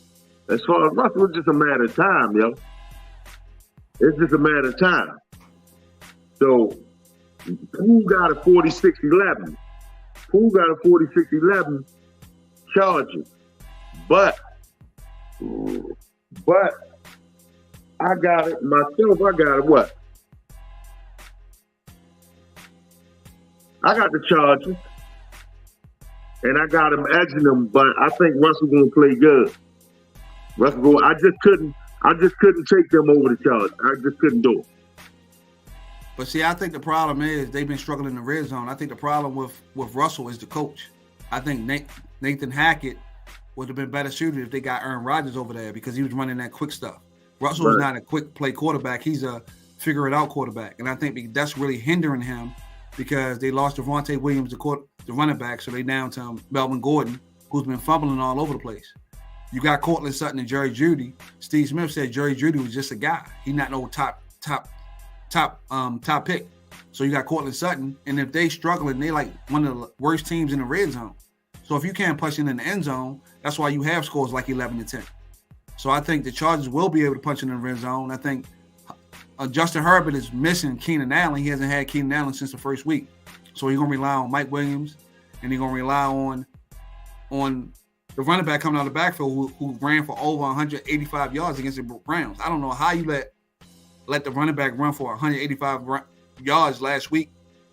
as far as Russell, it's just a matter of time, yo. It's just a matter of time. So, Poole got a 46-11. Poole got a 46-11 Chargers. But I got it myself. I got it what? I got the Chargers. And I got him edging them, but I think Russell gonna play good. I just couldn't take them over the Chargers. I just couldn't do it. But see, I think the problem is they've been struggling in the red zone. I think the problem with Russell is the coach. I think Nathan Hackett would have been better suited if they got Aaron Rodgers over there because he was running that quick stuff. Russell is not a quick play quarterback. He's a figure it out quarterback. And I think that's really hindering him because they lost Devontae Williams, the running back, so they down to Melvin Gordon, who's been fumbling all over the place. You got Cortland Sutton and Jerry Jeudy. Steve Smith said Jerry Jeudy was just a guy. He's not no top pick. So you got Cortland Sutton, and if they struggling, they like one of the worst teams in the red zone. So if you can't punch in the end zone, that's why you have scores like 11-10. So I think the Chargers will be able to punch in the red zone. I think Justin Herbert is missing Keenan Allen. He hasn't had Keenan Allen since the first week. So he's going to rely on Mike Williams, and he's going to rely on the running back coming out of the backfield who ran for over 185 yards against the Browns. I don't know how you let the running back run for 185 yards last week.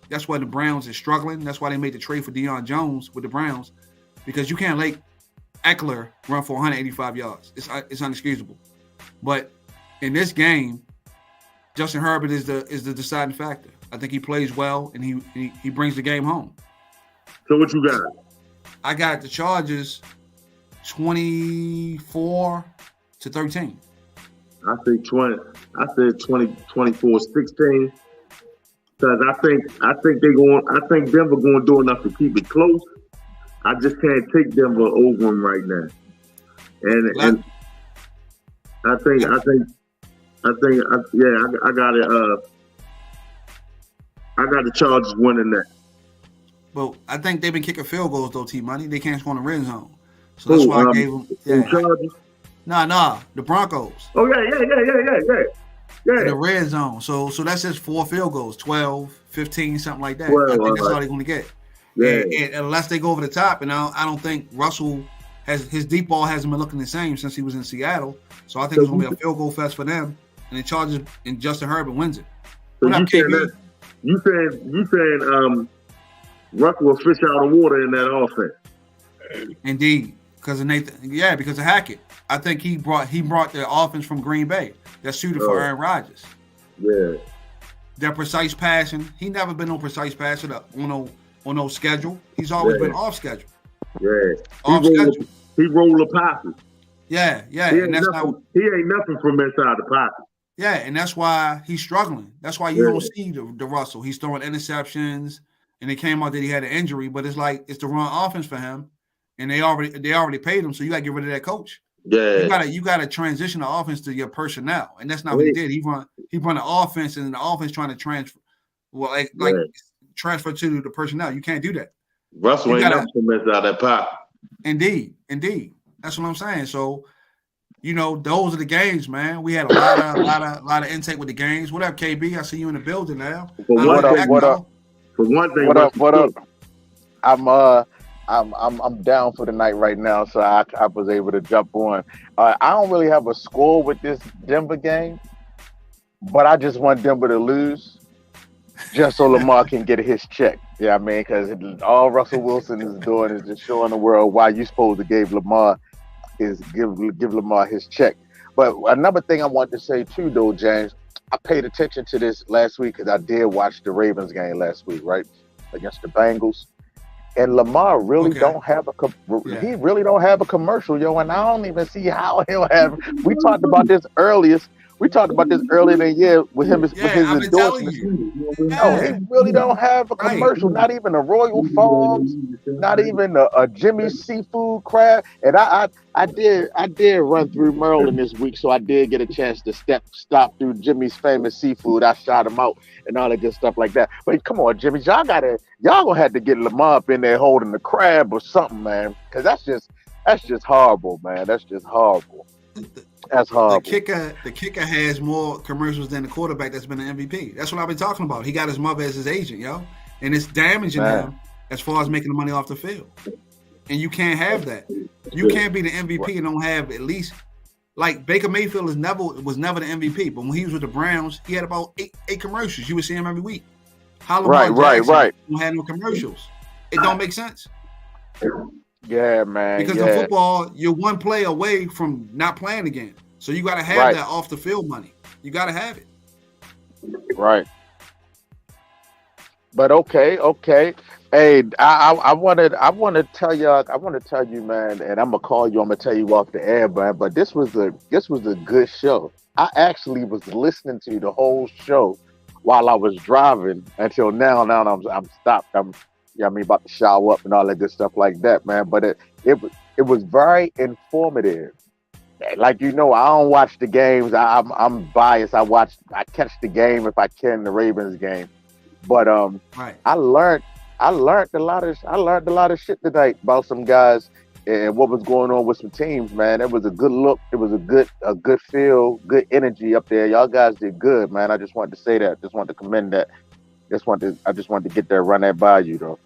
That's why the Browns are struggling. That's why they made the trade for Deion Jones with the Browns, because you can't let Eckler run for 185 yards. It's inexcusable. But in this game, Justin Herbert is the deciding factor. I think he plays well and he brings the game home. So what you got? I got the Chargers 24-13. I said 24-16. Because I think Denver going to do enough to keep it close. I just can't take Denver over them right now. And I got it. I got the Chargers winning that. Well, I think they've been kicking field goals though, T-Money. They can't score in the red zone. So that's why I gave them. Yeah. Chargers? Nah, the Broncos. Oh, yeah. In the red zone. So that's just 4 field goals, 12, 15, something like that. 12, I think that's all they're going to get. Yeah. And unless they go over the top, and I don't think Russell his deep ball hasn't been looking the same since he was in Seattle. So I think it's going to be a field goal fest for them. And the Chargers and Justin Herbert wins it. So what up, KB? You saying Russell will fish out of water in that offense? Indeed, because of Nathan. Yeah, because of Hackett. I think he brought their offense from Green Bay. That suited for Aaron Rodgers. Yeah. Their precise passing. He never been on precise passing on no schedule. He's always been off schedule. Yeah. Off schedule. He roll the pocket. Yeah. He ain't nothing from inside the pocket. Yeah, and that's why he's struggling. That's why you don't see the Russell. He's throwing interceptions, and it came out that he had an injury. But it's like it's the wrong offense for him, and they already paid him. So you got to get rid of that coach. Yeah, you got to transition the offense to your personnel, and that's not what he did. He run the offense, and the offense trying to transfer. Well, transfer to the personnel. You can't do that. Russell ain't nothing from inside that pocket. Indeed. That's what I'm saying. So. Those are the games, man. We had a lot of intake with the games. What up, KB? I see you in the building now. What up? For one thing, what up? I'm down for the night right now, so I was able to jump on. I don't really have a score with this Denver game, but I just want Denver to lose, just so Lamar can get his check. Yeah, I mean, because all Russell Wilson is doing is just showing the world why you supposed to give Lamar his check. But another thing I want to say too, though, James, I paid attention to this last week because I did watch the Ravens game last week, right, against the Bengals, and Lamar really don't have he really don't have a commercial, yo, and I don't even see how he'll have. We talked about this earlier in the year with him with his endorsements. No, he really don't have a commercial, not even a Royal Farms, not even a Jimmy's Seafood Crab. And I did run through Maryland this week, so I did get a chance to stop through Jimmy's famous seafood. I shot him out and all that good stuff like that. But come on, Jimmy, y'all gonna have to get Lamar up in there holding the crab or something, man, because that's just horrible, man. That's just horrible. That's horrible. The kicker has more commercials than the quarterback that's been an MVP. That's what I've been talking about. He got his mother as his agent, yo, and it's damaging him as far as making the money off the field. And you can't have that. You can't be the MVP and don't have at least like Baker Mayfield was never the MVP, but when he was with the Browns, he had about eight commercials. You would see him every week. How Lamar Jackson don't have no commercials? It don't make sense. Yeah, man. Because in football, you're one play away from not playing again. So you got to have that off the field money. You got to have it. Right. But okay. Hey, I want to tell you, man, and I'm gonna call you. I'm gonna tell you off the air, man. But this was a good show. I actually was listening to the whole show while I was driving until now. Now I'm stopped. I'm about to shower up and all that good stuff like that, man. But it was very informative. Like, I don't watch the games. I'm biased. I catch the game if I can, the Ravens game. But I learned a lot of shit tonight about some guys and what was going on with some teams, man. It was a good look. It was a good feel, good energy up there. Y'all guys did good, man. I just wanted to say that. Just wanted to commend that. I just wanted to get there, run that by you though.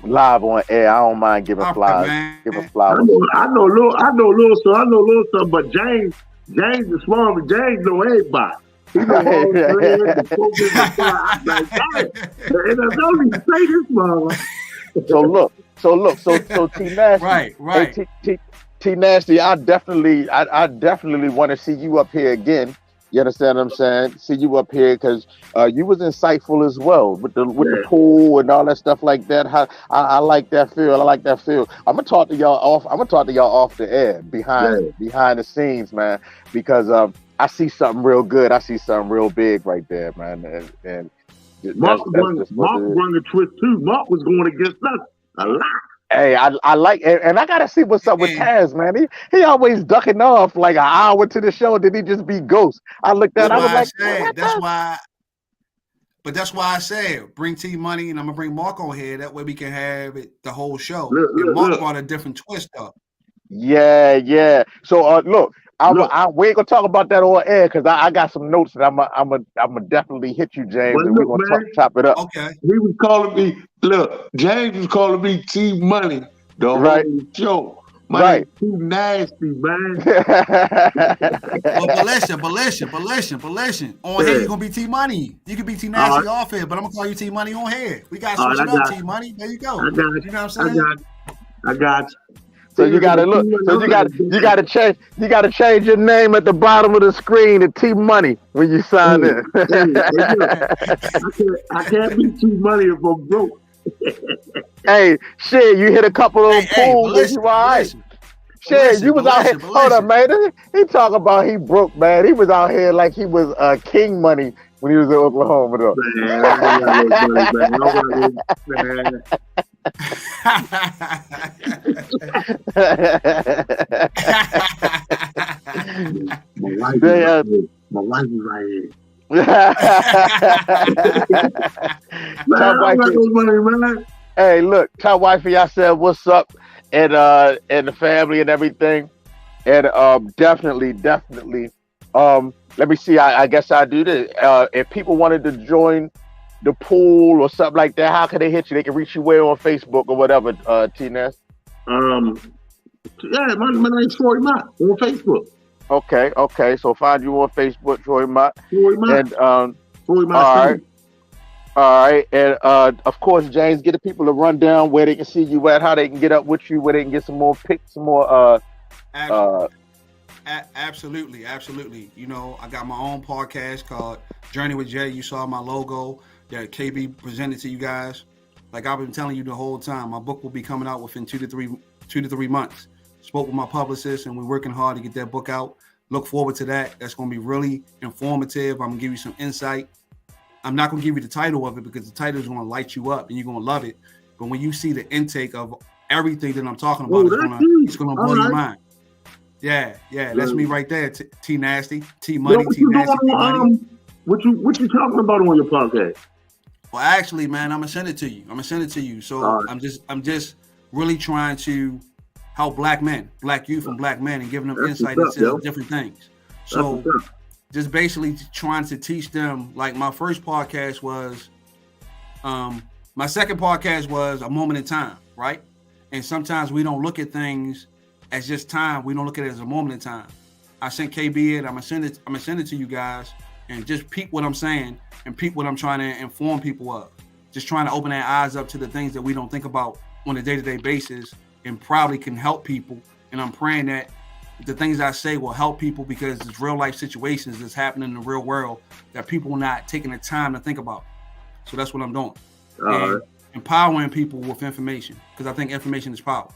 Live on air. I don't mind giving flowers. Giving flowers. I know a little something, but James is small, but James know everybody. He know all the focus and like, and I don't even say this, mama. So T Nasty, right. T Nasty, I definitely want to see you up here again. You understand what I'm saying? See you up here because you was insightful as well with the pool and all that stuff like that. I like that feel. I'm gonna talk to y'all off the air, behind the scenes, man, because I see something real good. I see something real big right there, man. And Mark run the twist too. Mark was going against us a lot. Hey, I like, and I gotta see what's up with And Taz, man. He always ducking off like an hour to the show. Did he just be ghost? I looked that's at, I was why I like, said, what the? that's why I said bring T Money, and I'm gonna bring Mark on here. That way we can have it the whole show. Look, And look, Mark look, brought a different twist up. Yeah. So look, look. we ain't gonna talk about that on air because I got some notes that I'm definitely hit you, James, But and we're look, gonna man, chop it up. Okay. he was calling me. Look, James was calling me T Money the Right, whole show. My right. name's too nasty, man. Well, but listen. On here, Yeah. you're gonna be T Money. You can be T All Nasty right, off here, but I'm gonna call you T Money on here. We gotta all switch right, it up, T Money. There you go. I got You know what I I'm saying? got you. So you gotta look. So you gotta change your name at the bottom of the screen to T Money when you sign in. Look, I can't be T Money if I'm broke. Hey, shit, you hit a couple of those Hey, pools and you all right. listen. Shit, you was out here. But Hold up, listen. man. He talking about he broke, man. He was out here like he was King Money when he was in Oklahoma, though. Man, I ain't got no money, man. I got no, man. My wife is right here. My wife is right here. Man, I don't got no money, man. Hey, look, tell wifey I said what's up, and the family and everything, and definitely. Let me see. I guess I do this. If people wanted to join the pool or something like that, how can they hit you? They can reach you where on Facebook or whatever. T-Ness. Yeah, my name's Troy Mott on Facebook. Okay. So find you on Facebook, Troy Mott. Troy Mott. And Troy Mott. all right, and of course, James, get the people a rundown where they can see you at, how they can get up with you, where they can get some more pics, some more. Absolutely. You know, I got my own podcast called Journey with Jay. You saw my logo that KB presented to you guys. Like I've been telling you the whole time, my book will be coming out within 2 to 3 months. Spoke with my publicist, and we're working hard to get that book out. Look forward to that. That's going to be really informative. I'm going to give you some insight. I'm not going to give you the title of it because the title is going to light you up and you're going to love it. But when you see the intake of everything that I'm talking about, it's going to blow your mind. Yeah, that's me right there. T Nasty, T Money, T Nasty, T Money. What you talking about on your podcast? Well, actually, man, I'm gonna send it to you. So I'm just really trying to help black youth and black men, and giving them insight into different things. So just basically trying to teach them. Like my first podcast was, my second podcast was A Moment in Time, right? And sometimes we don't look at things as just time. We don't look at it as a moment in time. I sent KB it. I'm gonna send it to you guys, and just peep what I'm saying and peep what I'm trying to inform people of. Just trying to open their eyes up to the things that we don't think about on a day-to-day basis, and probably can help people. And I'm praying that the things I say will help people, because it's real life situations that's happening in the real world that people are not taking the time to think about. So that's what I'm doing. And empowering people with information, because I think information is power.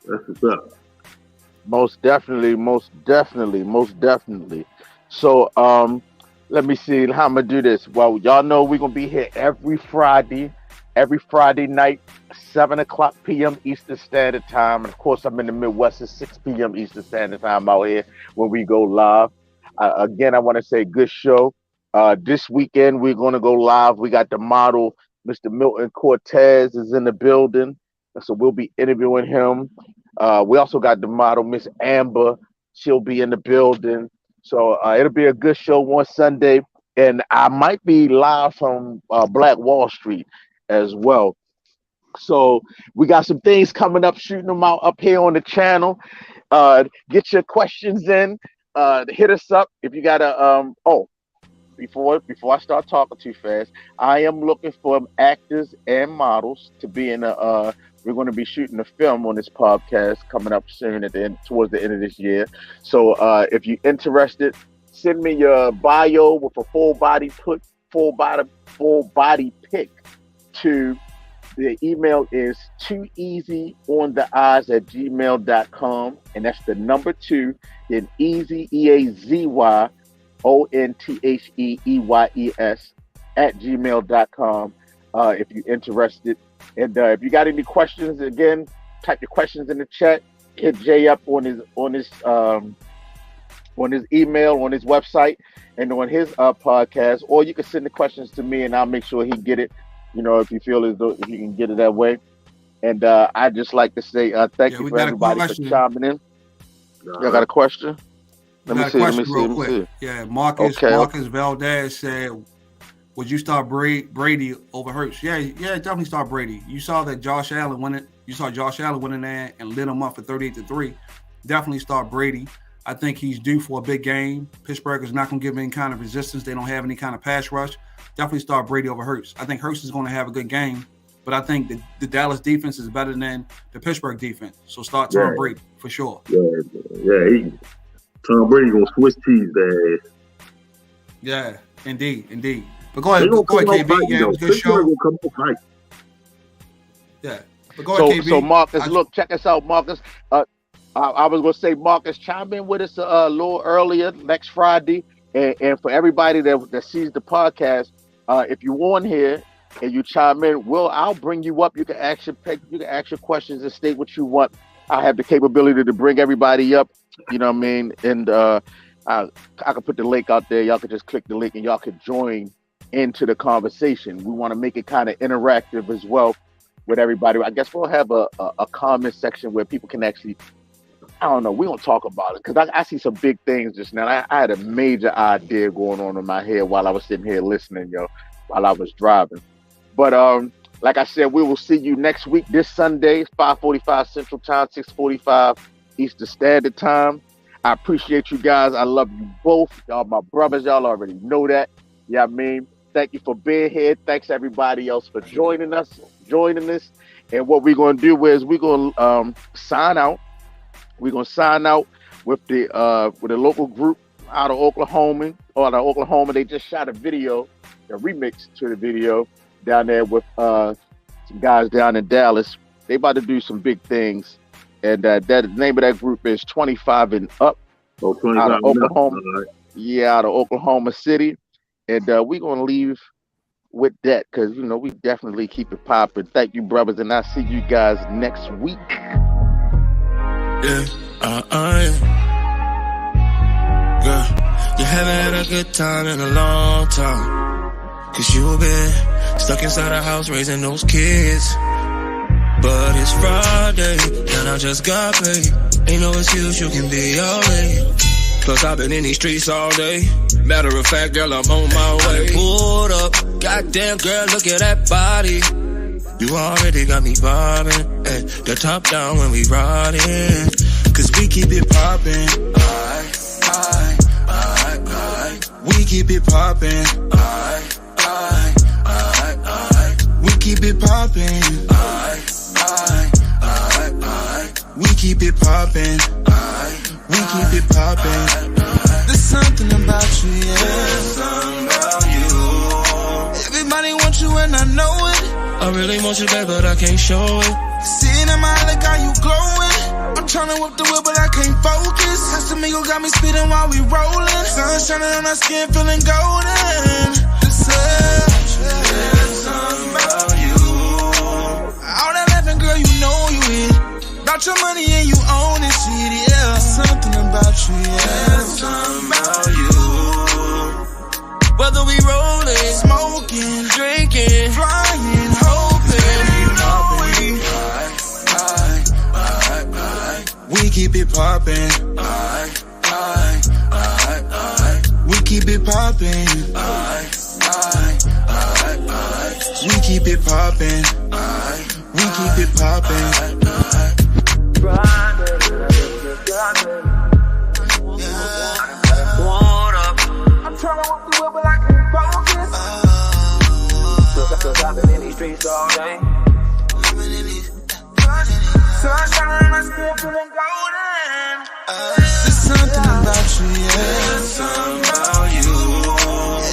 That's what's up. Most definitely. So let me see how I'm gonna do this. Well, y'all know we're gonna be here every Friday night, 7:00 p.m. Eastern Standard Time. And of course, I'm in the Midwest at 6 p.m. Eastern Standard Time out here when we go live. Again, I want to say good show. This weekend we're gonna go live. We got the model, Mr. Milton Cortez, is in the building, so we'll be interviewing him. We also got the model, Miss Amber. She'll be in the building. So it'll be a good show one Sunday. And I might be live from Black Wall Street as well. So we got some things coming up, shooting them out up here on the channel. Get your questions in. Hit us up if you got a before I start talking too fast, I am looking for actors and models to be in we're going to be shooting a film on this podcast coming up soon towards the end of this year. So if you're interested, send me your bio with a full body pic to the email is tooeasyontheeyes@gmail.com, and that's the number 2, then easy EAZYONTHEEYES @gmail.com. if you're interested. And if you got any questions, again, type your questions in the chat. Hit Jay up on his email, on his website, and on his podcast. Or you can send the questions to me, and I'll make sure he get it. You know, if you feel as though you can get it that way. And I just like to say thank you for everybody for chiming in. Y'all got a question? Let me see. Yeah, Marcus Valdez said, would you start Brady over Hurts? Yeah, definitely start Brady. You saw that Josh Allen went in. You saw Josh Allen went in there and lit him up for 38-3. Definitely start Brady. I think he's due for a big game. Pittsburgh is not going to give any kind of resistance. They don't have any kind of pass rush. Definitely start Brady over Hurts. I think Hurts is going to have a good game, but I think the Dallas defense is better than the Pittsburgh defense. So start Tom Brady for sure. Tom Brady gonna Swiss cheese that ass. Yeah, indeed. But go ahead, KB. Yeah, it was a good show. Yeah. But go ahead, KB. So Marcus, look, check us out, Marcus. I was gonna say, Marcus, chime in with us a little earlier next Friday, and for everybody that sees the podcast, if you on here and you chime in, I'll bring you up. You can ask your questions and state what you want. I have the capability to bring everybody up. You know what I mean? And I can put the link out there. Y'all can just click the link and y'all can join into the conversation. We want to make it kind of interactive as well with everybody. I guess we'll have a comment section where people can actually, I don't know, we don't talk about it because I see some big things just now. I had a major idea going on in my head while I was sitting here listening, while I was driving. But like I said, we will see you next week, this Sunday, 5:45 Central Time, 6:45 Eastern Standard Time. I appreciate you guys. I love you both. Y'all my brothers. Y'all already know that. Yeah, I mean, thank you for being here. Thanks everybody else for joining us. And what we're going to do is we're going to sign out. We're going to sign out with the local group out of Oklahoma. They just shot a video, a remix to the video down there with some guys down in Dallas. They about to do some big things. And the name of that group is 25 and Up. Out of Oklahoma. Right. Yeah, out of Oklahoma City. And we're going to leave with that because, we definitely keep it popping. Thank you, brothers. And I'll see you guys next week. Yeah, girl, you haven't had a good time in a long time. Cause you've been stuck inside a house raising those kids. But it's Friday, and I just got paid. Ain't no excuse, you can be all late. Plus I've been in these streets all day. Matter of fact, girl, I'm on my way. Pulled up, goddamn girl, look at that body. You already got me bobbing, the top down when we riding. Cause we keep it poppin', we keep it poppin', we keep it poppin', we keep it poppin', we keep it poppin'. There's something about you, yeah. There's something about you. Everybody wants you and I know it. I really want you back, but I can't show it. Seeing in my eye, look how you glowing. I'm tryna whip the wheel, but I can't focus. Casamigo got me speeding while we rolling. Sun shining on my skin, feeling golden. There's something about you. All that laughing, girl, you know you it. About your money and you own this shit, yeah. There's something about you, yeah. There's something about you. Whether we rolling, smoking, drinking, flying, hoping, you know we keep it poppin', we keep it poppin', we keep it poppin', we keep it poppin'. I'm trying to walk the wheel, but I can't focus. Cause I've been in these streets all day. Sun shining, my skin feeling golden. There's something about you, yeah. There's something about you.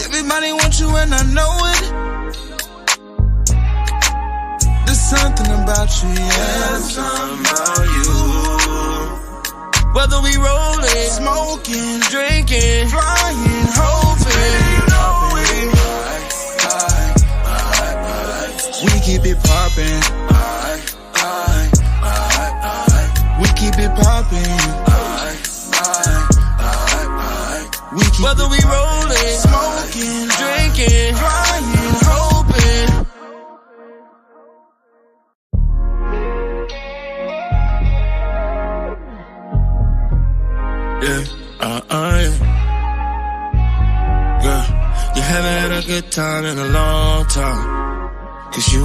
Everybody wants you and I know it. There's something about you, yeah. There's something about you. Whether we rolling, smoking, drinking, flying, hoping, you know it. poppin'. We keep it poppin'. We keep whether we rollin', smoking, drinking, crying, hoping. Yeah, girl, you haven't had a good time in a long time. 'Cause you